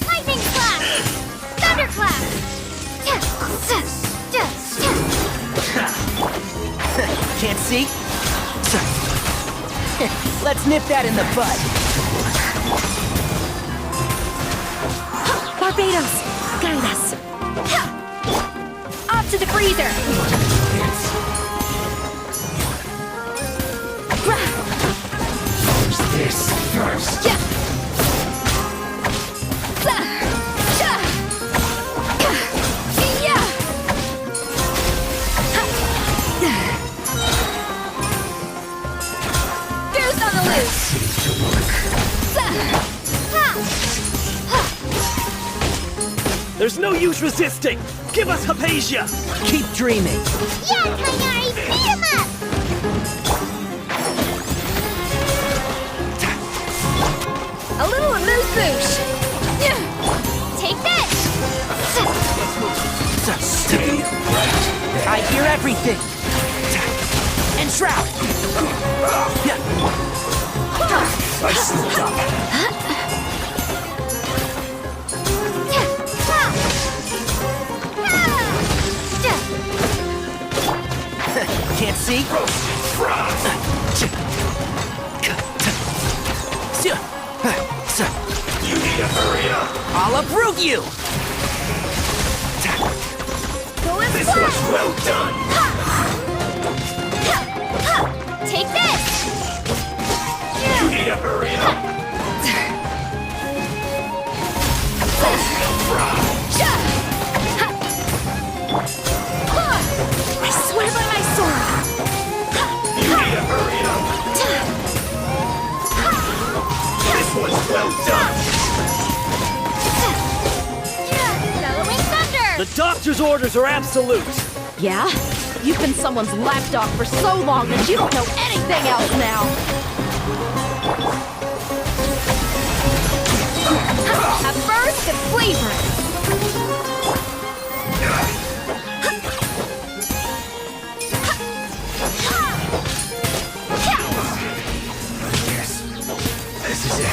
Lightning clap! Thunderclap! Can't see? Let's nip that in the bud. Barbados, guide us. Up to the freezer. Use this first. Goose on the loose! There's no use resisting! Give us Hypatia! Keep dreaming! Yeah, Tigari! Beat him up! A little amuse-bouche! Take this! Stay right. I hear everything! Enshroud! I slipped up. Can't see? You need to hurry up. I'll uproot you! This was well done. Take this! You need to hurry up. I swear by my sword! You need to hurry up. This was well done. Bellowing thunder! The doctor's orders are absolute! Yeah? You've been someone's lapdog for so long that you don't know anything else now! At first, it's flavor! Yes. This is it.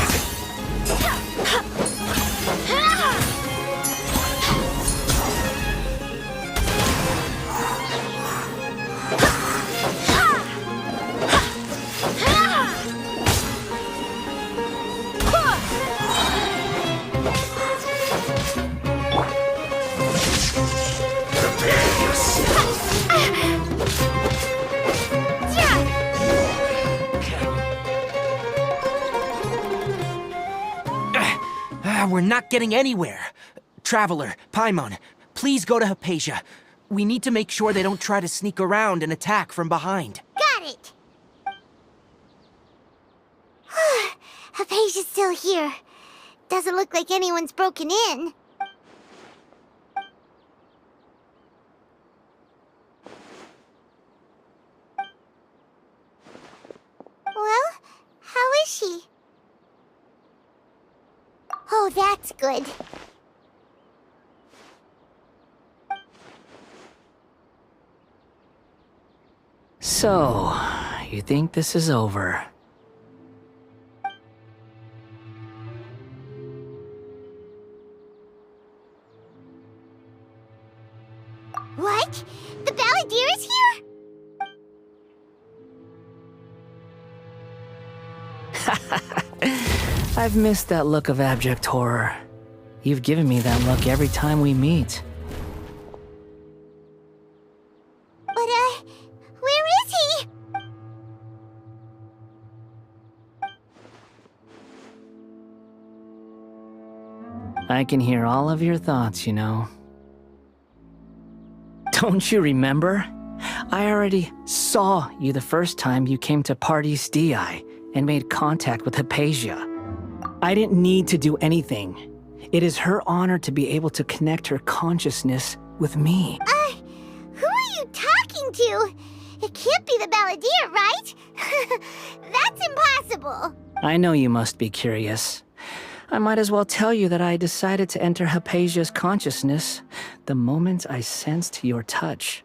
We're not getting anywhere. Traveler, Paimon, please go to Hypatia. We need to make sure they don't try to sneak around and attack from behind. Got it! Hypatia's still here. Doesn't look like anyone's broken in. Well, how is she? Oh, that's good. So, you think this is over? What? The Balladeer is here? I've missed that look of abject horror. You've given me that look every time we meet. But, where is he? I can hear all of your thoughts, you know. Don't you remember? I already saw you the first time you came to Parties DI and made contact with Hypatia. I didn't need to do anything. It is her honor to be able to connect her consciousness with me. Who are you talking to? It can't be the Balladeer, right? That's impossible. I know you must be curious. I might as well tell you that I decided to enter Hypatia's consciousness the moment I sensed your touch.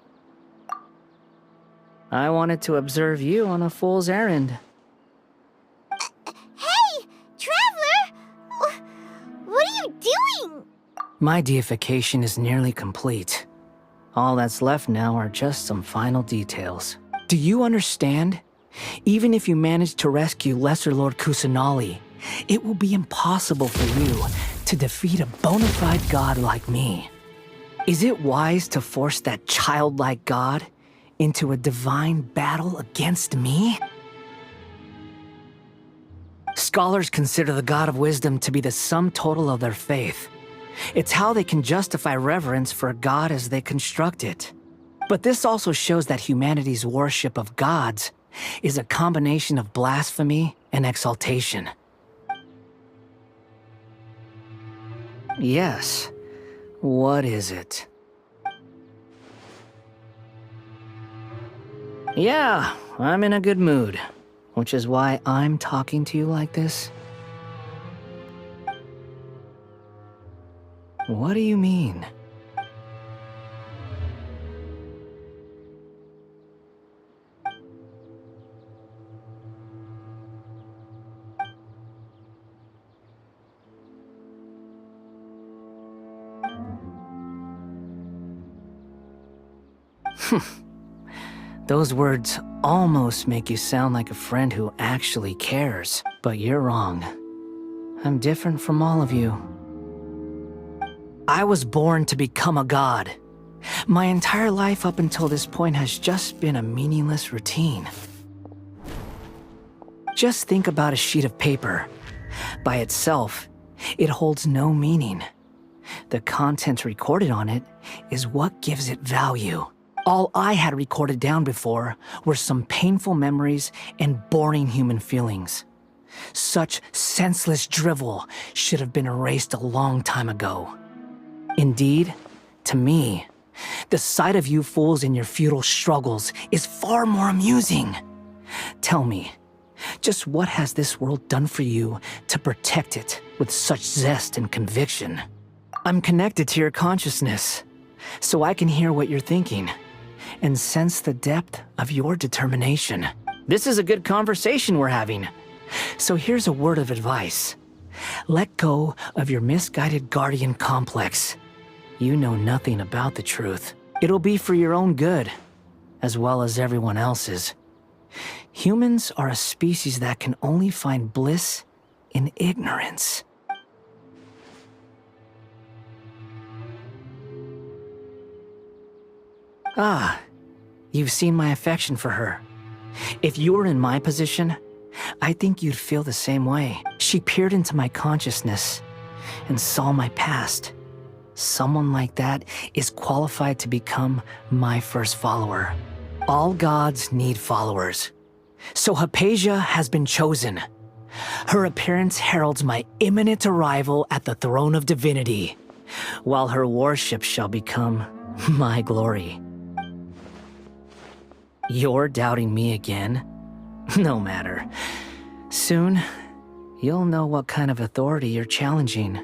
I wanted to observe you on a fool's errand. Hey, Traveler! What are you doing? My deification is nearly complete. All that's left now are just some final details. Do you understand? Even if you manage to rescue Lesser Lord Kusanali, it will be impossible for you to defeat a bona fide god like me. Is it wise to force that childlike god into a divine battle against me? Scholars consider the god of wisdom to be the sum total of their faith. It's how they can justify reverence for a god as they construct it. But this also shows that humanity's worship of gods is a combination of blasphemy and exaltation. Yes. What is it? Yeah, I'm in a good mood, which is why I'm talking to you like this. What do you mean? Those words almost make you sound like a friend who actually cares, but you're wrong. I'm different from all of you. I was born to become a god. My entire life up until this point has just been a meaningless routine. Just think about a sheet of paper. By itself, it holds no meaning. The content recorded on it is what gives it value. All I had recorded down before were some painful memories and boring human feelings. Such senseless drivel should have been erased a long time ago. Indeed, to me, the sight of you fools in your futile struggles is far more amusing. Tell me, just what has this world done for you to protect it with such zest and conviction? I'm connected to your consciousness, so I can hear what you're thinking and sense the depth of your determination. This is a good conversation we're having. So here's a word of advice. Let go of your misguided guardian complex. You know nothing about the truth. It'll be for your own good, as well as everyone else's. Humans are a species that can only find bliss in ignorance. Ah, you've seen my affection for her. If you were in my position, I think you'd feel the same way. She peered into my consciousness and saw my past. Someone like that is qualified to become my first follower. All gods need followers. So Hypatia has been chosen. Her appearance heralds my imminent arrival at the throne of divinity, while her worship shall become my glory. You're doubting me again? No matter. Soon, you'll know what kind of authority you're challenging.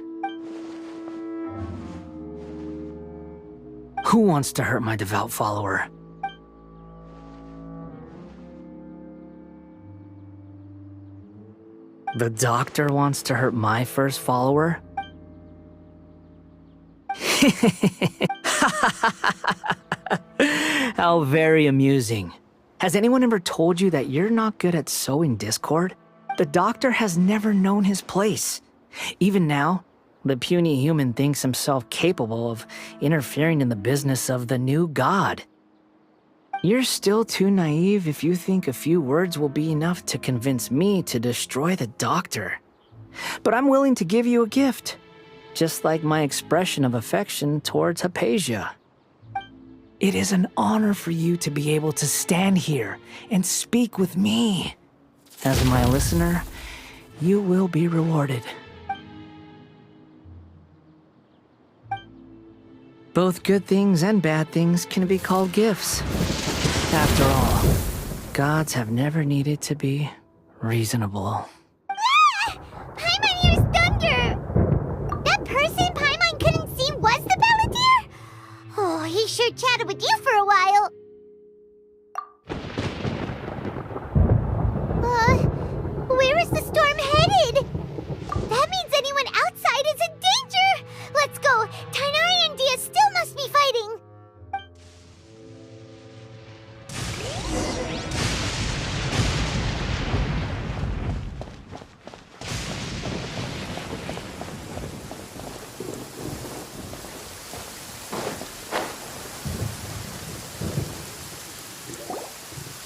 Who wants to hurt my devout follower? The doctor wants to hurt my first follower? How very amusing. Has anyone ever told you that you're not good at sowing discord? The doctor has never known his place. Even now, the puny human thinks himself capable of interfering in the business of the new god. You're still too naive if you think a few words will be enough to convince me to destroy the doctor. But I'm willing to give you a gift, just like my expression of affection towards Hypatia. It is an honor for you to be able to stand here and speak with me. As my listener, you will be rewarded. Both good things and bad things can be called gifts. After all, gods have never needed to be reasonable. Paimon hears thunder! That person Paimon couldn't see was the Balladeer? Oh, he sure chatted with you for a while. Where is the storm headed? That means anyone outside is in danger! Let's go! Tainari and Dia still must be fighting!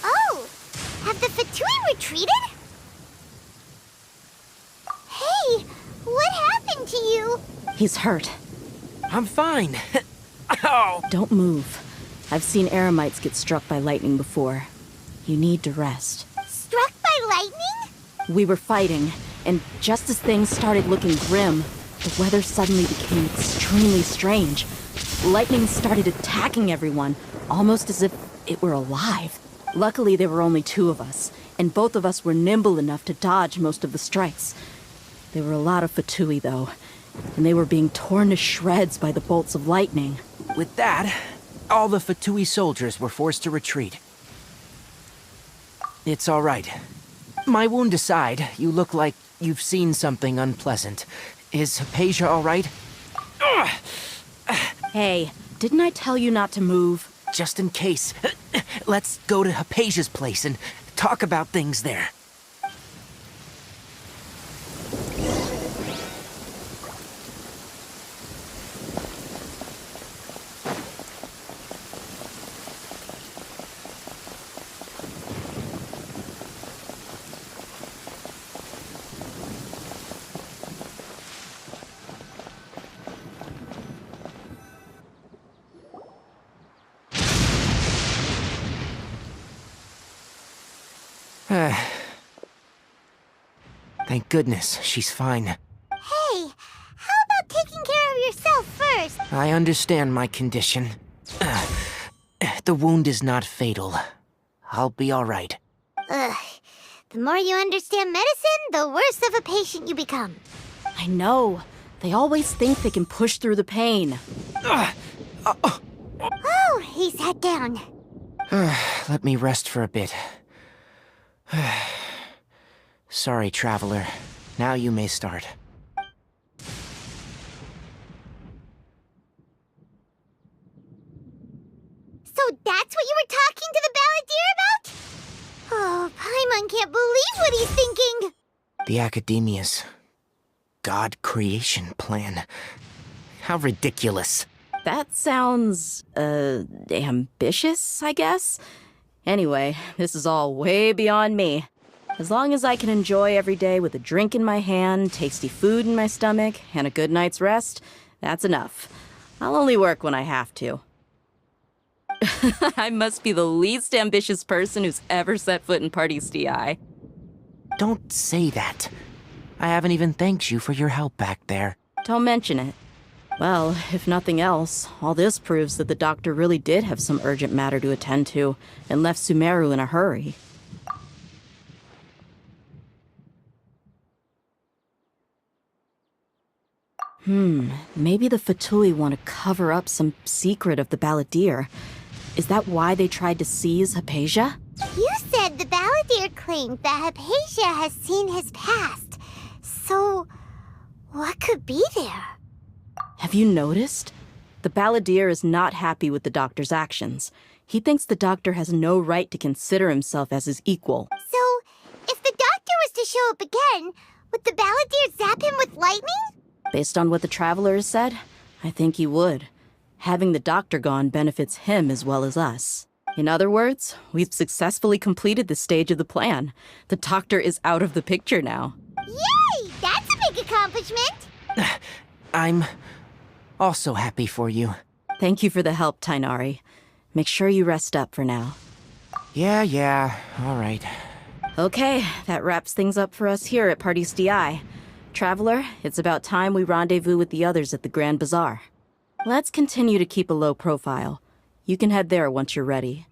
Oh! Have the Fatui retreated? Hey! What happened to you? He's hurt. I'm fine. Ow! Don't move. I've seen eremites get struck by lightning before. You need to rest. Struck by lightning? We were fighting, and just as things started looking grim, the weather suddenly became extremely strange. Lightning started attacking everyone, almost as if it were alive. Luckily, there were only two of us, and both of us were nimble enough to dodge most of the strikes. There were a lot of Fatui, though, and they were being torn to shreds by the bolts of lightning. With that, all the Fatui soldiers were forced to retreat. It's all right. My wound aside, you look like you've seen something unpleasant. Is Hypatia all right? Hey, didn't I tell you not to move? Just in case. Let's go to Hypatia's place and talk about things there. Thank goodness she's fine. Hey, how about taking care of yourself first? I understand my condition. The wound is not fatal. I'll be all right. Ugh. The more you understand medicine, the worse of a patient you become. I know. They always think they can push through the pain. Oh, he sat down. Let me rest for a bit. Sorry, traveler. Now you may start. So that's what you were talking to the Balladeer about? Oh, Paimon can't believe what he's thinking. The Academia's God creation plan. How ridiculous. That sounds, ambitious, I guess? Anyway, this is all way beyond me. As long as I can enjoy every day with a drink in my hand, tasty food in my stomach, and a good night's rest, that's enough. I'll only work when I have to. I must be the least ambitious person who's ever set foot in Party's DI. Don't say that. I haven't even thanked you for your help back there. Don't mention it. Well, if nothing else, all this proves that the doctor really did have some urgent matter to attend to, and left Sumeru in a hurry. Maybe the Fatui want to cover up some secret of the Balladeer. Is that why they tried to seize Hypatia? You said the Balladeer claimed that Hypatia has seen his past. could be there? Have you noticed? The Balladeer is not happy with the doctor's actions. He thinks the doctor has no right to consider himself as his equal. So, if the doctor was to show up again, would the Balladeer zap him with lightning? Based on what the Traveler has said, I think he would. Having the doctor gone benefits him as well as us. In other words, we've successfully completed the stage of the plan. The doctor is out of the picture now. Yay! That's a big accomplishment! I'm also happy for you. Thank you for the help, Tainari. Make sure you rest up for now. Yeah, all right. Okay, that wraps things up for us here at Parties DI. Traveler, it's about time we rendezvous with the others at the Grand Bazaar. Let's continue to keep a low profile. You can head there once you're ready.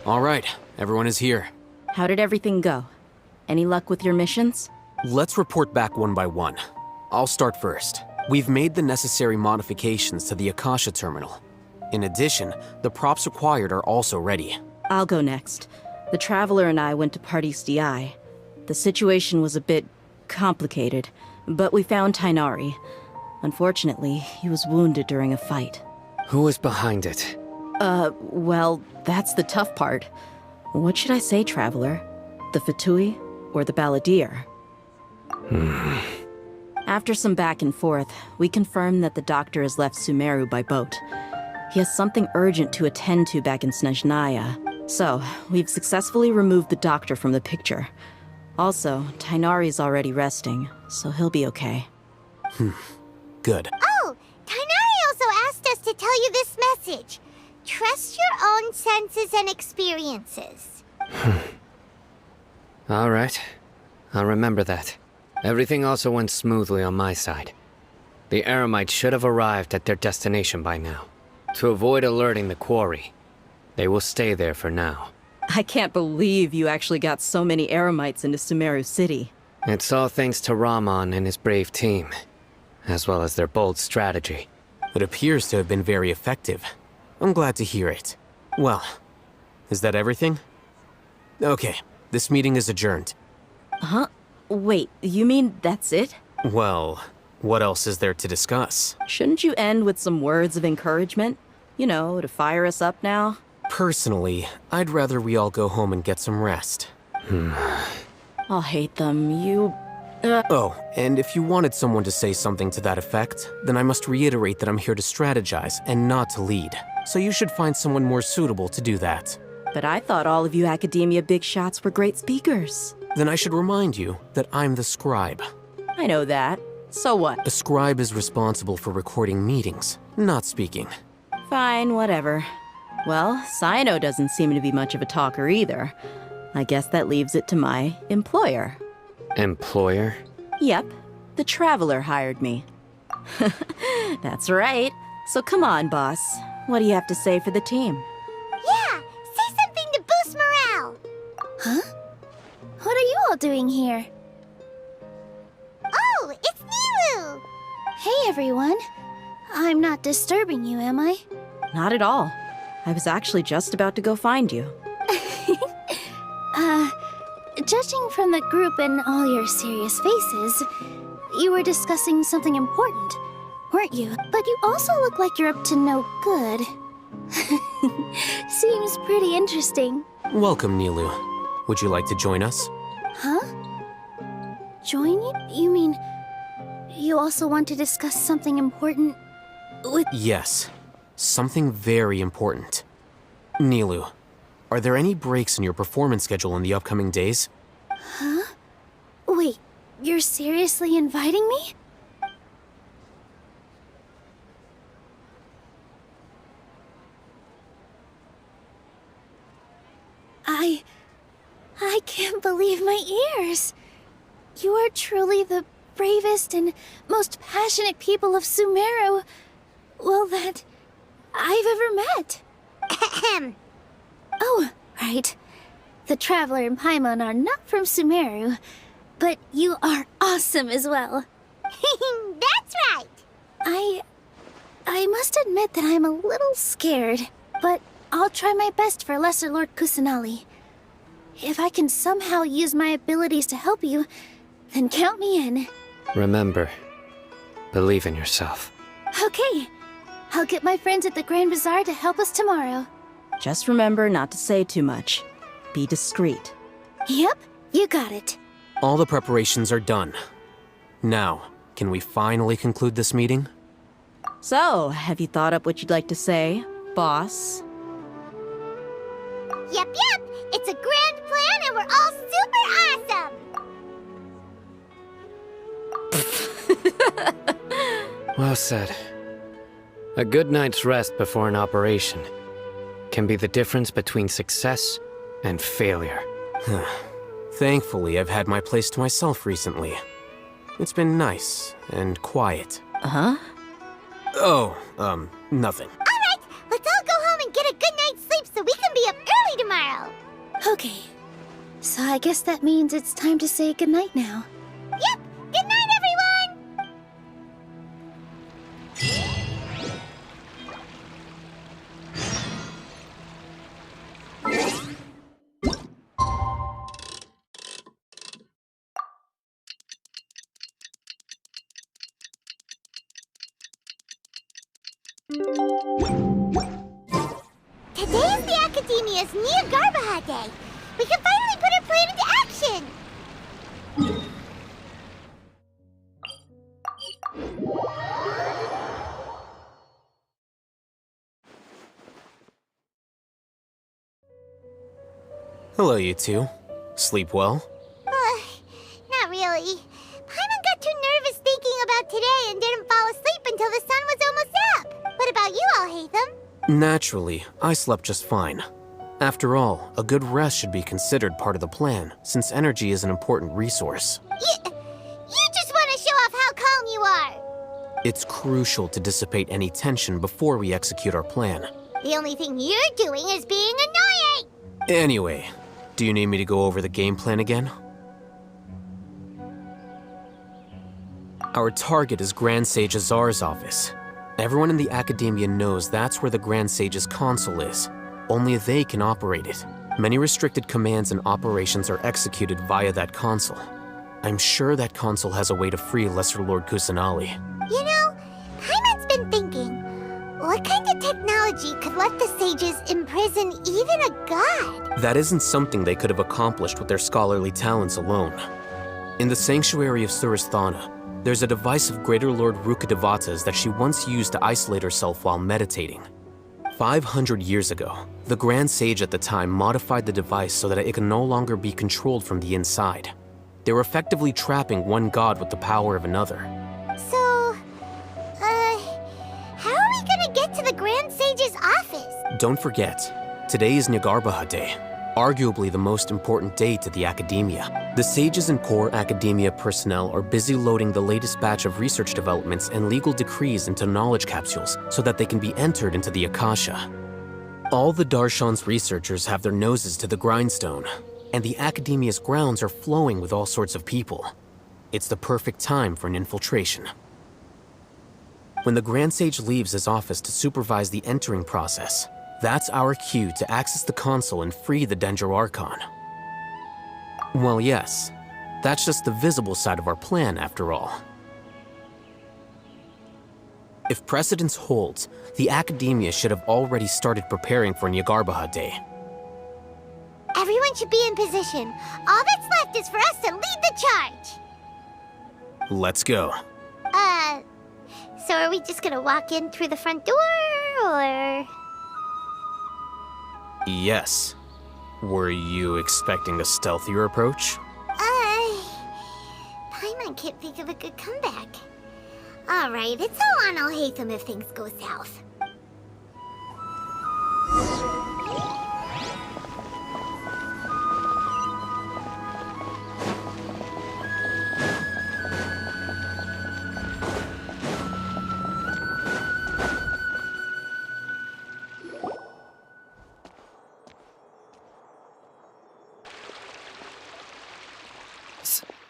All right, everyone is here. How did everything go? Any luck with your missions? Let's report back one by one. I'll start first. We've made the necessary modifications to the Akasha terminal. In addition, the props required are also ready. I'll go next. The Traveler and I went to Parties DI. The situation was a bit complicated, but we found Tainari. Unfortunately, he was wounded during a fight. Who was behind it? Well, that's the tough part. What should I say, Traveler? The Fatui or the Balladeer? After some back and forth, we confirmed that the doctor has left Sumeru by boat. He has something urgent to attend to back in Snezhnaya. So, we've successfully removed the doctor from the picture. Also, Tainari's already resting, so he'll be okay. Good. Oh, Tainari also asked us to tell you this message. Trust your own senses and experiences. All right. I'll remember that. Everything also went smoothly on my side. The Eremites should have arrived at their destination by now. To avoid alerting the quarry, they will stay there for now. I can't believe you actually got so many Eremites into Sumeru City. It's all thanks to Rahman and his brave team, as well as their bold strategy. It appears to have been very effective. I'm glad to hear it. Well, is that everything? Okay, this meeting is adjourned. Huh? Wait, you mean that's it? Well, what else is there to discuss? Shouldn't you end with some words of encouragement? You know, to fire us up now? Personally, I'd rather we all go home and get some rest. I'll hate them. Oh, and if you wanted someone to say something to that effect, then I must reiterate that I'm here to strategize and not to lead. So you should find someone more suitable to do that. But I thought all of you academia big shots were great speakers. Then I should remind you that I'm the scribe. I know that. So what? A scribe is responsible for recording meetings, not speaking. Fine, whatever. Well, Cyno doesn't seem to be much of a talker either. I guess that leaves it to my employer. Employer? Yep, the Traveler hired me. That's right. So come on, boss. What do you have to say for the team? Yeah, say something to boost morale. Huh? What are you all doing here? Oh, it's Nilu! Hey, everyone. I'm not disturbing you, am I? Not at all. I was actually just about to go find you. Judging from the group and all your serious faces, you were discussing something important, weren't you? But you also look like you're up to no good. Seems pretty interesting. Welcome, Nilu. Would you like to join us? Huh? Join you? You mean you also want to discuss something important with... Yes. Something very important. Nilu, are there any breaks in your performance schedule in the upcoming days? Huh? Wait, you're seriously inviting me? I can't believe my ears. You are truly the bravest and most passionate people of Sumeru, well, that I've ever met. Ahem. Oh, right. The Traveler and Paimon are not from Sumeru, but you are awesome as well. That's right. I must admit that I'm a little scared, but I'll try my best for Lesser Lord Kusanali. If I can somehow use my abilities to help you, then count me in. Remember, believe in yourself. Okay. I'll get my friends at the Grand Bazaar to help us tomorrow. Just remember not to say too much. Be discreet. Yep, you got it. All the preparations are done. Now, can we finally conclude this meeting? So, have you thought up what you'd like to say, boss? Yep. It's a grand plan and we're all super awesome. Well said. A good night's rest before an operation can be the difference between success and failure. Thankfully, I've had my place to myself recently. It's been nice and quiet. Uh-huh? Oh, nothing. Alright, let's all go home and get a good night's sleep so we can be up early tomorrow. Okay. So I guess that means it's time to say goodnight now. Yep, good night, everyone! Today is the Academia's Niagarbaha Day. We can finally put our plan into action! Hello, you two. Sleep well? Not really. Paimon got too nervous thinking about today and didn't fall asleep until the sun was almost up. What about you, Alhaitham? Naturally, I slept just fine. After all, a good rest should be considered part of the plan, since energy is an important resource. You just want to show off how calm you are! It's crucial to dissipate any tension before we execute our plan. The only thing you're doing is being annoying! Anyway, do you need me to go over the game plan again? Our target is Grand Sage Azar's office. Everyone in the Academia knows that's where the Grand Sage's console is. Only they can operate it. Many restricted commands and operations are executed via that console. I'm sure that console has a way to free Lesser Lord Kusanali. You know, Paimon's been thinking, what kind of technology could let the sages imprison even a god? That isn't something they could have accomplished with their scholarly talents alone. In the Sanctuary of Suristhana, there's a device of Greater Lord Rukkhadevata's that she once used to isolate herself while meditating. 500 years ago, the Grand Sage at the time modified the device so that it could no longer be controlled from the inside. They were effectively trapping one god with the power of another. So, how are we gonna get to the Grand Sage's office? Don't forget, today is Niagarbaha Day, arguably the most important day to the Academia. The sages and core Academia personnel are busy loading the latest batch of research developments and legal decrees into knowledge capsules so that they can be entered into the Akasha. All the Darshan's researchers have their noses to the grindstone, and the Academia's grounds are flowing with all sorts of people. It's the perfect time for an infiltration. When the Grand Sage leaves his office to supervise the entering process, that's our cue to access the console and free the Dendro Archon. Well, yes, that's just the visible side of our plan, after all. If precedence holds, the Academia should have already started preparing for Niagarbaha Day. Everyone should be in position. All that's left is for us to lead the charge. Let's go. So are we just gonna walk in through the front door, or...? Yes. Were you expecting a stealthier approach? Paimon can't think of a good comeback. Alright, it's all on Alhaitham if things go south.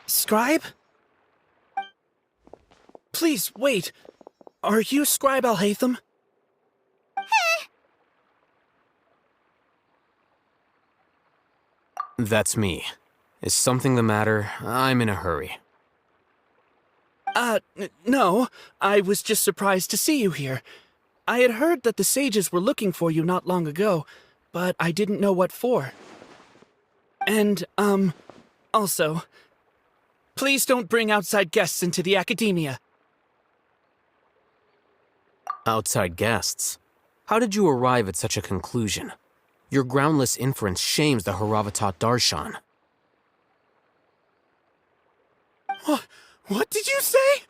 Scribe? Please, wait. Are you Scribe Alhaitham? That's me. Is something the matter? I'm in a hurry. No. I was just surprised to see you here. I had heard that the sages were looking for you not long ago, but I didn't know what for. And, also, please don't bring outside guests into the academia. Outside guests? How did you arrive at such a conclusion? Your groundless inference shames the Haravatat Darshan. What did you say?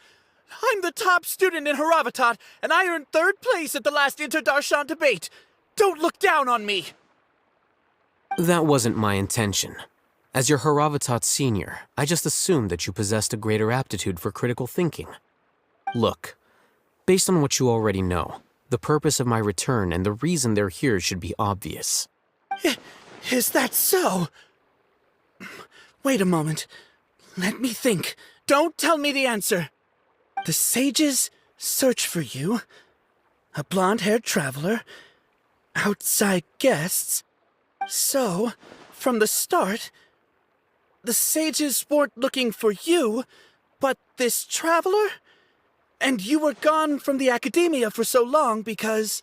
I'm the top student in Haravatat, and I earned 3rd place at the last Inter-Darshan debate. Don't look down on me! That wasn't my intention. As your Haravatat senior, I just assumed that you possessed a greater aptitude for critical thinking. Look, based on what you already know, the purpose of my return and the reason they're here should be obvious. Is that so? Wait a moment. Let me think. Don't tell me the answer. The sages search for you. A blonde-haired traveler. Outside guests. So, from the start, the sages weren't looking for you, but this traveler? And you were gone from the academia for so long because...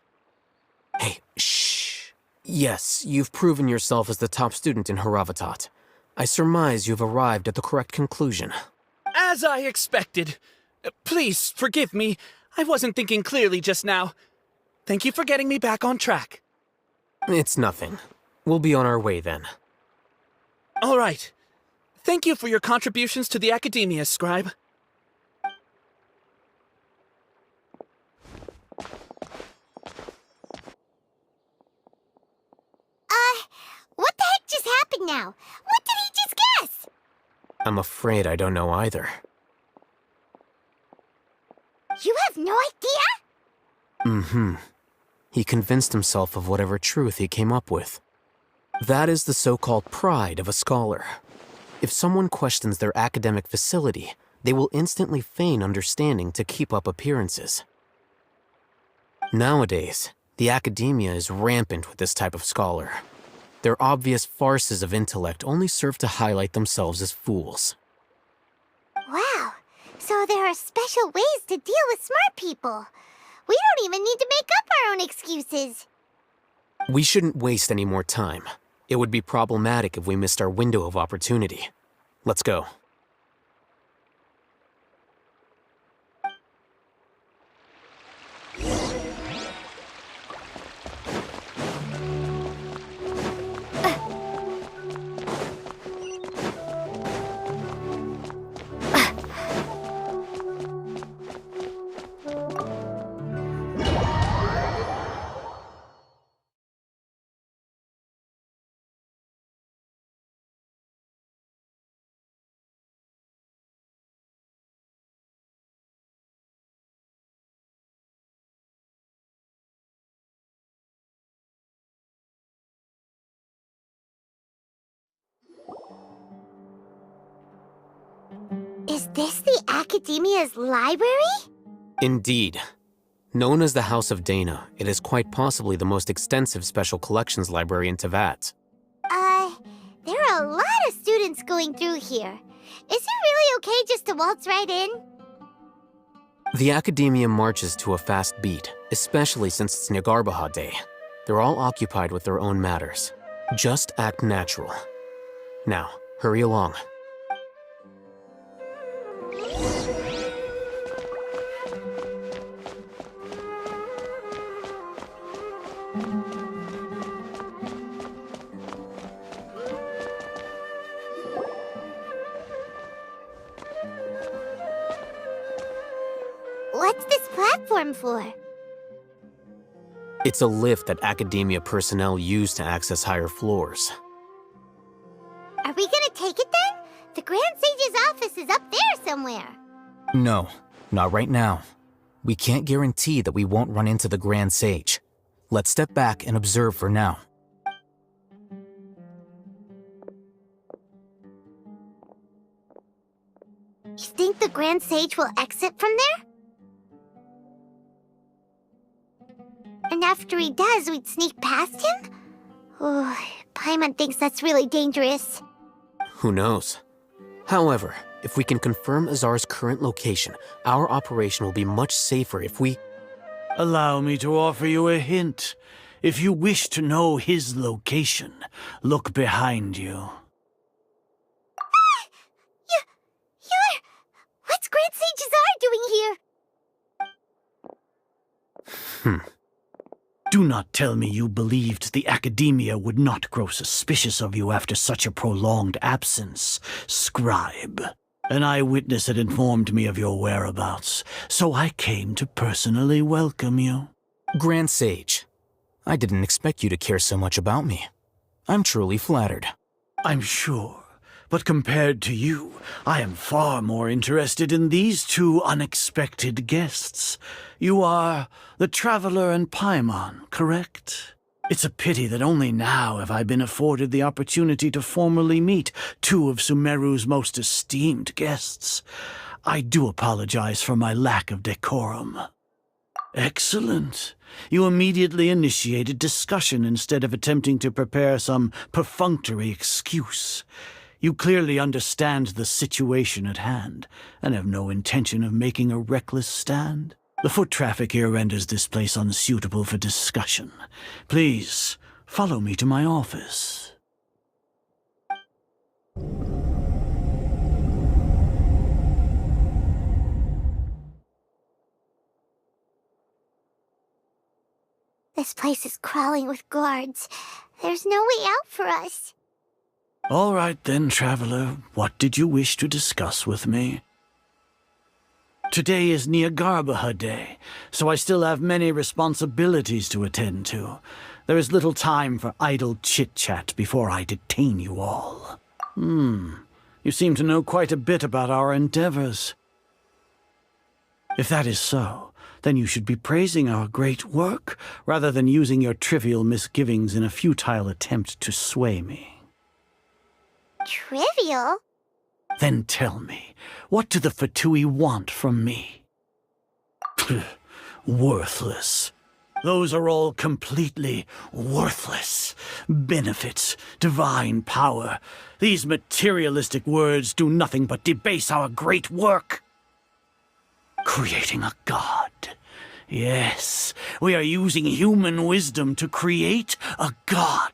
Hey, shh. Yes, you've proven yourself as the top student in Haravatat. I surmise you've arrived at the correct conclusion. As I expected. Please, forgive me. I wasn't thinking clearly just now. Thank you for getting me back on track. It's nothing. We'll be on our way then. All right. Thank you for your contributions to the academia, Scribe. What the heck just happened now? What did he just guess? I'm afraid I don't know either. You have no idea? Mm-hmm. He convinced himself of whatever truth he came up with. That is the so-called pride of a scholar. If someone questions their academic facility, they will instantly feign understanding to keep up appearances. Nowadays, the academia is rampant with this type of scholar. Their obvious farces of intellect only serve to highlight themselves as fools. Wow, so there are special ways to deal with smart people. We don't even need to make up our own excuses. We shouldn't waste any more time. It would be problematic if we missed our window of opportunity. Let's go. Is this the Academia's library? Indeed. Known as the House of Dana, it is quite possibly the most extensive special collections library in Teyvat. There are a lot of students going through here. Is it really okay just to waltz right in? The Academia marches to a fast beat, especially since it's Nyargarbaha Day. They're all occupied with their own matters. Just act natural. Now, hurry along. What's this platform for? It's a lift that Academia personnel use to access higher floors. Are we gonna take it then? The Grand Sage's office is up there somewhere. No, not right now. We can't guarantee that we won't run into the Grand Sage. Let's step back and observe for now. You think the Grand Sage will exit from there? And after he does, we'd sneak past him? Oh, Paimon thinks that's really dangerous. Who knows? However, if we can confirm Azar's current location, our operation will be much safer if we... Allow me to offer you a hint. If you wish to know his location, look behind you. What's Grand Sage Azar doing here? Do not tell me you believed the Academia would not grow suspicious of you after such a prolonged absence, scribe. An eyewitness had informed me of your whereabouts, so I came to personally welcome you. Grand Sage, I didn't expect you to care so much about me. I'm truly flattered. I'm sure. But compared to you, I am far more interested in these two unexpected guests. You are the Traveler and Paimon, correct? It's a pity that only now have I been afforded the opportunity to formally meet two of Sumeru's most esteemed guests. I do apologize for my lack of decorum. Excellent. You immediately initiated discussion instead of attempting to prepare some perfunctory excuse. You clearly understand the situation at hand, and have no intention of making a reckless stand. The foot traffic here renders this place unsuitable for discussion. Please, follow me to my office. This place is crawling with guards. There's no way out for us. All right then, Traveler. What did you wish to discuss with me? Today is Niagarbaha Day, so I still have many responsibilities to attend to. There is little time for idle chit-chat before I detain you all. You seem to know quite a bit about our endeavors. If that is so, then you should be praising our great work, rather than using your trivial misgivings in a futile attempt to sway me. Trivial? Then tell me, what do the Fatui want from me? Worthless. Those are all completely worthless. Benefits, divine power. These materialistic words do nothing but debase our great work. Creating a god. Yes, we are using human wisdom to create a god.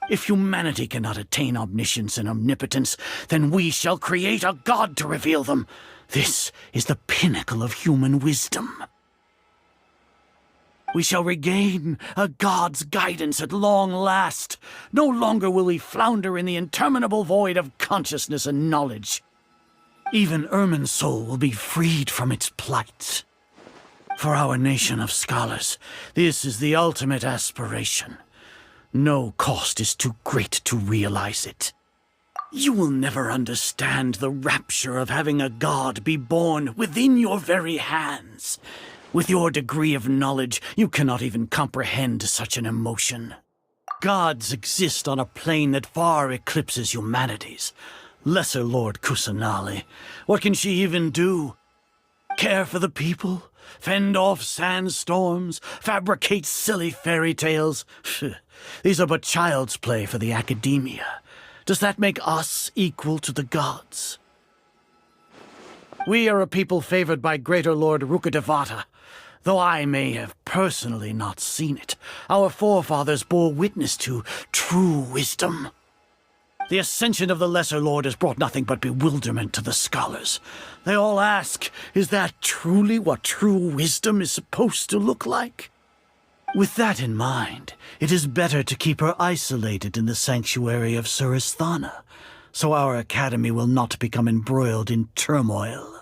If humanity cannot attain omniscience and omnipotence, then we shall create a god to reveal them. This is the pinnacle of human wisdom. We shall regain a god's guidance at long last. No longer will we flounder in the interminable void of consciousness and knowledge. Even Ermin's soul will be freed from its plight. For our nation of scholars, this is the ultimate aspiration. No cost is too great to realize it. You will never understand the rapture of having a god be born within your very hands. With your degree of knowledge, you cannot even comprehend such an emotion. Gods exist on a plane that far eclipses humanity's. Lesser Lord Kusanali, what can she even do? Care for the people? Fend off sandstorms? Fabricate silly fairy tales? These are but child's play for the Academia. Does that make us equal to the gods? We are a people favored by Greater Lord Rukkhadevata. Though I may have personally not seen it, our forefathers bore witness to true wisdom. The ascension of the Lesser Lord has brought nothing but bewilderment to the scholars. They all ask, is that truly what true wisdom is supposed to look like? With that in mind, it is better to keep her isolated in the sanctuary of Surasthana, so our academy will not become embroiled in turmoil.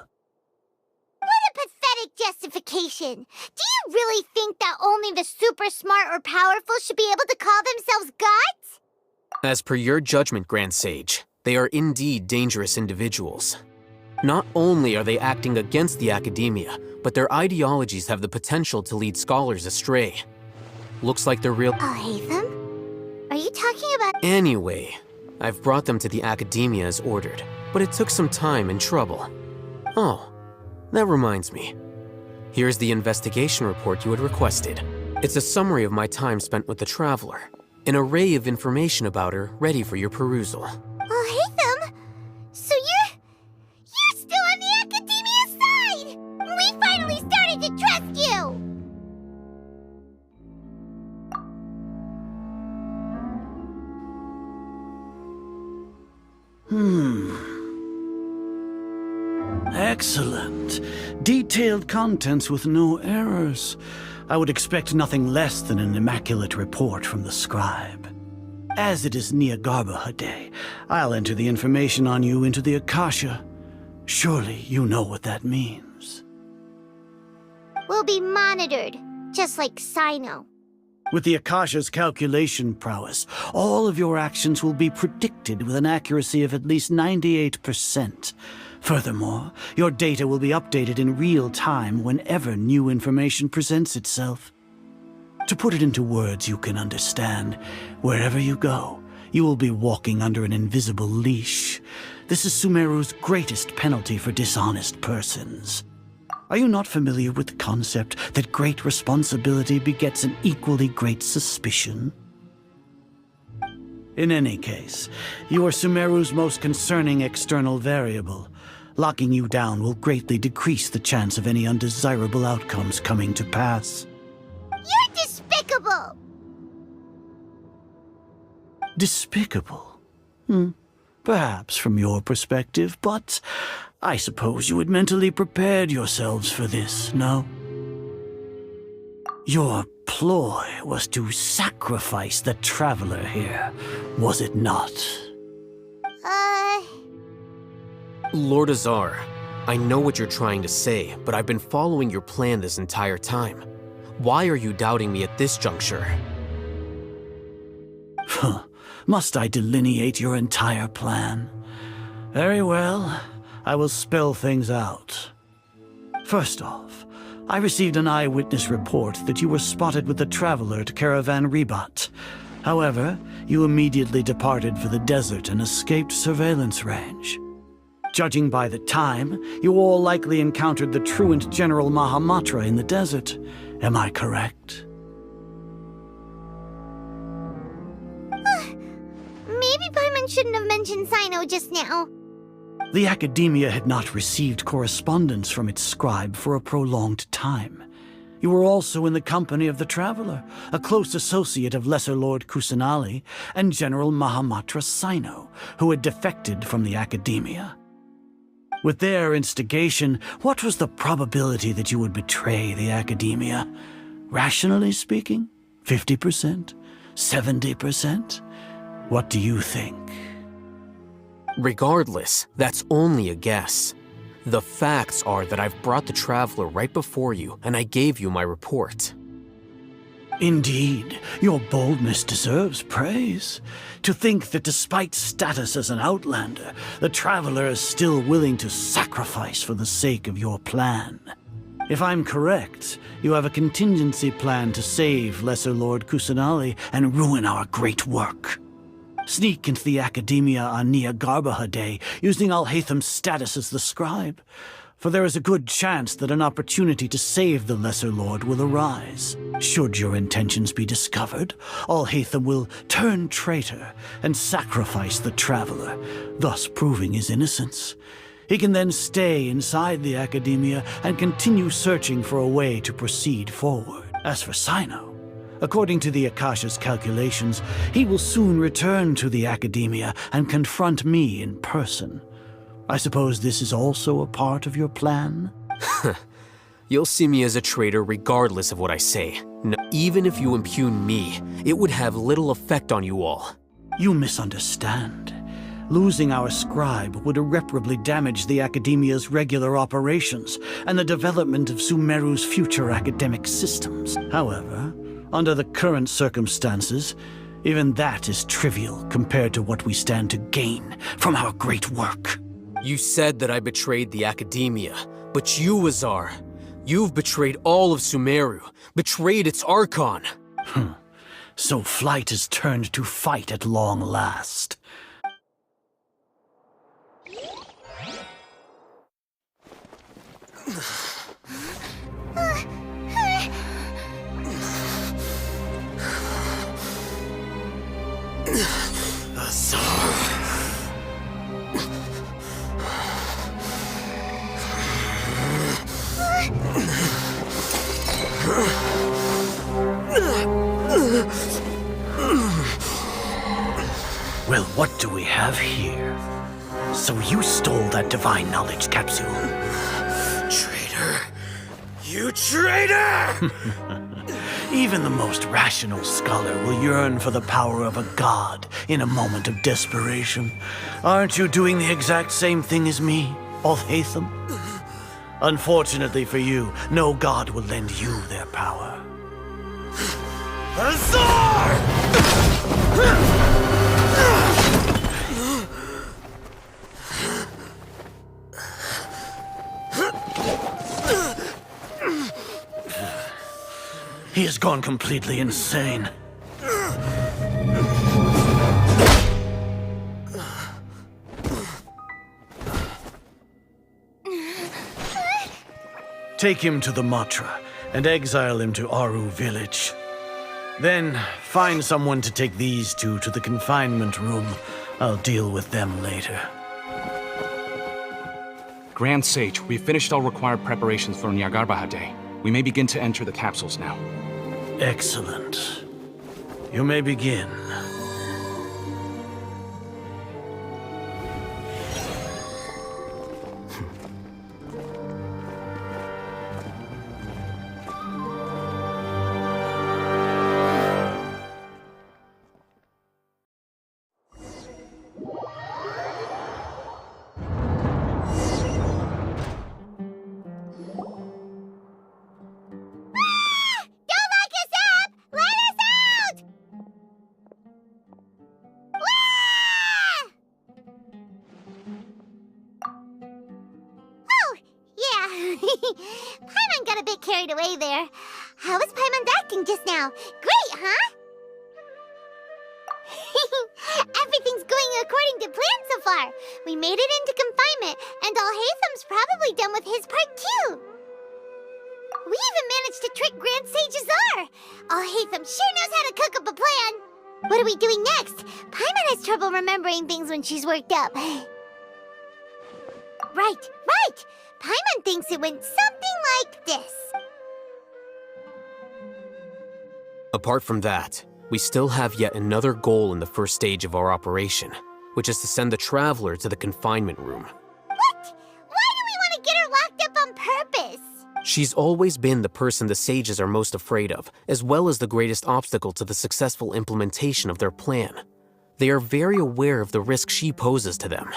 What a pathetic justification! Do you really think that only the super smart or powerful should be able to call themselves gods? As per your judgment, Grand Sage, they are indeed dangerous individuals. Not only are they acting against the academia, but their ideologies have the potential to lead scholars astray. Looks like they're real— Alhaitham? Are you talking about— Anyway, I've brought them to the academia as ordered, but it took some time and trouble. Oh, that reminds me. Here's the investigation report you had requested. It's a summary of my time spent with the Traveler. An array of information about her ready for your perusal. Alhaitham? So you're still on the academia side! We finally started to trust you! Excellent. Detailed contents with no errors. I would expect nothing less than an immaculate report from the scribe. As it is Niagarbaha Day, I'll enter the information on you into the Akasha. Surely you know what that means. We'll be monitored, just like Sino. With the Akasha's calculation prowess, all of your actions will be predicted with an accuracy of at least 98%. Furthermore, your data will be updated in real time whenever new information presents itself. To put it into words you can understand, wherever you go, you will be walking under an invisible leash. This is Sumeru's greatest penalty for dishonest persons. Are you not familiar with the concept that great responsibility begets an equally great suspicion? In any case, you are Sumeru's most concerning external variable. Locking you down will greatly decrease the chance of any undesirable outcomes coming to pass. You're despicable! Despicable? Perhaps from your perspective, but I suppose you had mentally prepared yourselves for this, no? Your ploy was to sacrifice the Traveler here, was it not? Lord Azar, I know what you're trying to say, but I've been following your plan this entire time. Why are you doubting me at this juncture? Must I delineate your entire plan? Very well, I will spell things out. First off, I received an eyewitness report that you were spotted with the Traveler at Caravan Ribat. However, you immediately departed for the desert and escaped surveillance range. Judging by the time, you all likely encountered the truant General Mahamatra in the desert. Am I correct? Maybe Paimon shouldn't have mentioned Sino just now. The Academia had not received correspondence from its scribe for a prolonged time. You were also in the company of the Traveler, a close associate of Lesser Lord Kusanali and General Mahamatra Sino, who had defected from the Academia. With their instigation, what was the probability that you would betray the Academia? Rationally speaking, 50%? 70%? What do you think? Regardless, that's only a guess. The facts are that I've brought the Traveler right before you, and I gave you my report. Indeed, your boldness deserves praise. To think that despite status as an outlander, the Traveler is still willing to sacrifice for the sake of your plan. If I'm correct, you have a contingency plan to save Lesser Lord Kusanali and ruin our great work. Sneak into the Academia on Niagarbaha Day, using Alhaitham's status as the scribe. For there is a good chance that an opportunity to save the Lesser Lord will arise. Should your intentions be discovered, Alhaitham will turn traitor and sacrifice the Traveler, thus proving his innocence. He can then stay inside the Academia and continue searching for a way to proceed forward. As for Sino, according to the Akasha's calculations, he will soon return to the Academia and confront me in person. I suppose this is also a part of your plan? You'll see me as a traitor regardless of what I say. No, even if you impugn me, it would have little effect on you all. You misunderstand. Losing our scribe would irreparably damage the Academia's regular operations and the development of Sumeru's future academic systems. However, under the current circumstances, even that is trivial compared to what we stand to gain from our great work. You said that I betrayed the Academia, but you, Azar, you've betrayed all of Sumeru, betrayed its archon. So flight has turned to fight at long last. Well, what do we have here? So you stole that divine knowledge capsule. Traitor! You traitor! Even the most rational scholar will yearn for the power of a god in a moment of desperation. Aren't you doing the exact same thing as me, Alhaitham? Unfortunately for you, no god will lend you their power. Azar! He has gone completely insane. Take him to the Matra and exile him to Aru village. Then find someone to take these two to the confinement room. I'll deal with them later. Grand Sage, we've finished all required preparations for Nyagarbha Day. We may begin to enter the capsules now. Excellent. You may begin. Paimon got a bit carried away there. How was Paimon acting just now? Great, huh? Everything's going according to plan so far. We made it into confinement, and Alhaitham's probably done with his part too. We even managed to trick Grand Sage Azar. Alhaitham sure knows how to cook up a plan. What are we doing next? Paimon has trouble remembering things when she's worked up. Right. Paimon thinks it went something like this. Apart from that, we still have yet another goal in the first stage of our operation, which is to send the Traveler to the confinement room. What? Why do we want to get her locked up on purpose? She's always been the person the sages are most afraid of, as well as the greatest obstacle to the successful implementation of their plan. They are very aware of the risk she poses to them.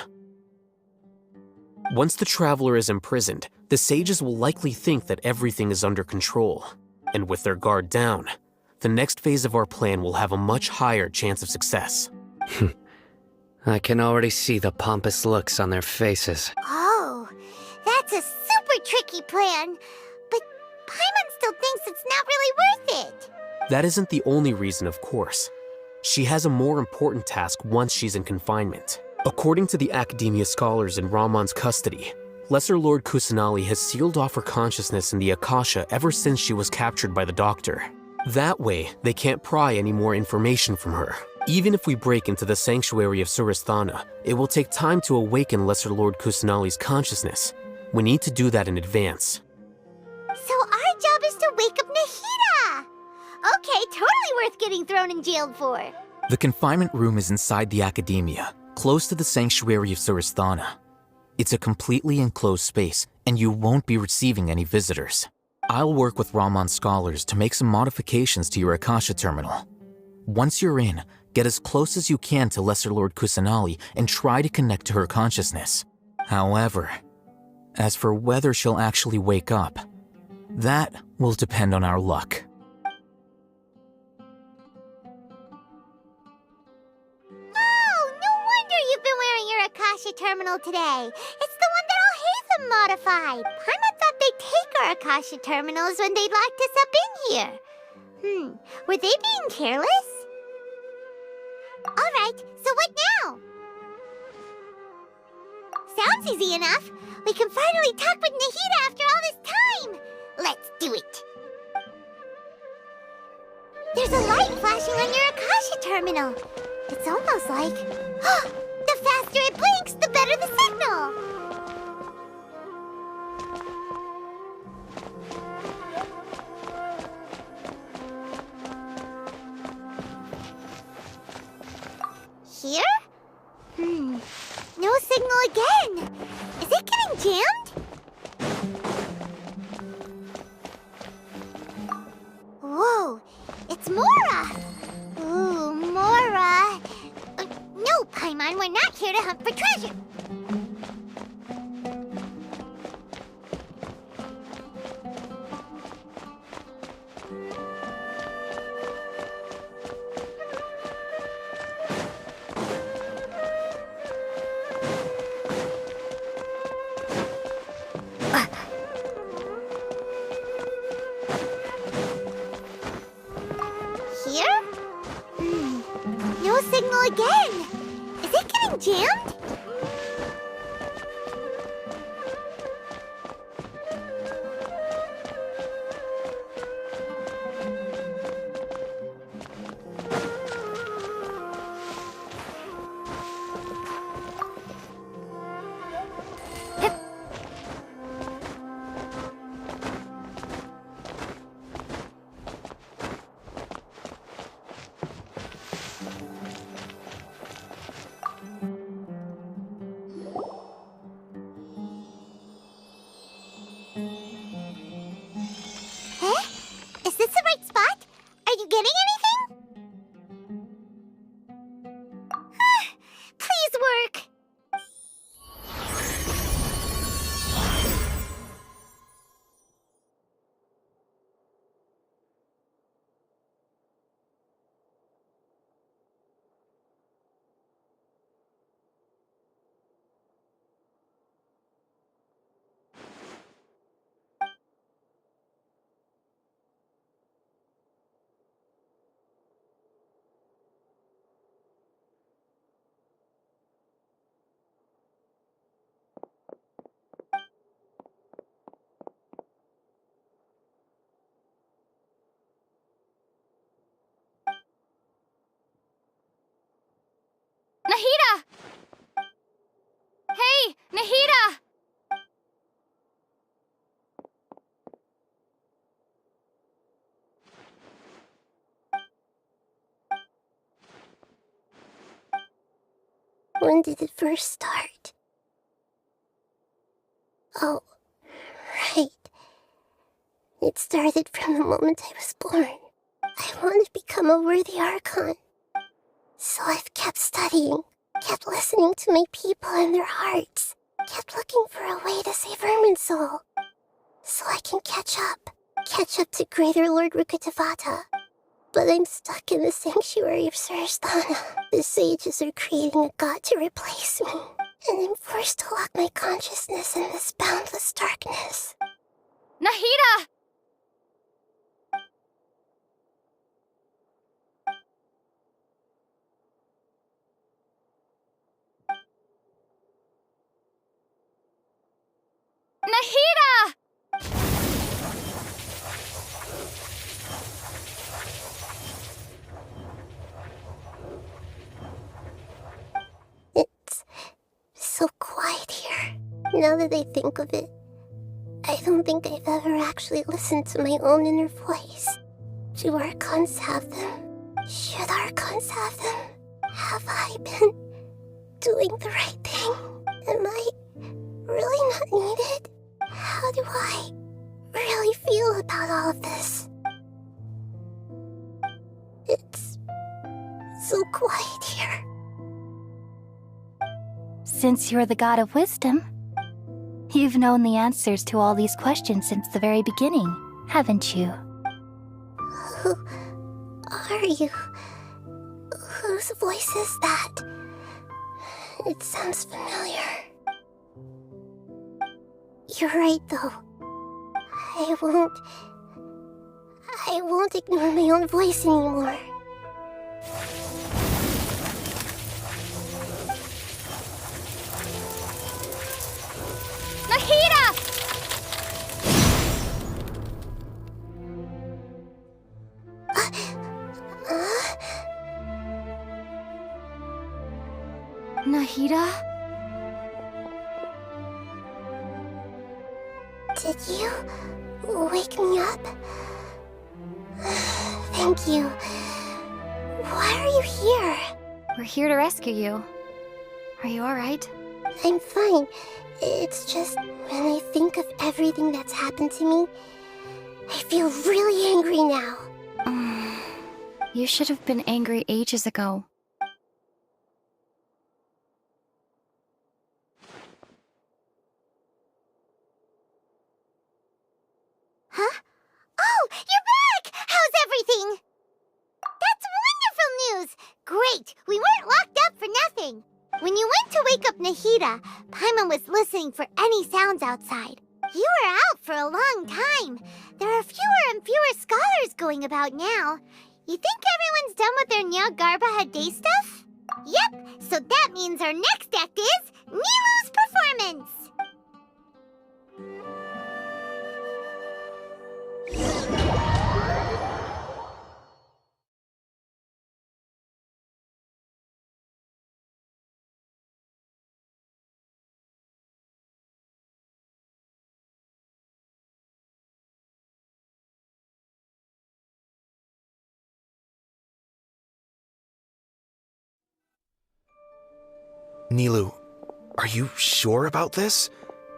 Once the Traveler is imprisoned, the sages will likely think that everything is under control. And with their guard down, the next phase of our plan will have a much higher chance of success. I can already see the pompous looks on their faces. Oh, that's a super tricky plan. But Paimon still thinks it's not really worth it. That isn't the only reason, of course. She has a more important task once she's in confinement. According to the Academia scholars in Ramon's custody, Lesser Lord Kusanali has sealed off her consciousness in the Akasha ever since she was captured by the Doctor. That way, they can't pry any more information from her. Even if we break into the sanctuary of Surasthana, it will take time to awaken Lesser Lord Kusanali's consciousness. We need to do that in advance. So our job is to wake up Nahida! Okay, totally worth getting thrown in jail for. The confinement room is inside the academia, close to the sanctuary of Surasthana. It's a completely enclosed space, and you won't be receiving any visitors. I'll work with Raman scholars to make some modifications to your Akasha terminal. Once you're in, get as close as you can to Lesser Lord Kusanali and try to connect to her consciousness. However, as for whether she'll actually wake up, that will depend on our luck. Oh, no wonder you've been wearing your Akasha terminal today. It's the one that Al-Haytham modified. Paimon thought they'd take our Akasha terminals when they'd locked us up in here. Were they being careless? Alright, so what now? Sounds easy enough. We can finally talk with Nahida after all this time. Let's do it. There's a light flashing on your Akasha terminal. It's almost like... the faster it blinks, the better the signal. Here? No signal again. Is it getting jammed? Whoa, it's Mora! Ooh, Mora! No, Paimon, we're not here to hunt for treasure. Here? No signal again. Is it getting jammed? Is this the right spot? Are you getting anything? Please work. Nahida! Hey, Nahida! When did it first start? Oh, right. It started from the moment I was born. I wanted to become a worthy archon. So I've kept studying, kept listening to my people and their hearts, kept looking for a way to save Irminsul, so I can catch up to Greater Lord Rukkhadevata. But I'm stuck in the sanctuary of Surasthana. The sages are creating a god to replace me, and I'm forced to lock my consciousness in this boundless darkness. Nahida! Nahida! Now that I think of it, I don't think I've ever actually listened to my own inner voice. Do archons have them? Should archons have them? Have I been doing the right thing? Am I really not needed? How do I really feel about all of this? It's so quiet here. Since you're the god of wisdom, you've known the answers to all these questions since the very beginning, haven't you? Who are you? Whose voice is that? It sounds familiar. You're right, though. I won't ignore my own voice anymore. Nahida! Nahida? Did you wake me up? Thank you. Why are you here? We're here to rescue you. Are you alright? I'm fine. It's just when I think of everything that's happened to me, I feel really angry now. You should have been angry ages ago. Huh? Oh, you're back! How's everything? That's wonderful news! Great! We weren't locked up for nothing! When you went to wake up Nahida, Paimon was listening for any sounds outside. You were out for a long time. There are fewer and fewer scholars going about now. You think everyone's done with their Nyagarbaha Day stuff? Yep, so that means our next act is Nilu's performance! Nilu, are you sure about this?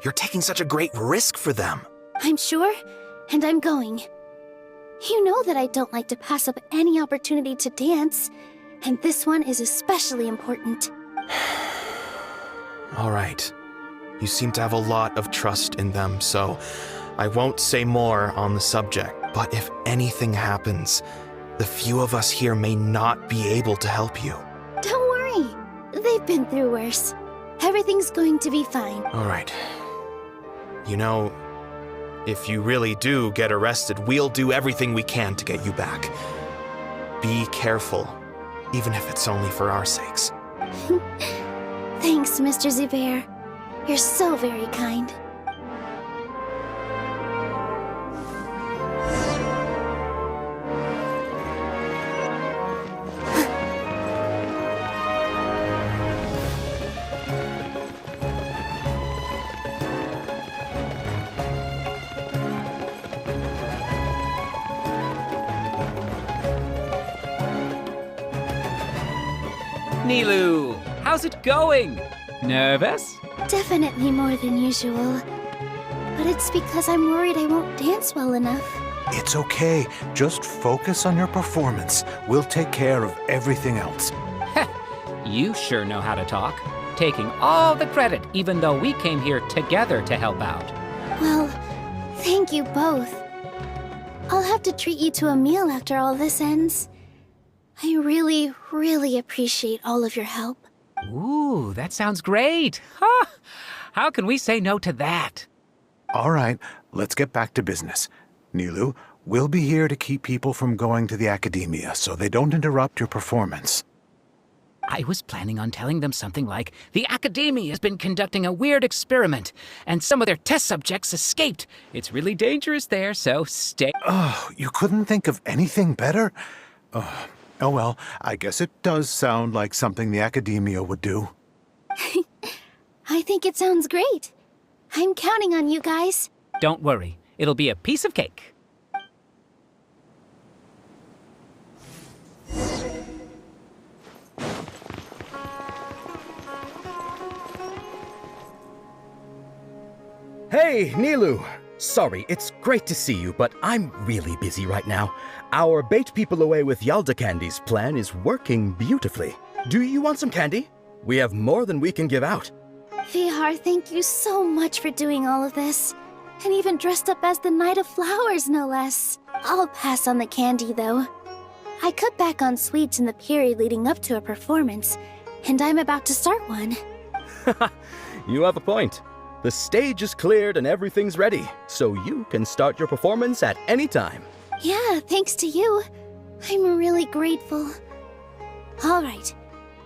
You're taking such a great risk for them. I'm sure, and I'm going. You know that I don't like to pass up any opportunity to dance, and this one is especially important. All right. You seem to have a lot of trust in them, so I won't say more on the subject. But if anything happens, the few of us here may not be able to help you. Don't worry. They've been through worse. Everything's going to be fine. All right. You know, if you really do get arrested, we'll do everything we can to get you back. Be careful, even if it's only for our sakes. Thanks, Mr. Zubair. You're so very kind. Nilu, how's it going? Nervous? Definitely more than usual. But it's because I'm worried I won't dance well enough. It's okay. Just focus on your performance. We'll take care of everything else. You sure know how to talk. Taking all the credit, even though we came here together to help out. Well, thank you both. I'll have to treat you to a meal after all this ends. I really, really appreciate all of your help. Ooh, that sounds great. Huh? How can we say no to that? All right, let's get back to business. Nilu, we'll be here to keep people from going to the academia so they don't interrupt your performance. I was planning on telling them something like, the Academia has been conducting a weird experiment, and some of their test subjects escaped. It's really dangerous there, so stay... Oh, you couldn't think of anything better? Oh well, I guess it does sound like something the Academia would do. I think it sounds great. I'm counting on you guys. Don't worry, it'll be a piece of cake. Hey, Nilu! Sorry, it's great to see you, but I'm really busy right now. Our Bait People Away with Yalda Candies plan is working beautifully. Do you want some candy? We have more than we can give out. Vihar, thank you so much for doing all of this. And even dressed up as the Knight of Flowers, no less. I'll pass on the candy, though. I cut back on sweets in the period leading up to a performance, and I'm about to start one. You have a point. The stage is cleared and everything's ready, so you can start your performance at any time. Yeah, thanks to you. I'm really grateful. All right,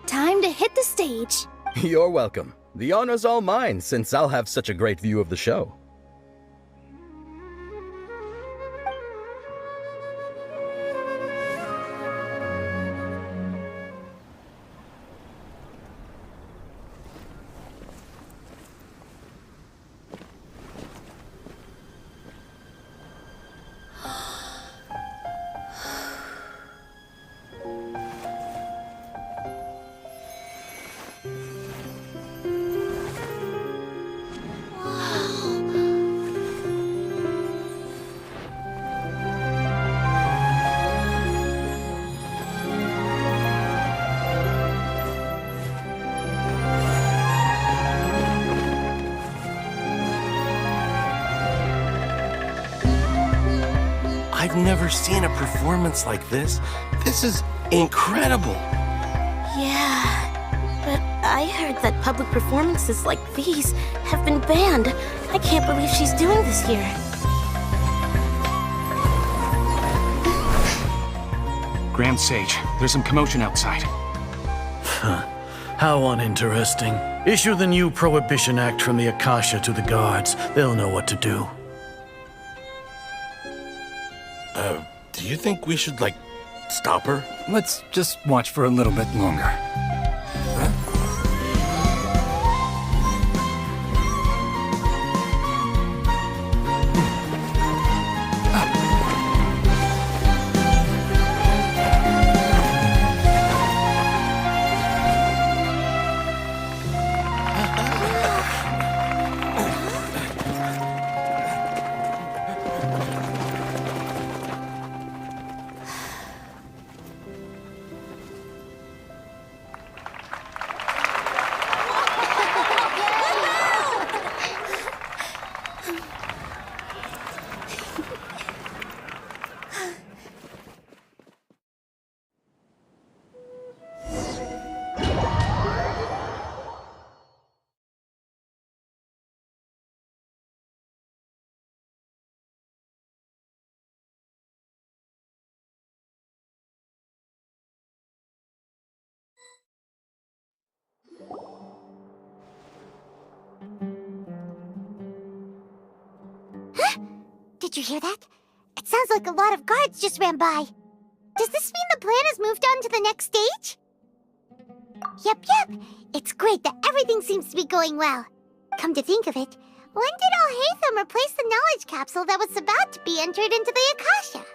time to hit the stage. You're welcome. The honor's all mine, since I'll have such a great view of the show. I've never seen a performance like this. This is incredible. Yeah, but I heard that public performances like these have been banned. I can't believe she's doing this here. Grand Sage, there's some commotion outside. How uninteresting. Issue the new Prohibition Act from the Akasha to the guards. They'll know what to do. Do you think we should, stop her? Let's just watch for a little bit longer. Did you hear that? It sounds like a lot of guards just ran by. Does this mean the plan has moved on to the next stage? Yep. It's great that everything seems to be going well. Come to think of it, when did Alhaitham replace the knowledge capsule that was about to be entered into the Akasha?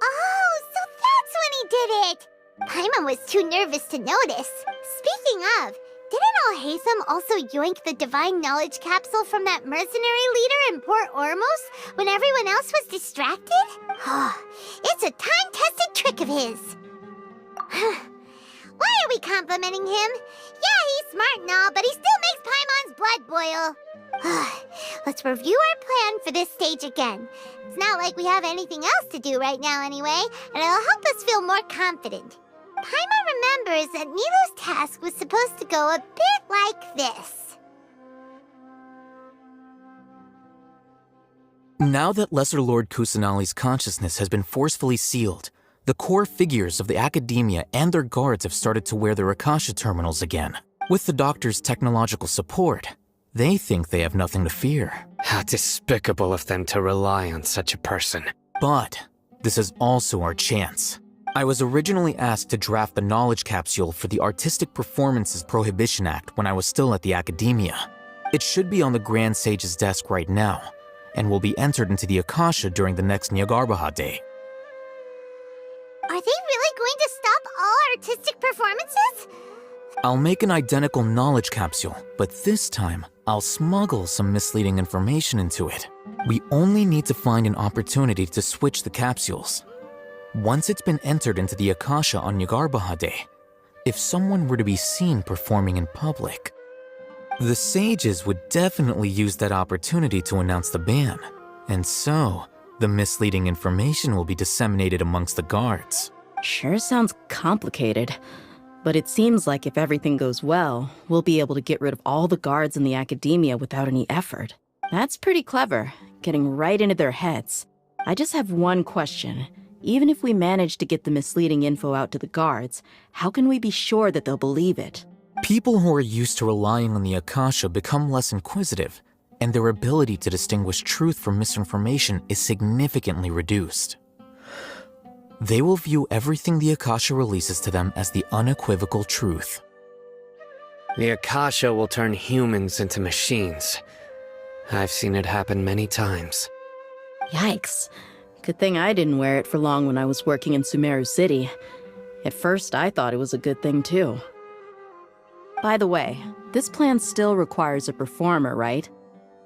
Oh, so that's when he did it! Paimon was too nervous to notice. Speaking of, didn't Alhaitham also yoink the divine knowledge capsule from that mercenary leader in Port Ormos when everyone else was distracted? It's a time-tested trick of his. Why are we complimenting him? Yeah, he's smart and all, but he still makes Paimon's blood boil. Let's review our plan for this stage again. It's not like we have anything else to do right now anyway, and it'll help us feel more confident. Paimon remembers that Nilu's task was supposed to go a bit like this. Now that Lesser Lord Kusanali's consciousness has been forcefully sealed, the core figures of the Academia and their guards have started to wear their Akasha terminals again. With the Doctor's technological support, they think they have nothing to fear. How despicable of them to rely on such a person. But this is also our chance. I was originally asked to draft the knowledge capsule for the Artistic Performances Prohibition Act when I was still at the Academia. It should be on the Grand Sage's desk right now, and will be entered into the Akasha during the next Nyargarbaha Day. Are they really going to stop all artistic performances? I'll make an identical knowledge capsule, but this time, I'll smuggle some misleading information into it. We only need to find an opportunity to switch the capsules. Once it's been entered into the Akasha on Nyargarbaha Day, if someone were to be seen performing in public, the sages would definitely use that opportunity to announce the ban, and so the misleading information will be disseminated amongst the guards. Sure sounds complicated, but it seems like if everything goes well, we'll be able to get rid of all the guards in the academia without any effort. That's pretty clever, getting right into their heads. I just have one question. Even if we manage to get the misleading info out to the guards, how can we be sure that they'll believe it? People who are used to relying on the Akasha become less inquisitive, and their ability to distinguish truth from misinformation is significantly reduced. They will view everything the Akasha releases to them as the unequivocal truth. The Akasha will turn humans into machines. I've seen it happen many times. Yikes. Good thing I didn't wear it for long when I was working in Sumeru City. At first, I thought it was a good thing too. By the way, this plan still requires a performer, right?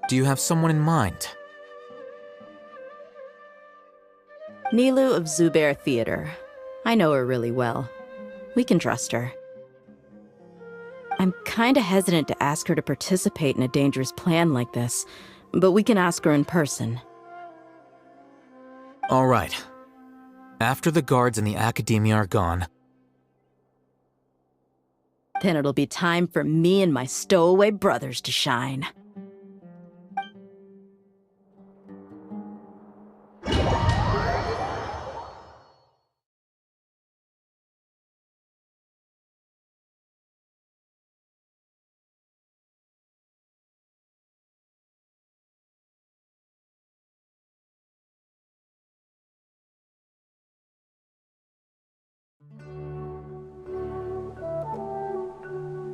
Do you have someone in mind? Nilu of Zubair Theater. I know her really well. We can trust her. I'm kinda hesitant to ask her to participate in a dangerous plan like this, but we can ask her in person. All right. After the guards in the academia are gone, then it'll be time for me and my stowaway brothers to shine.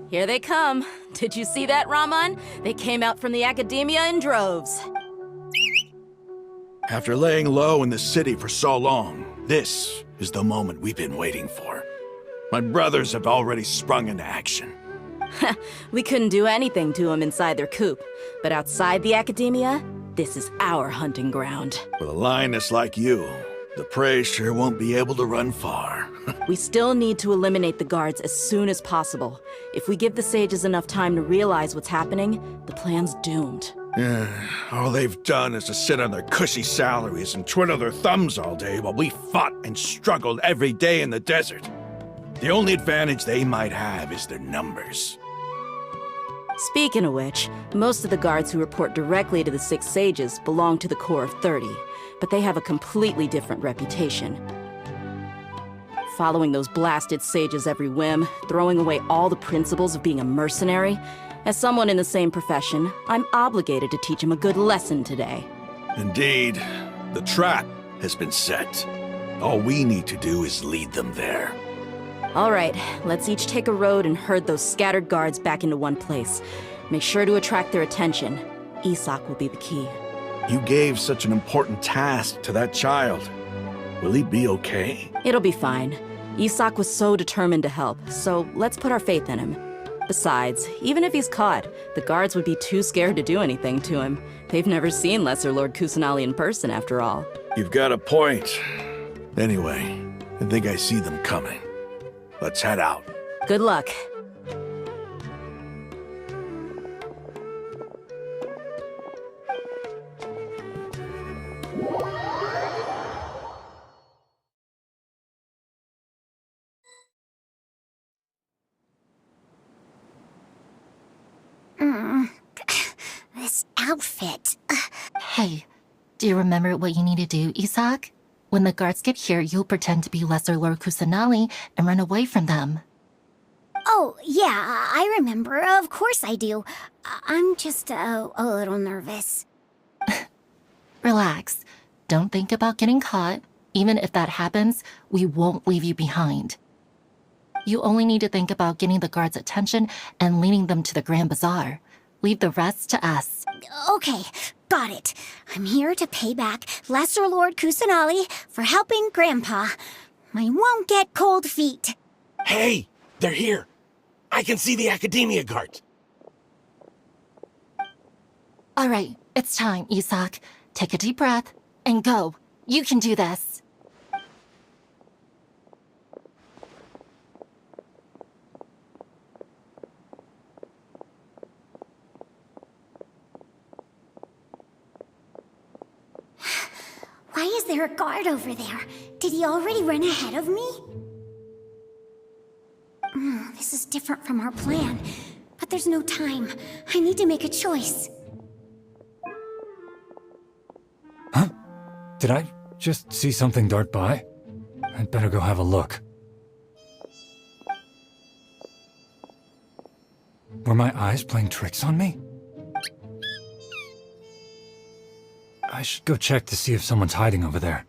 Here they come. Did you see that, Raman? They came out from the academia in droves. After laying low in the city for so long, this is the moment we've been waiting for. My brothers have already sprung into action. We couldn't do anything to them inside their coop, but outside the academia, this is our hunting ground. With a lioness like you, the prey sure won't be able to run far. We still need to eliminate the guards as soon as possible. If we give the sages enough time to realize what's happening, the plan's doomed. All they've done is to sit on their cushy salaries and twiddle their thumbs all day while we fought and struggled every day in the desert. The only advantage they might have is their numbers. Speaking of which, most of the guards who report directly to the 6 sages belong to the Corps of 30, but they have a completely different reputation. Following those blasted sages every whim, throwing away all the principles of being a mercenary. As someone in the same profession, I'm obligated to teach them a good lesson today. Indeed, the trap has been set. All we need to do is lead them there. All right, let's each take a road and herd those scattered guards back into one place. Make sure to attract their attention. Isak will be the key. You gave such an important task to that child. Will he be okay? It'll be fine. Isak was so determined to help, so let's put our faith in him. Besides, even if he's caught, the guards would be too scared to do anything to him. They've never seen Lesser Lord Kusanali in person, after all. You've got a point. Anyway, I think I see them coming. Let's head out. Good luck. This outfit. Hey, do you remember what you need to do, Isak? When the guards get here, you'll pretend to be Lesser Lord Kusanali and run away from them. Oh, yeah, I remember. Of course I do. I'm just a little nervous. Relax. Don't think about getting caught. Even if that happens, we won't leave you behind. You only need to think about getting the guards' attention and leading them to the Grand Bazaar. Leave the rest to us. Okay, got it. I'm here to pay back Lesser Lord Kusanali for helping Grandpa. I won't get cold feet. Hey, they're here. I can see the Academia guards. All right, it's time, Isak. Take a deep breath and go. You can do this. Why is there a guard over there? Did he already run ahead of me? This is different from our plan. But there's no time. I need to make a choice. Huh? Did I just see something dart by? I'd better go have a look. Were my eyes playing tricks on me? I should go check to see if someone's hiding over there.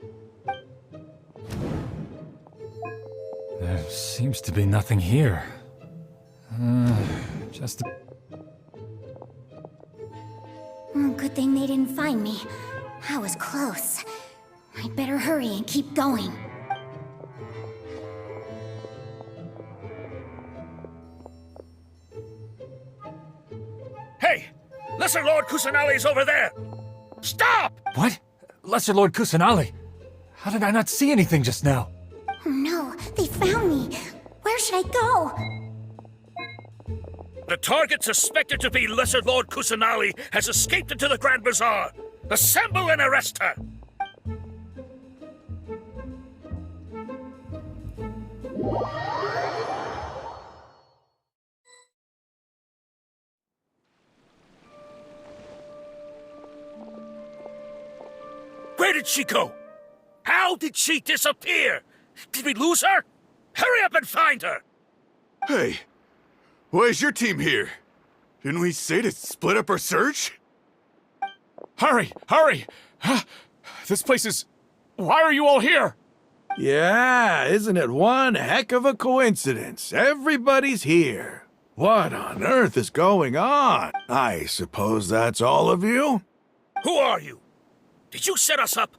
There seems to be nothing here. Just a... Good thing they didn't find me. I was close. I'd better hurry and keep going. Hey! Lesser Lord Kusanali's over there! Stop! What? Lesser Lord Kusanali? How did I not see anything just now? Oh no, they found me. Where should I go? The target suspected to be Lesser Lord Kusanali has escaped into the Grand Bazaar. Assemble and arrest her! Where did she go? How did she disappear? Did we lose her? Hurry up and find her! Hey, why is your team here? Didn't we say to split up our search? Hurry! Hurry! This place is... Why are you all here? Yeah, isn't it one heck of a coincidence? Everybody's here. What on earth is going on? I suppose that's all of you? Who are you? Did you set us up?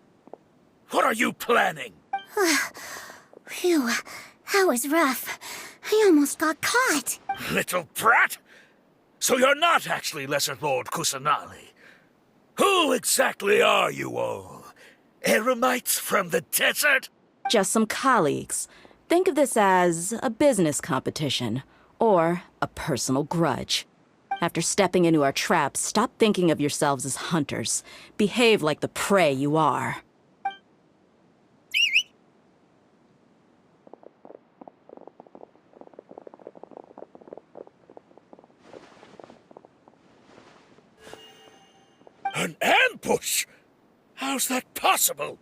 What are you planning? Phew, that was rough. I almost got caught. Little brat! So you're not actually Lesser Lord Kusanali. Who exactly are you all? Eremites from the desert? Just some colleagues. Think of this as a business competition, or a personal grudge. After stepping into our traps, stop thinking of yourselves as hunters. Behave like the prey you are. An ambush? How's that possible?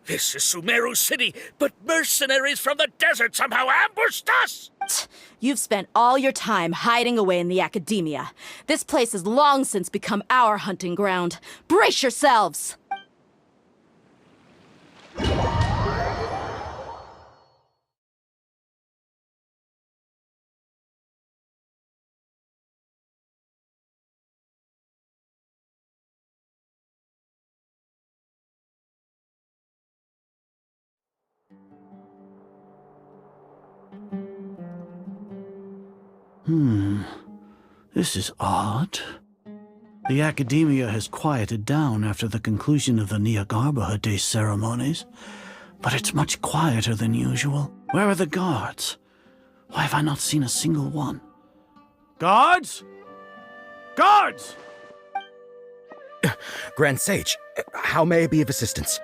This is Sumeru City, but mercenaries from the desert somehow ambushed us! You've spent all your time hiding away in the Academia. This place has long since become our hunting ground. Brace yourselves! This is odd. The Academia has quieted down after the conclusion of the Nyagarbha Day ceremonies, but it's much quieter than usual. Where are the guards? Why have I not seen a single one? Guards? Guards! Grand Sage, how may I be of assistance?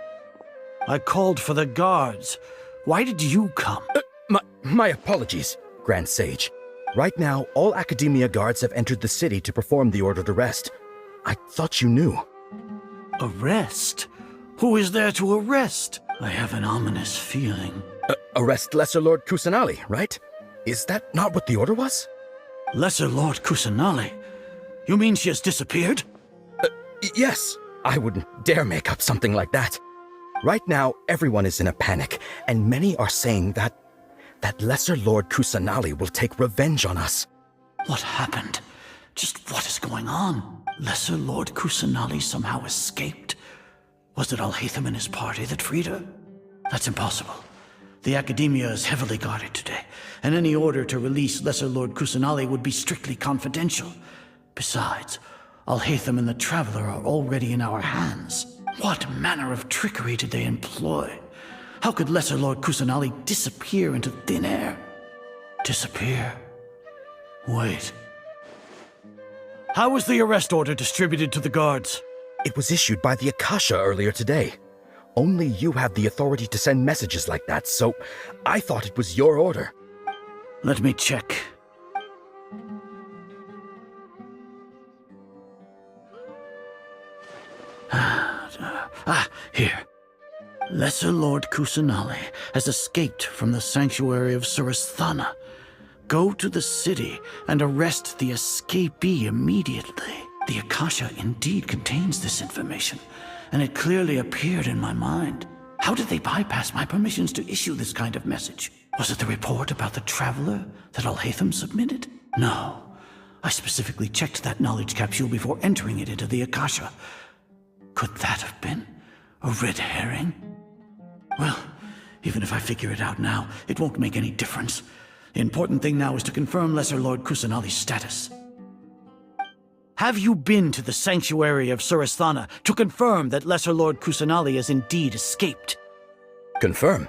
I called for the guards. Why did you come? My apologies, Grand Sage. Right now, all Academia guards have entered the city to perform the ordered arrest. I thought you knew. Arrest? Who is there to arrest? I have an ominous feeling. Arrest Lesser Lord Kusanali, right? Is that not what the order was? Lesser Lord Kusanali? You mean she has disappeared? Yes. I wouldn't dare make up something like that. Right now, everyone is in a panic, and many are saying that Lesser Lord Kusanali will take revenge on us. What happened? Just what is going on? Lesser Lord Kusanali somehow escaped? Was it Alhaitham and his party that freed her? That's impossible. The Academia is heavily guarded today, and any order to release Lesser Lord Kusanali would be strictly confidential. Besides, Alhaitham and the Traveler are already in our hands. What manner of trickery did they employ? How could Lesser Lord Kusanali disappear into thin air? Disappear? Wait. How was the arrest order distributed to the guards? It was issued by the Akasha earlier today. Only you have the authority to send messages like that, so I thought it was your order. Let me check. Here. Lesser Lord Kusanali has escaped from the sanctuary of Surasthana. Go to the city and arrest the escapee immediately. The Akasha indeed contains this information, and it clearly appeared in my mind. How did they bypass my permissions to issue this kind of message? Was it the report about the Traveler that Alhaitham submitted? No. I specifically checked that knowledge capsule before entering it into the Akasha. Could that have been a red herring? Well, even if I figure it out now, it won't make any difference. The important thing now is to confirm Lesser Lord Kusanali's status. Have you been to the sanctuary of Surasthana to confirm that Lesser Lord Kusanali has indeed escaped? Confirm?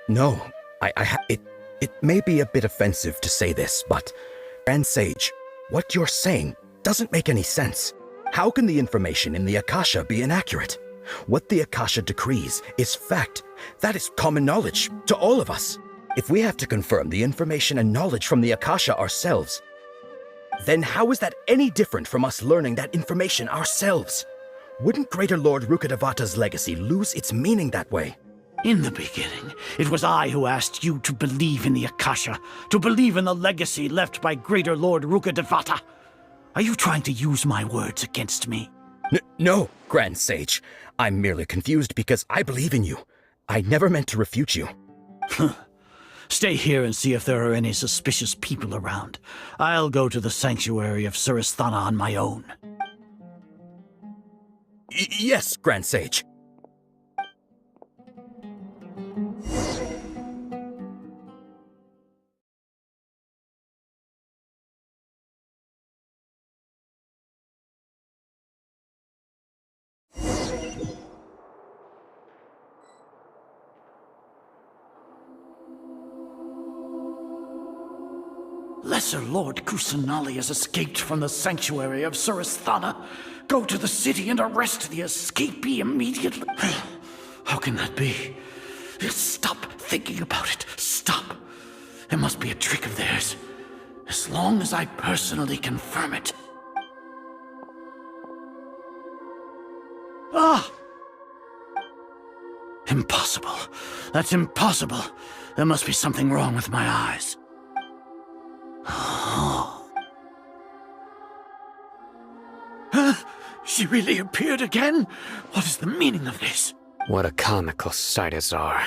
No. It may be a bit offensive to say this, but Grand Sage, what you're saying doesn't make any sense. How can the information in the Akasha be inaccurate? What the Akasha decrees is fact. That is common knowledge to all of us. If we have to confirm the information and knowledge from the Akasha ourselves, then how is that any different from us learning that information ourselves? Wouldn't Greater Lord Rukkhadevata's legacy lose its meaning that way? In the beginning, it was I who asked you to believe in the Akasha, to believe in the legacy left by Greater Lord Rukkhadevata. Are you trying to use my words against me? No, Grand Sage. I'm merely confused because I believe in you. I never meant to refute you. Stay here and see if there are any suspicious people around. I'll go to the sanctuary of Surasthana on my own. Yes, Grand Sage. Lesser Lord Kusanali has escaped from the sanctuary of Surasthana. Go to the city and arrest the escapee immediately. How can that be? Stop thinking about it. Stop. It must be a trick of theirs. As long as I personally confirm it. Ah! Impossible. That's impossible. There must be something wrong with my eyes. She really appeared again? What is the meaning of this? What a comical sight, Azar.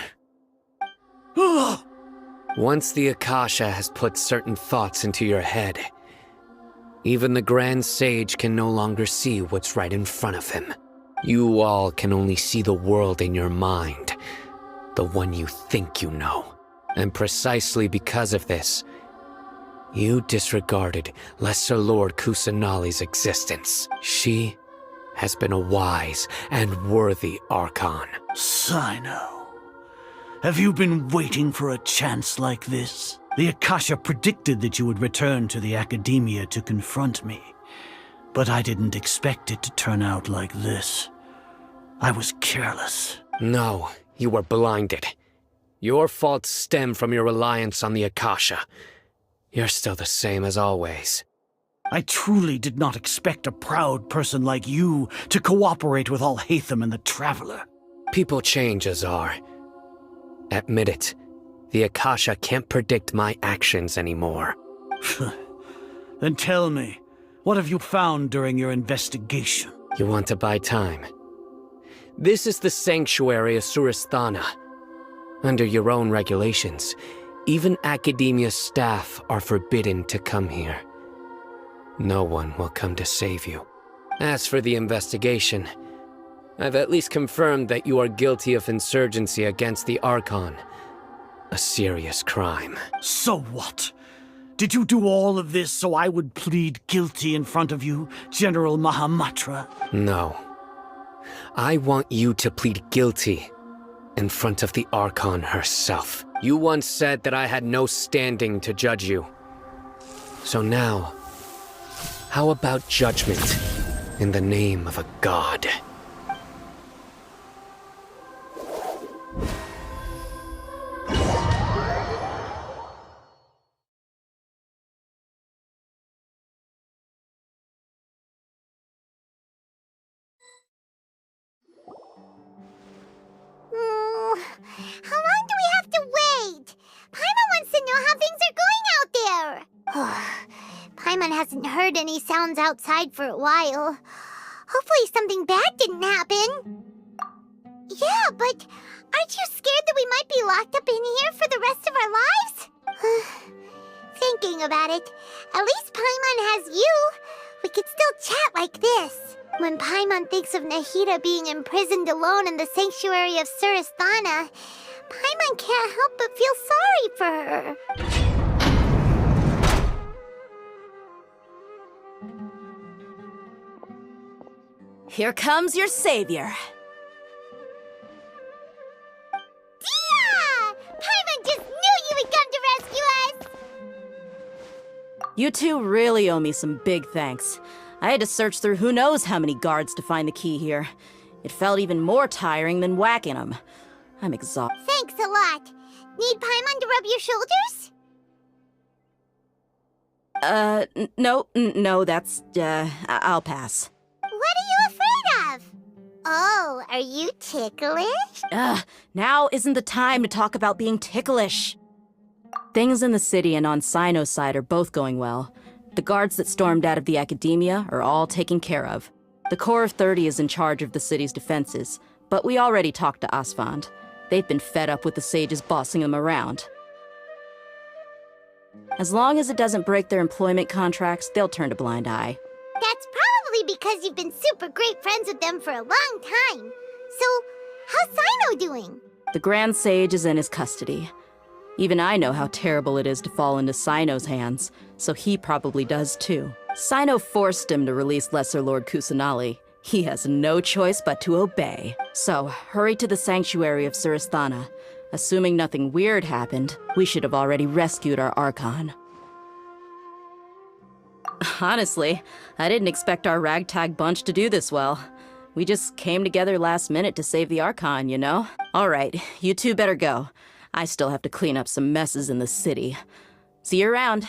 Once the Akasha has put certain thoughts into your head, even the Grand Sage can no longer see what's right in front of him. You all can only see the world in your mind, the one you think you know. And precisely because of this, you disregarded Lesser Lord Kusanali's existence. She has been a wise and worthy archon. Sino, have you been waiting for a chance like this? The Akasha predicted that you would return to the Academia to confront me, but I didn't expect it to turn out like this. I was careless. No, you were blinded. Your faults stem from your reliance on the Akasha. You're still the same as always. I truly did not expect a proud person like you to cooperate with Alhaitham and the Traveler. People change, Azar. Admit it. The Akasha can't predict my actions anymore. Then tell me, what have you found during your investigation? You want to buy time? This is the sanctuary of Surasthana. Under your own regulations, even Academia staff are forbidden to come here. no one will come to save you. As for the investigation, I've at least confirmed that you are guilty of insurgency against the Archon. A serious crime. So what? Did you do all of this so I would plead guilty in front of you, General Mahamatra? No. I want you to plead guilty in front of the Archon herself. You once said that I had no standing to judge you. So now, how about judgment in the name of a god? How long do we have to wait? Paimon wants to know how things are going out there. Paimon hasn't heard any sounds outside for a while. Hopefully something bad didn't happen. Yeah, but aren't you scared that we might be locked up in here for the rest of our lives? Thinking about it, at least Paimon has you. We could still chat like this. When Paimon thinks of Nahida being imprisoned alone in the sanctuary of Surasthana, Paimon can't help but feel sorry for her. Here comes your savior. Dia! Paimon just knew you would come to rescue us! You two really owe me some big thanks. I had to search through who knows how many guards to find the key here. It felt even more tiring than whacking them. I'm exhausted. Thanks a lot. Need Paimon to rub your shoulders? No, that's, I'll pass. What are you afraid of? Oh, are you ticklish? Now isn't the time to talk about being ticklish. Things in the city and on Sino's side are both going well. The guards that stormed out of the academia are all taken care of. The Corps of 30 is in charge of the city's defenses, but we already talked to Asfand. They've been fed up with the sages bossing them around. As long as it doesn't break their employment contracts, they'll turn a blind eye. That's probably because you've been super great friends with them for a long time. So, how's Sino doing? The Grand Sage is in his custody. Even I know how terrible it is to fall into Sino's hands, so he probably does too. Sino forced him to release Lesser Lord Kusanali. He has no choice but to obey. So, hurry to the sanctuary of Surasthana. Assuming nothing weird happened, we should have already rescued our Archon. Honestly, I didn't expect our ragtag bunch to do this well. We just came together last minute to save the Archon, you know? Alright, you two better go. I still have to clean up some messes in the city. See you around.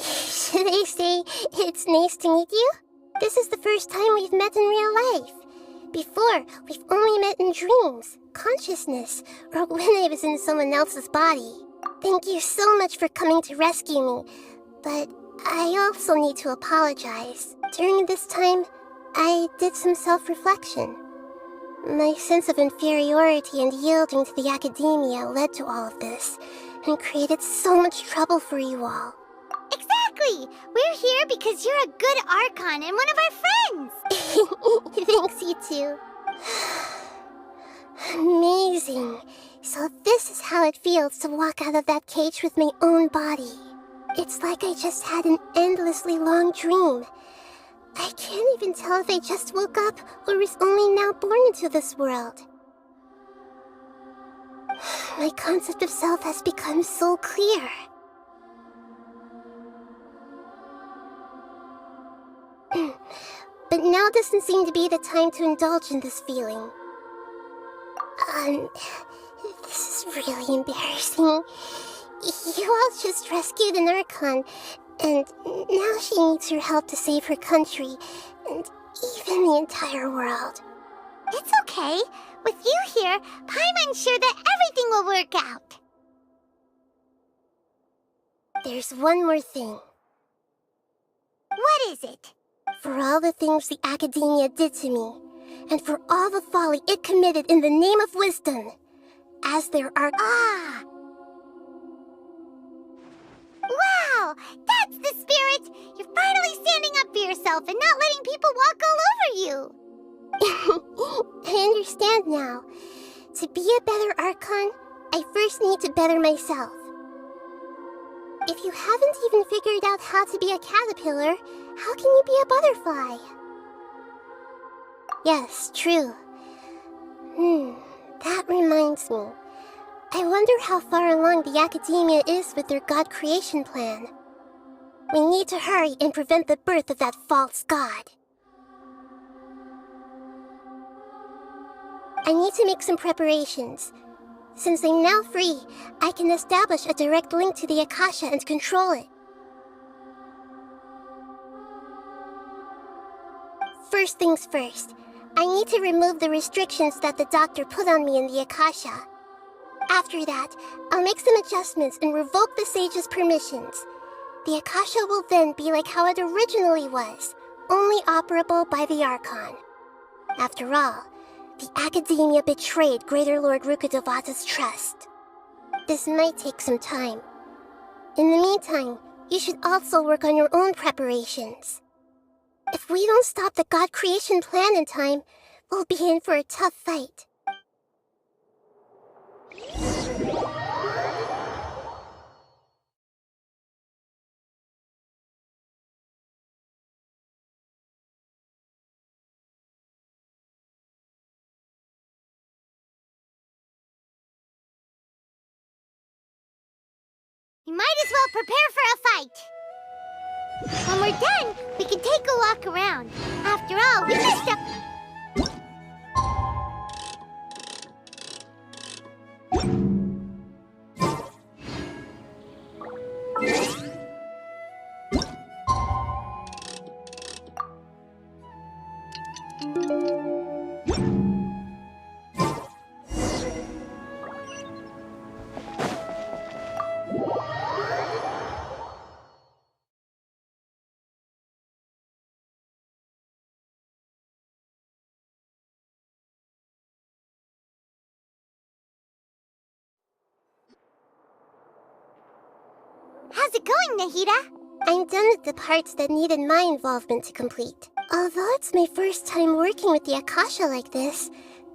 Should I say it's nice to meet you? This is the first time we've met in real life. Before, we've only met in dreams, consciousness, or when I was in someone else's body. Thank you so much for coming to rescue me, but I also need to apologize. During this time, I did some self-reflection. My sense of inferiority and yielding to the academia led to all of this, and created so much trouble for you all. Exactly! We're here because you're a good archon and one of our friends! Thanks, you two. Amazing. So this is how it feels to walk out of that cage with my own body. It's like I just had an endlessly long dream. I can't even tell if I just woke up or was only now born into this world. My concept of self has become so clear. But now doesn't seem to be the time to indulge in this feeling. This is really embarrassing. You all just rescued an archon, and now she needs your help to save her country, and even the entire world. It's okay. With you here, Paimon's sure that everything will work out. There's one more thing. What is it? For all the things the academia did to me, and for all the folly it committed in the name of wisdom, as there are... Ah! Wow! That's the spirit! You're finally standing up for yourself and not letting people walk all over you! I understand now. To be a better archon, I first need to better myself. If you haven't even figured out how to be a caterpillar, how can you be a butterfly? Yes, true. That reminds me. I wonder how far along the academia is with their god creation plan. We need to hurry and prevent the birth of that false god. I need to make some preparations. Since I'm now free, I can establish a direct link to the Akasha and control it. First things first, I need to remove the restrictions that the doctor put on me in the Akasha. After that, I'll make some adjustments and revoke the sage's permissions. The Akasha will then be like how it originally was, only operable by the Archon. After all, the academia betrayed Greater Lord Rukkhadevata's trust. This might take some time. In the meantime, you should also work on your own preparations. If we don't stop the god creation plan in time, we'll be in for a tough fight. You might as well prepare for a fight. When we're done, we can take a walk around. After all, we missed a... How's it going, Nahida? I'm done with the parts that needed my involvement to complete. Although it's my first time working with the Akasha like this,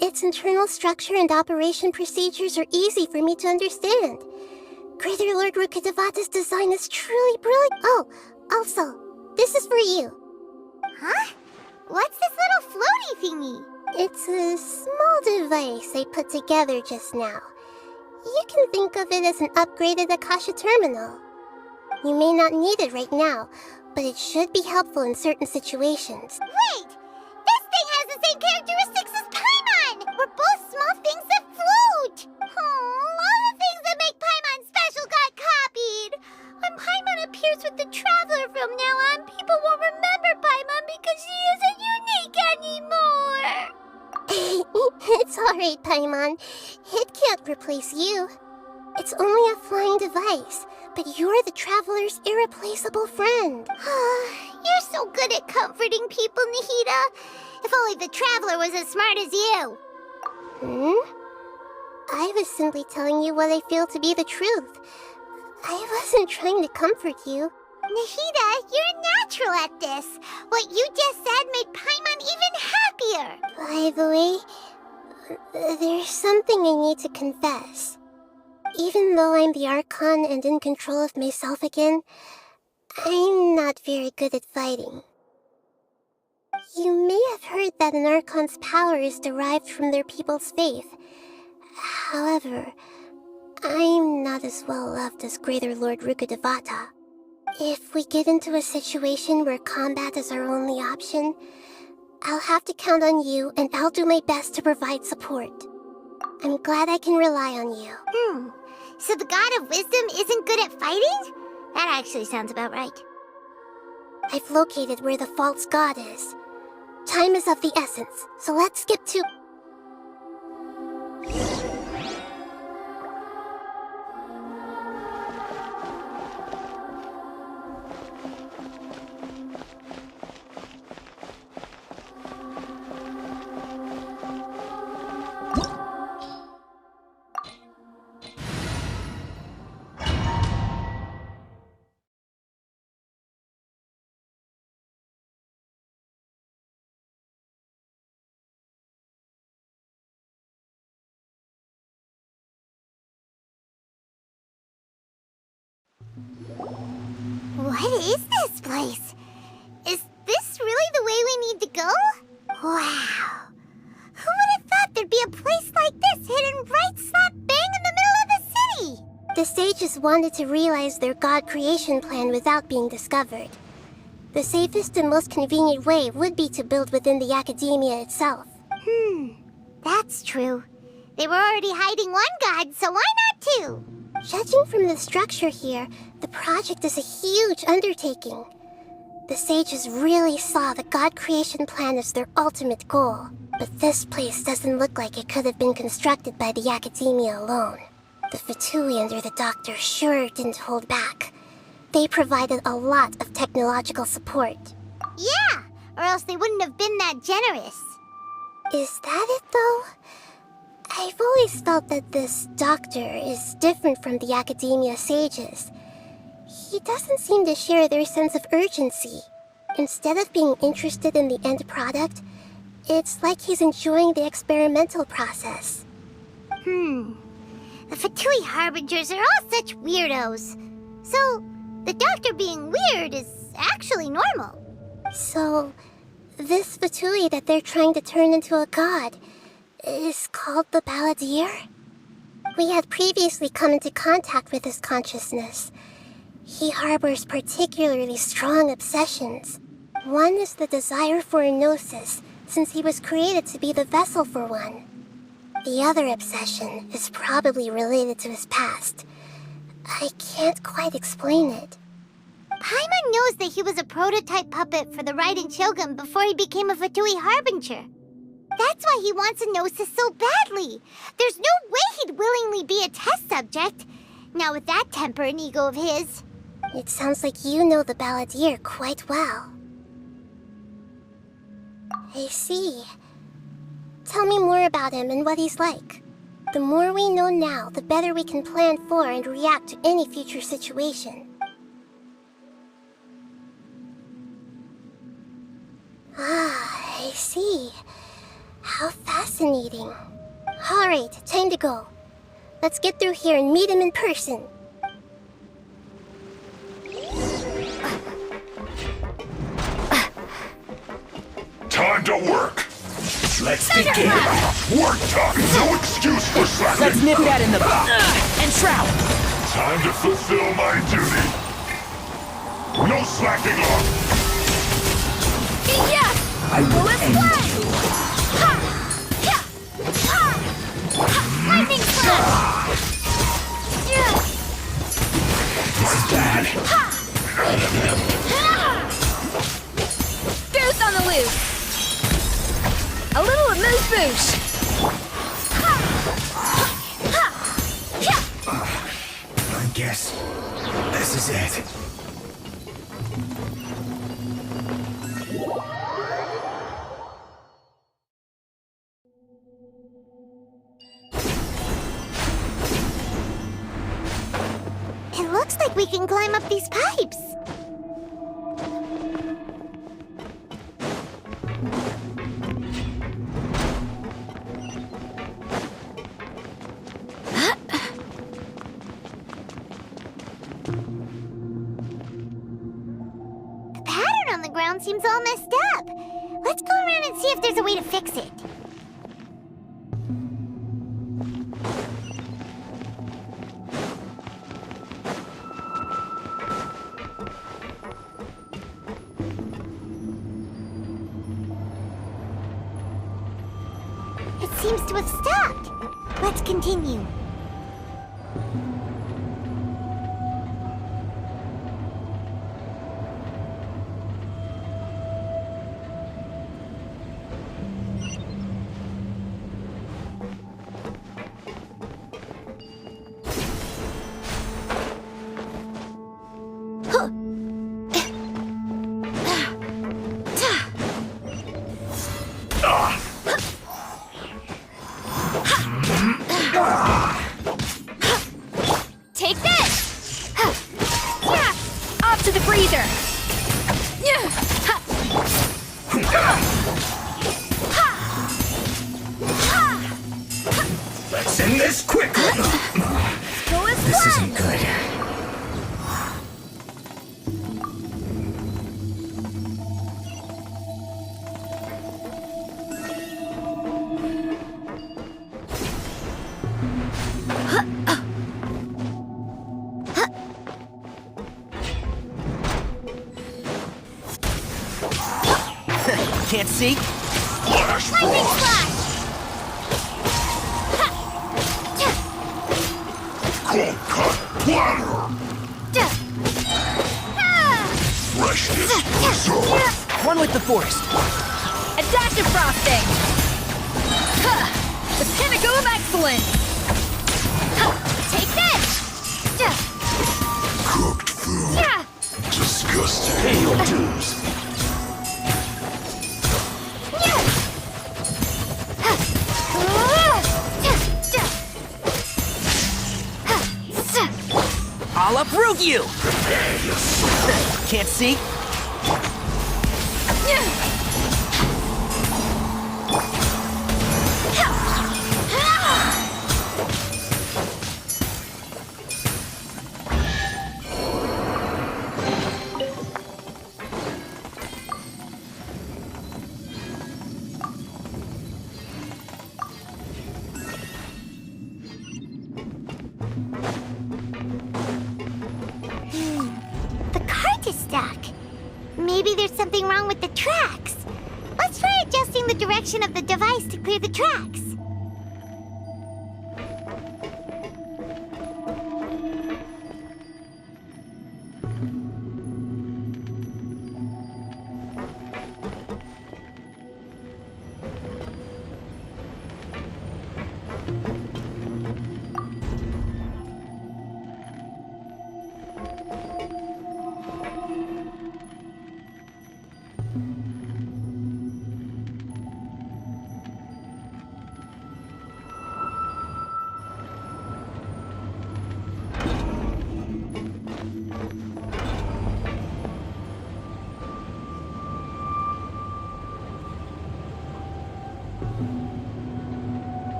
its internal structure and operation procedures are easy for me to understand. Greater Lord Rukkhadevata's design is truly brilliant. Oh, also, this is for you. Huh? What's this little floaty thingy? It's a small device I put together just now. You can think of it as an upgraded Akasha terminal. You may not need it right now, but it should be helpful in certain situations. Wait! This thing has the same characteristics as Paimon! We're both small things that float! Oh, all the things that make Paimon special got copied! When Paimon appears with the Traveler from now on, people won't remember Paimon because she isn't unique anymore! It's alright, Paimon. It can't replace you. It's only a flying device, but you're the Traveler's irreplaceable friend. You're so good at comforting people, Nahida. If only the Traveler was as smart as you. I was simply telling you what I feel to be the truth. I wasn't trying to comfort you. Nahida, you're natural at this. What you just said made Paimon even happier. By the way, there's something I need to confess. Even though I'm the Archon and in control of myself again, I'm not very good at fighting. You may have heard that an Archon's power is derived from their people's faith. However, I'm not as well loved as Greater Lord Rukkhadevata. If we get into a situation where combat is our only option, I'll have to count on you, and I'll do my best to provide support. I'm glad I can rely on you. So the God of Wisdom isn't good at fighting? That actually sounds about right. I've located where the false god is. Time is of the essence, so let's skip to... What is this place? Is this really the way we need to go? Wow. Who would have thought there'd be a place like this hidden right slap bang in the middle of the city? The sages wanted to realize their god creation plan without being discovered. The safest and most convenient way would be to build within the academia itself. That's true. They were already hiding one god, so why not two? Judging from the structure here, the project is a huge undertaking. The sages really saw the god creation plan as their ultimate goal. But this place doesn't look like it could have been constructed by the academia alone. The Fatui under the doctor sure didn't hold back. They provided a lot of technological support. Yeah, or else they wouldn't have been that generous. Is that it, though? I've always felt that this doctor is different from the academia sages. He doesn't seem to share their sense of urgency. Instead of being interested in the end product, it's like he's enjoying the experimental process. The Fatui Harbingers are all such weirdos. So, the doctor being weird is actually normal. So, this Fatui that they're trying to turn into a god is called the Balladeer? We had previously come into contact with his consciousness. He harbors particularly strong obsessions. One is the desire for a gnosis, since he was created to be the vessel for one. The other obsession is probably related to his past. I can't quite explain it. Paimon knows that he was a prototype puppet for the Raiden Shogun before he became a Fatui Harbinger. That's why he wants a gnosis so badly. There's no way he'd willingly be a test subject. Not with that temper and ego of his. It sounds like you know the Balladeer quite well. I see. Tell me more about him and what he's like. The more we know now, the better we can plan for and react to any future situation. Ah, I see. How fascinating. Alright, time to go. Let's get through here and meet him in person. Time to work! Let's begin! Work time! No excuse for slacking! Let's nip that in the bud! And shroud! Time to fulfill my duty! No slacking off! I will end you! Lightning Slash! This is bad. Goose on the loose! A little amuse-bouche! I guess this is it. we can climb up these pipes. The pattern on the ground seems all messed up. Let's go around and see if there's a way to fix it. It seems to have stopped. Let's continue. Take this! Off to the freezer! Let's end this quickly! This isn't good. Can't see? Lightning flash! Cold cut platter! Freshness preserved! One with the forest. Adaptive frosting! The pinnacle of excellence! Take this! Cooked food. Disgusting. Pay your dues. I'll uproot you! Prepare yourself. Can't see? The cart is stuck. Maybe there's something wrong with the tracks. Let's try adjusting the direction of the device to clear the tracks.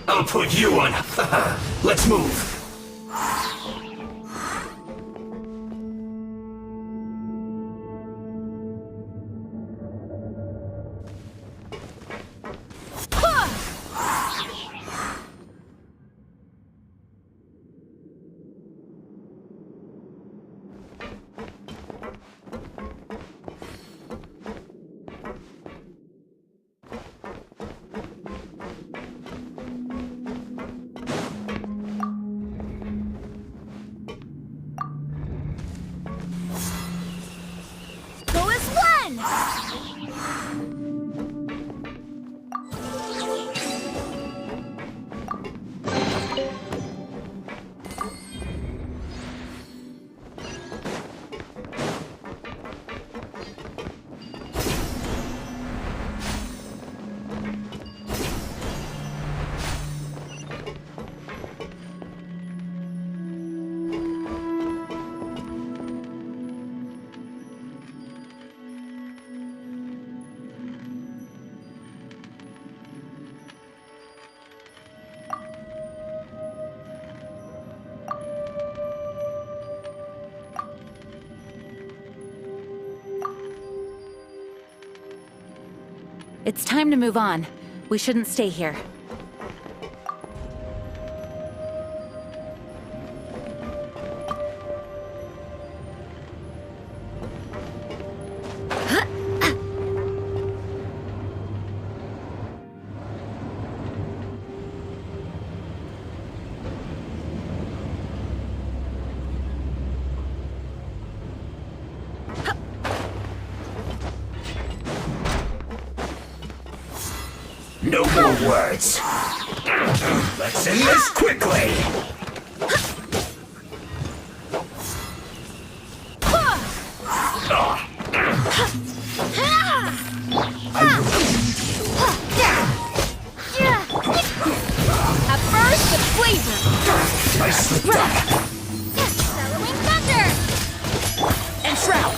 I'll put you on. Let's move. It's time to move on. We shouldn't stay here. No more words. Let's end this quickly. At first, the flavor. I slipped up. Bellowing thunder. And Shroud!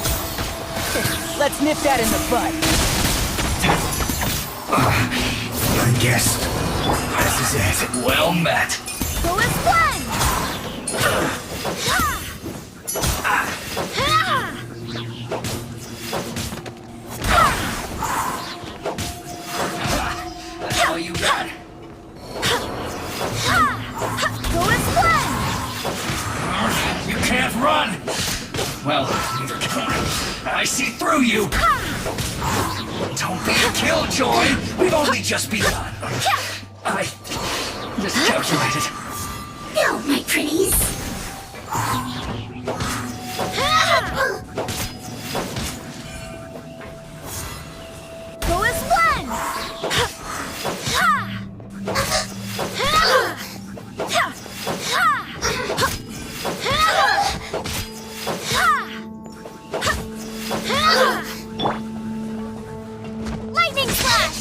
Let's nip that in the bud. I guess this is it. Well met. Go as one. All you got. Go as one. You can't run. Well, neither can I. I see through you. Don't be a killjoy. We've only just begun. I miscalculated. No, my pretties. Go as one. Lightning slash.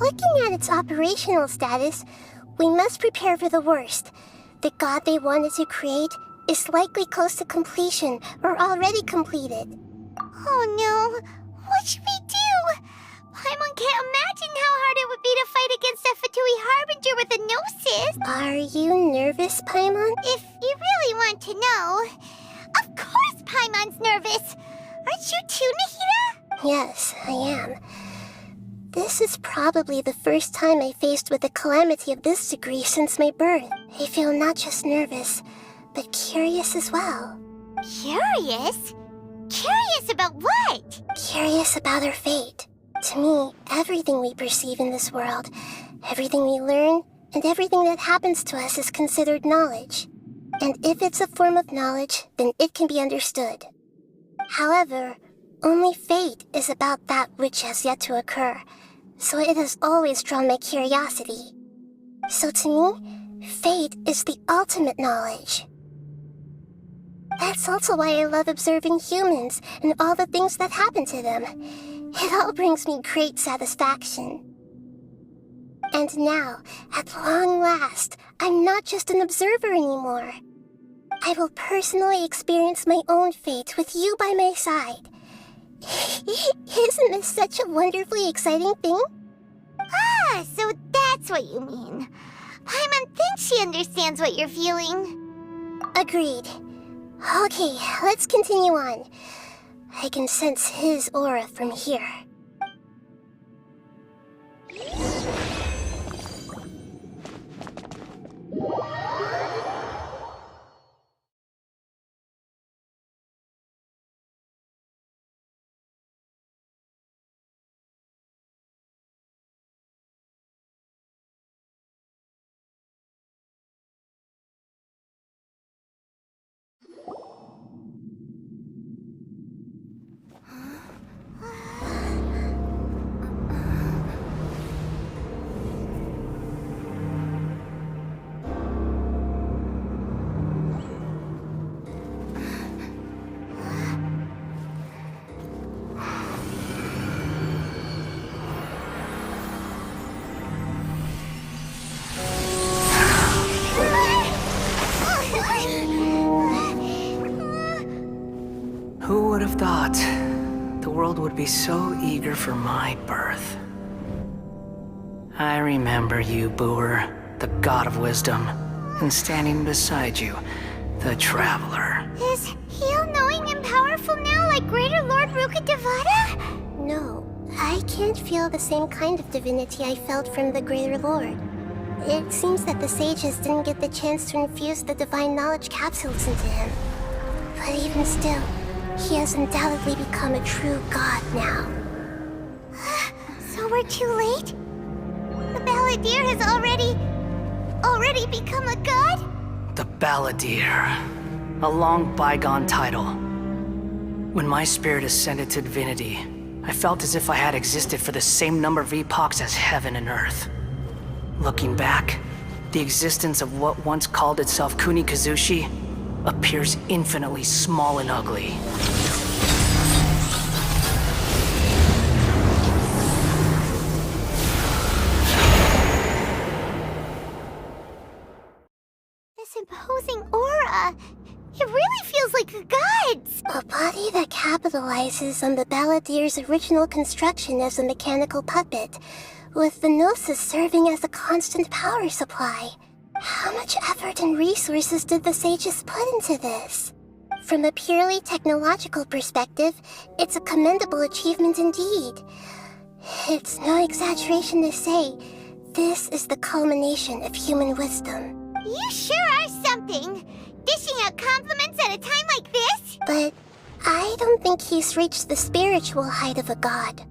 Looking at its operational status, we must prepare for the worst. The god they wanted to create is likely close to completion or already completed. Oh no, what should we do? Paimon can't imagine how hard it would be to fight against a Fatui Harbinger with a gnosis. Are you nervous, Paimon? If you really want to know, of course Paimon's nervous. Aren't you too, Nahida? Yes, I am. This is probably the first time I faced with a calamity of this degree since my birth. I feel not just nervous, but curious as well. Curious? Curious about what? Curious about our fate. To me, everything we perceive in this world, everything we learn, and everything that happens to us is considered knowledge. And if it's a form of knowledge, then it can be understood. However, only fate is about that which has yet to occur, so it has always drawn my curiosity. So to me, fate is the ultimate knowledge. That's also why I love observing humans and all the things that happen to them. It all brings me great satisfaction. And now, at long last, I'm not just an observer anymore. I will personally experience my own fate with you by my side. Isn't this such a wonderfully exciting thing? Ah, so that's what you mean. Paimon thinks she understands what you're feeling. Agreed. Okay, let's continue on. I can sense his aura from here. world would be so eager for my birth. I remember you, Booer, the god of wisdom, and standing beside you, the traveler. Is he all-knowing and powerful now, like Greater Lord Rukkhadevata? No, I can't feel the same kind of divinity I felt from the Greater Lord. It seems that the sages didn't get the chance to infuse the divine knowledge capsules into him. But even still, he has undoubtedly become a true god now. So we're too late? The Balladeer has already become a god? The Balladeer. A long bygone title. When my spirit ascended to divinity, I felt as if I had existed for the same number of epochs as heaven and earth. Looking back, the existence of what once called itself Kunikazushi appears infinitely small and ugly. This imposing aura, it really feels like the gods! A body that capitalizes on the Balladeer's original construction as a mechanical puppet, with the Gnosis serving as a constant power supply. How much effort and resources did the sages put into this? From a purely technological perspective, it's a commendable achievement indeed. It's no exaggeration to say, this is the culmination of human wisdom. You sure are something! Dishing out compliments at a time like this? But I don't think he's reached the spiritual height of a god.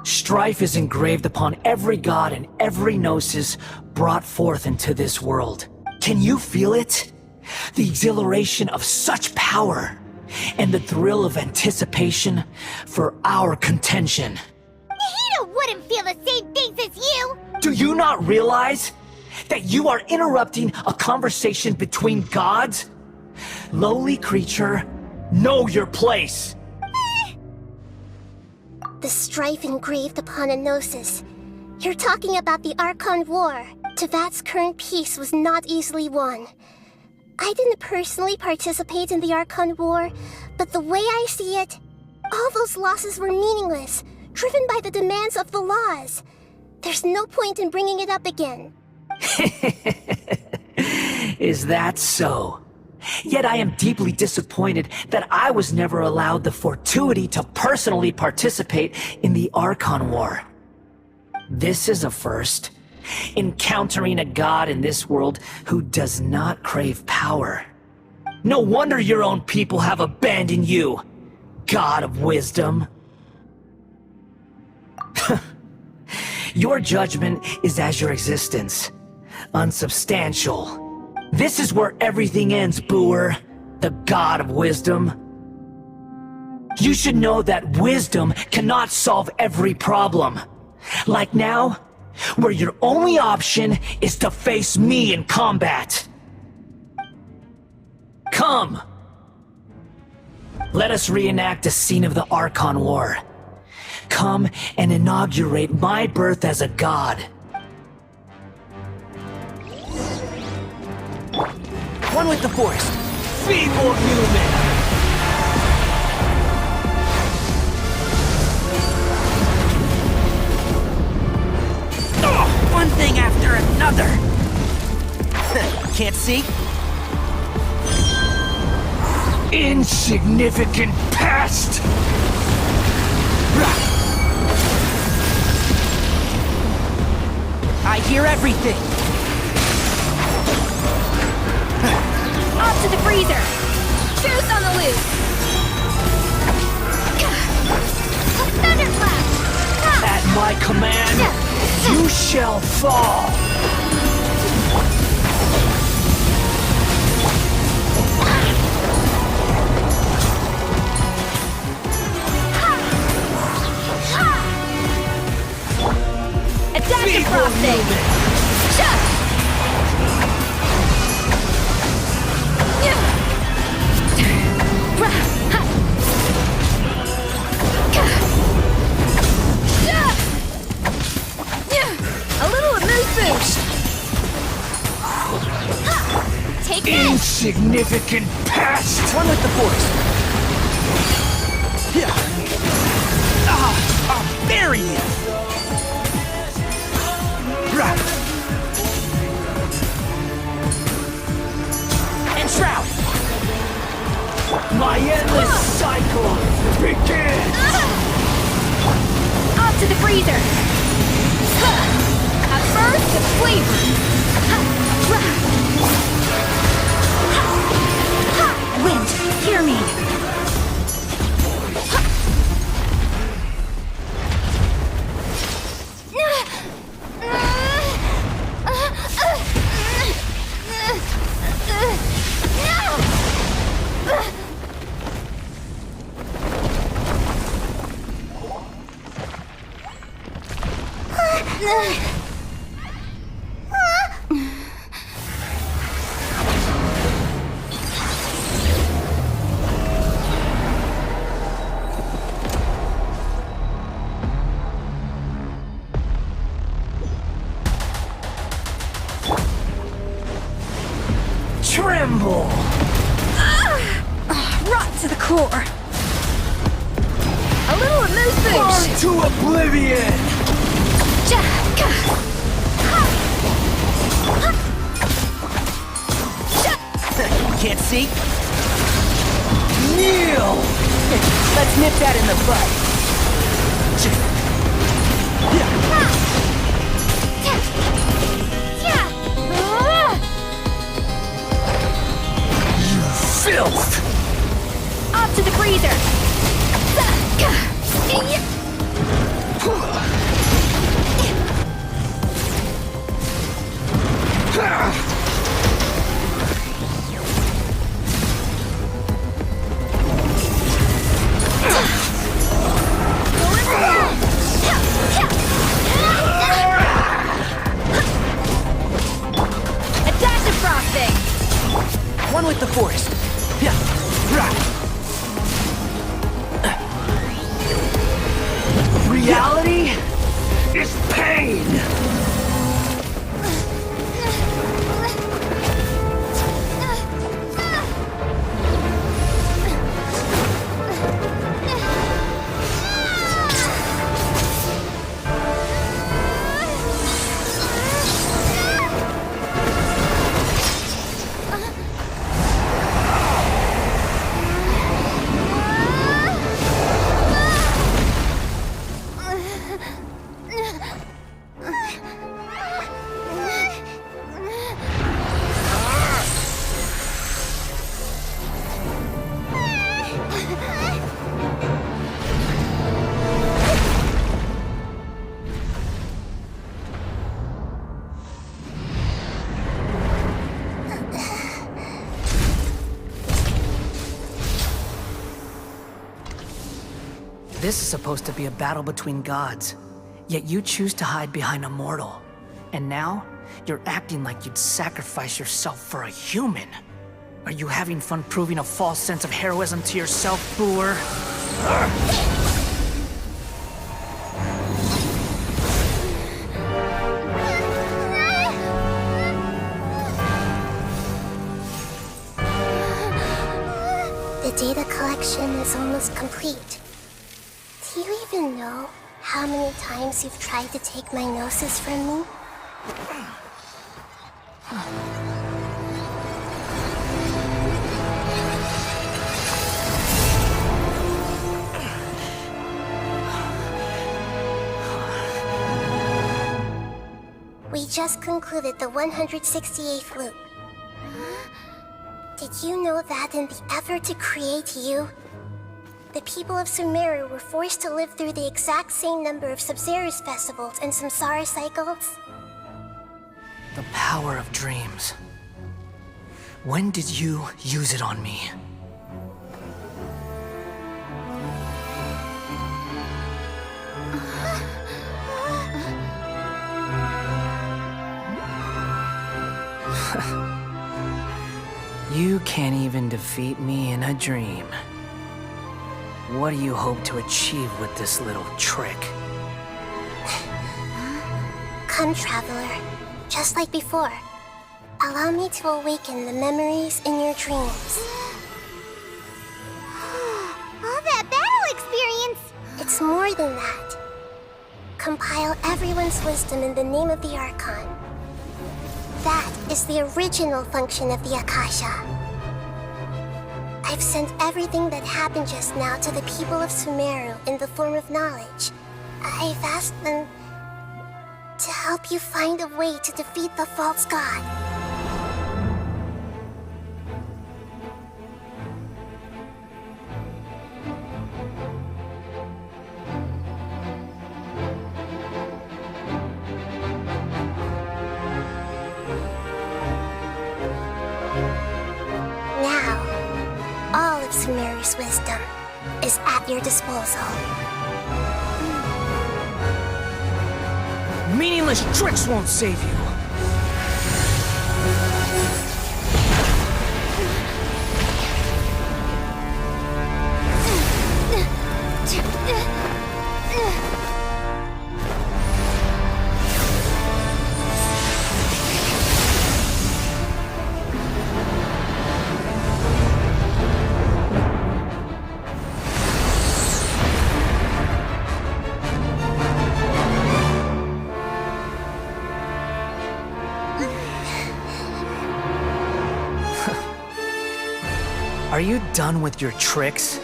Strife is engraved upon every god and every gnosis brought forth into this world. Can you feel it? The exhilaration of such power, and the thrill of anticipation for our contention. Nahida wouldn't feel the same things as you! Do you not realize that you are interrupting a conversation between gods? Lowly creature, know your place! The strife engraved upon a gnosis. You're talking about the Archon War. Tevat's current peace was not easily won. I didn't personally participate in the Archon War, but the way I see it, all those losses were meaningless, driven by the demands of the laws. There's no point in bringing it up again. Is that so? Yet I am deeply disappointed that I was never allowed the fortuity to personally participate in the Archon War. This is a first. Encountering a god in this world who does not crave power. No wonder your own people have abandoned you, god of wisdom. Your judgment is as your existence, unsubstantial. This is where everything ends, Booer, the god of wisdom. You should know that wisdom cannot solve every problem. Like now, where your only option is to face me in combat. Come! Let us reenact a scene of the Archon War. Come and inaugurate my birth as a god. One with the Force. Feeble human! One thing after another! Can't see? Insignificant pest! I hear everything! Off to the freezer! Truce on the loose! Thunderclap! At my command, you shall fall! Adaptive prostate! A little amuse boost! Take this! Insignificant pest! One with the Force! I'll bury him! Enshroud! My endless cycle begins! Up to the freezer! A burst of flavor! Wind, hear me! Tremble! Rot to the core! A little amuse bouche! Burn to oblivion! Can't see? Kneel! Let's nip that in the bud. Filth! Up to the freezer! A dash of frosting! One with the forest. Reality is pain! This is supposed to be a battle between gods, yet you choose to hide behind a mortal. And now, you're acting like you'd sacrifice yourself for a human. Are you having fun proving a false sense of heroism to yourself, Boor? The data collection is almost complete. Do you even know how many times you've tried to take my gnosis from me? We just concluded the 168th loop. Did you know that in the effort to create you, the people of Sumeru were forced to live through the exact same number of Sabzeruz festivals and Samsara cycles? The power of dreams. When did you use it on me? You can't even defeat me in a dream. What do you hope to achieve with this little trick? Come, Traveler. Just like before. Allow me to awaken the memories in your dreams. All that battle experience! more than that. Compile everyone's wisdom in the name of the Archon. That is the original function of the Akasha. I've sent everything that happened just now to the people of Sumeru in the form of knowledge. I've asked them to help you find a way to defeat the false god. Sumeru's wisdom is at your disposal. Meaningless tricks won't save you. Are you done with your tricks?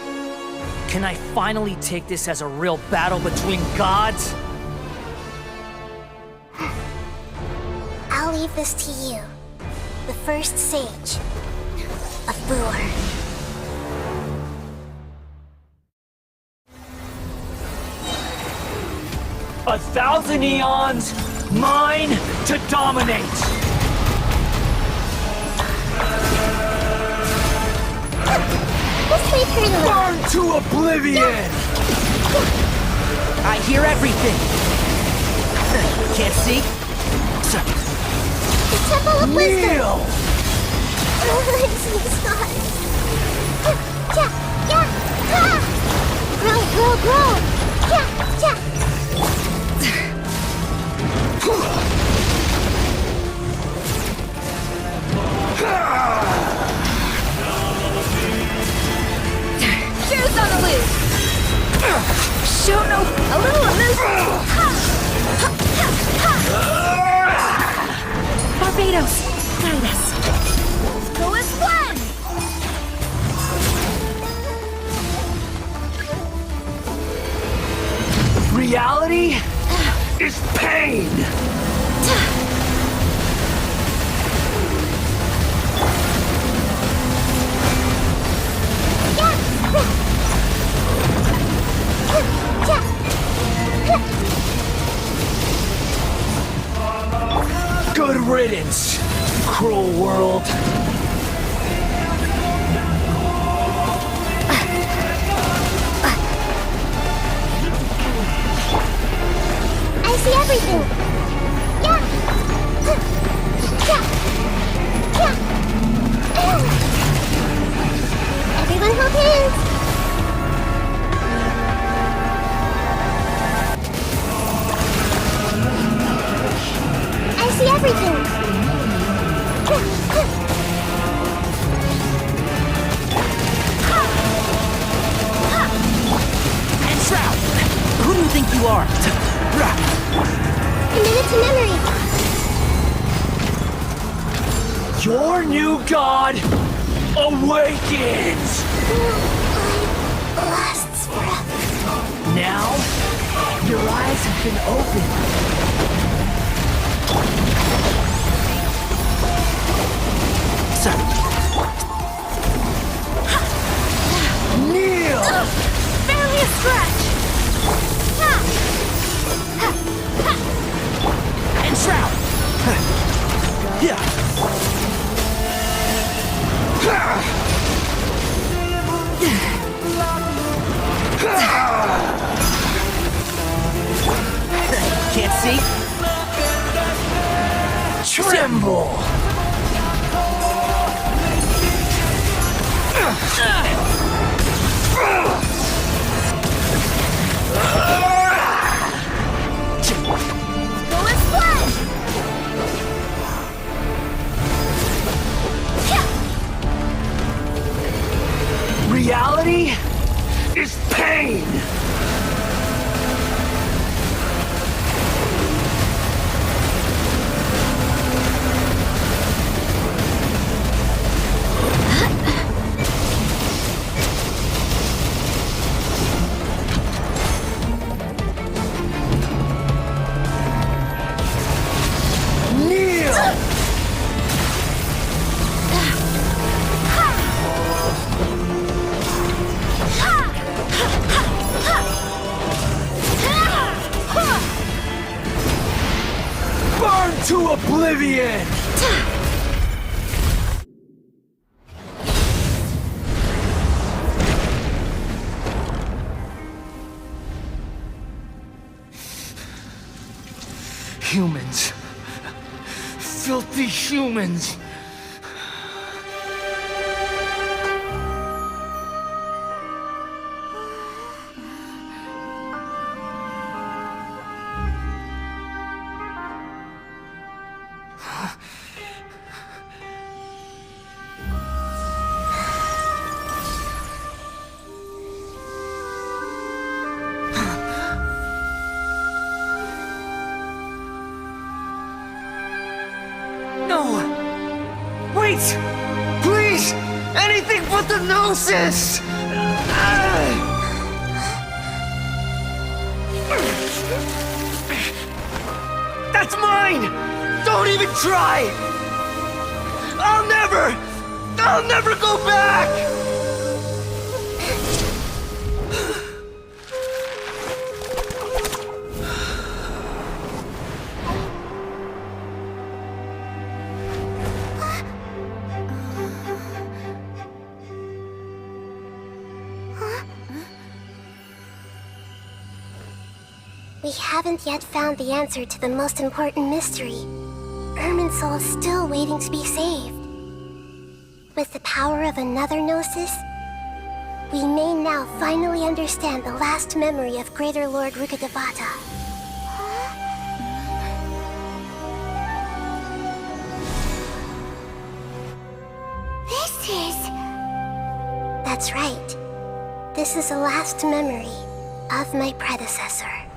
Can I finally take this as a real battle between gods? I'll leave this to you, the first sage of Boor. A thousand eons, mine to dominate! Burn to oblivion! I hear everything! Can't see? The Temple of Wisdom! Kneel! Grow, grow, grow! Shoes on the loose! Show no... a little loose! Barbados, guide us! Go as one! Reality is pain! Good riddance, cruel world. I see everything. Everyone hold hands. I see everything. And Shroud, who do you think you are? Commit to memory. Your new god awakens! Lasts forever. Now, your eyes have been opened. Kneel! Barely a scratch! And Shroud! Can't see? Tremble! Go as one! Reality is pain! To oblivion! Humans. Filthy humans. Please! Anything but the Gnosis! That's mine! Don't even try! I'll never go back! We haven't yet found the answer to the most important mystery. Irminsul is still waiting to be saved. With the power of another Gnosis, we may now finally understand the last memory of Greater Lord Rukkhadevata. That's right. This is the last memory of my predecessor.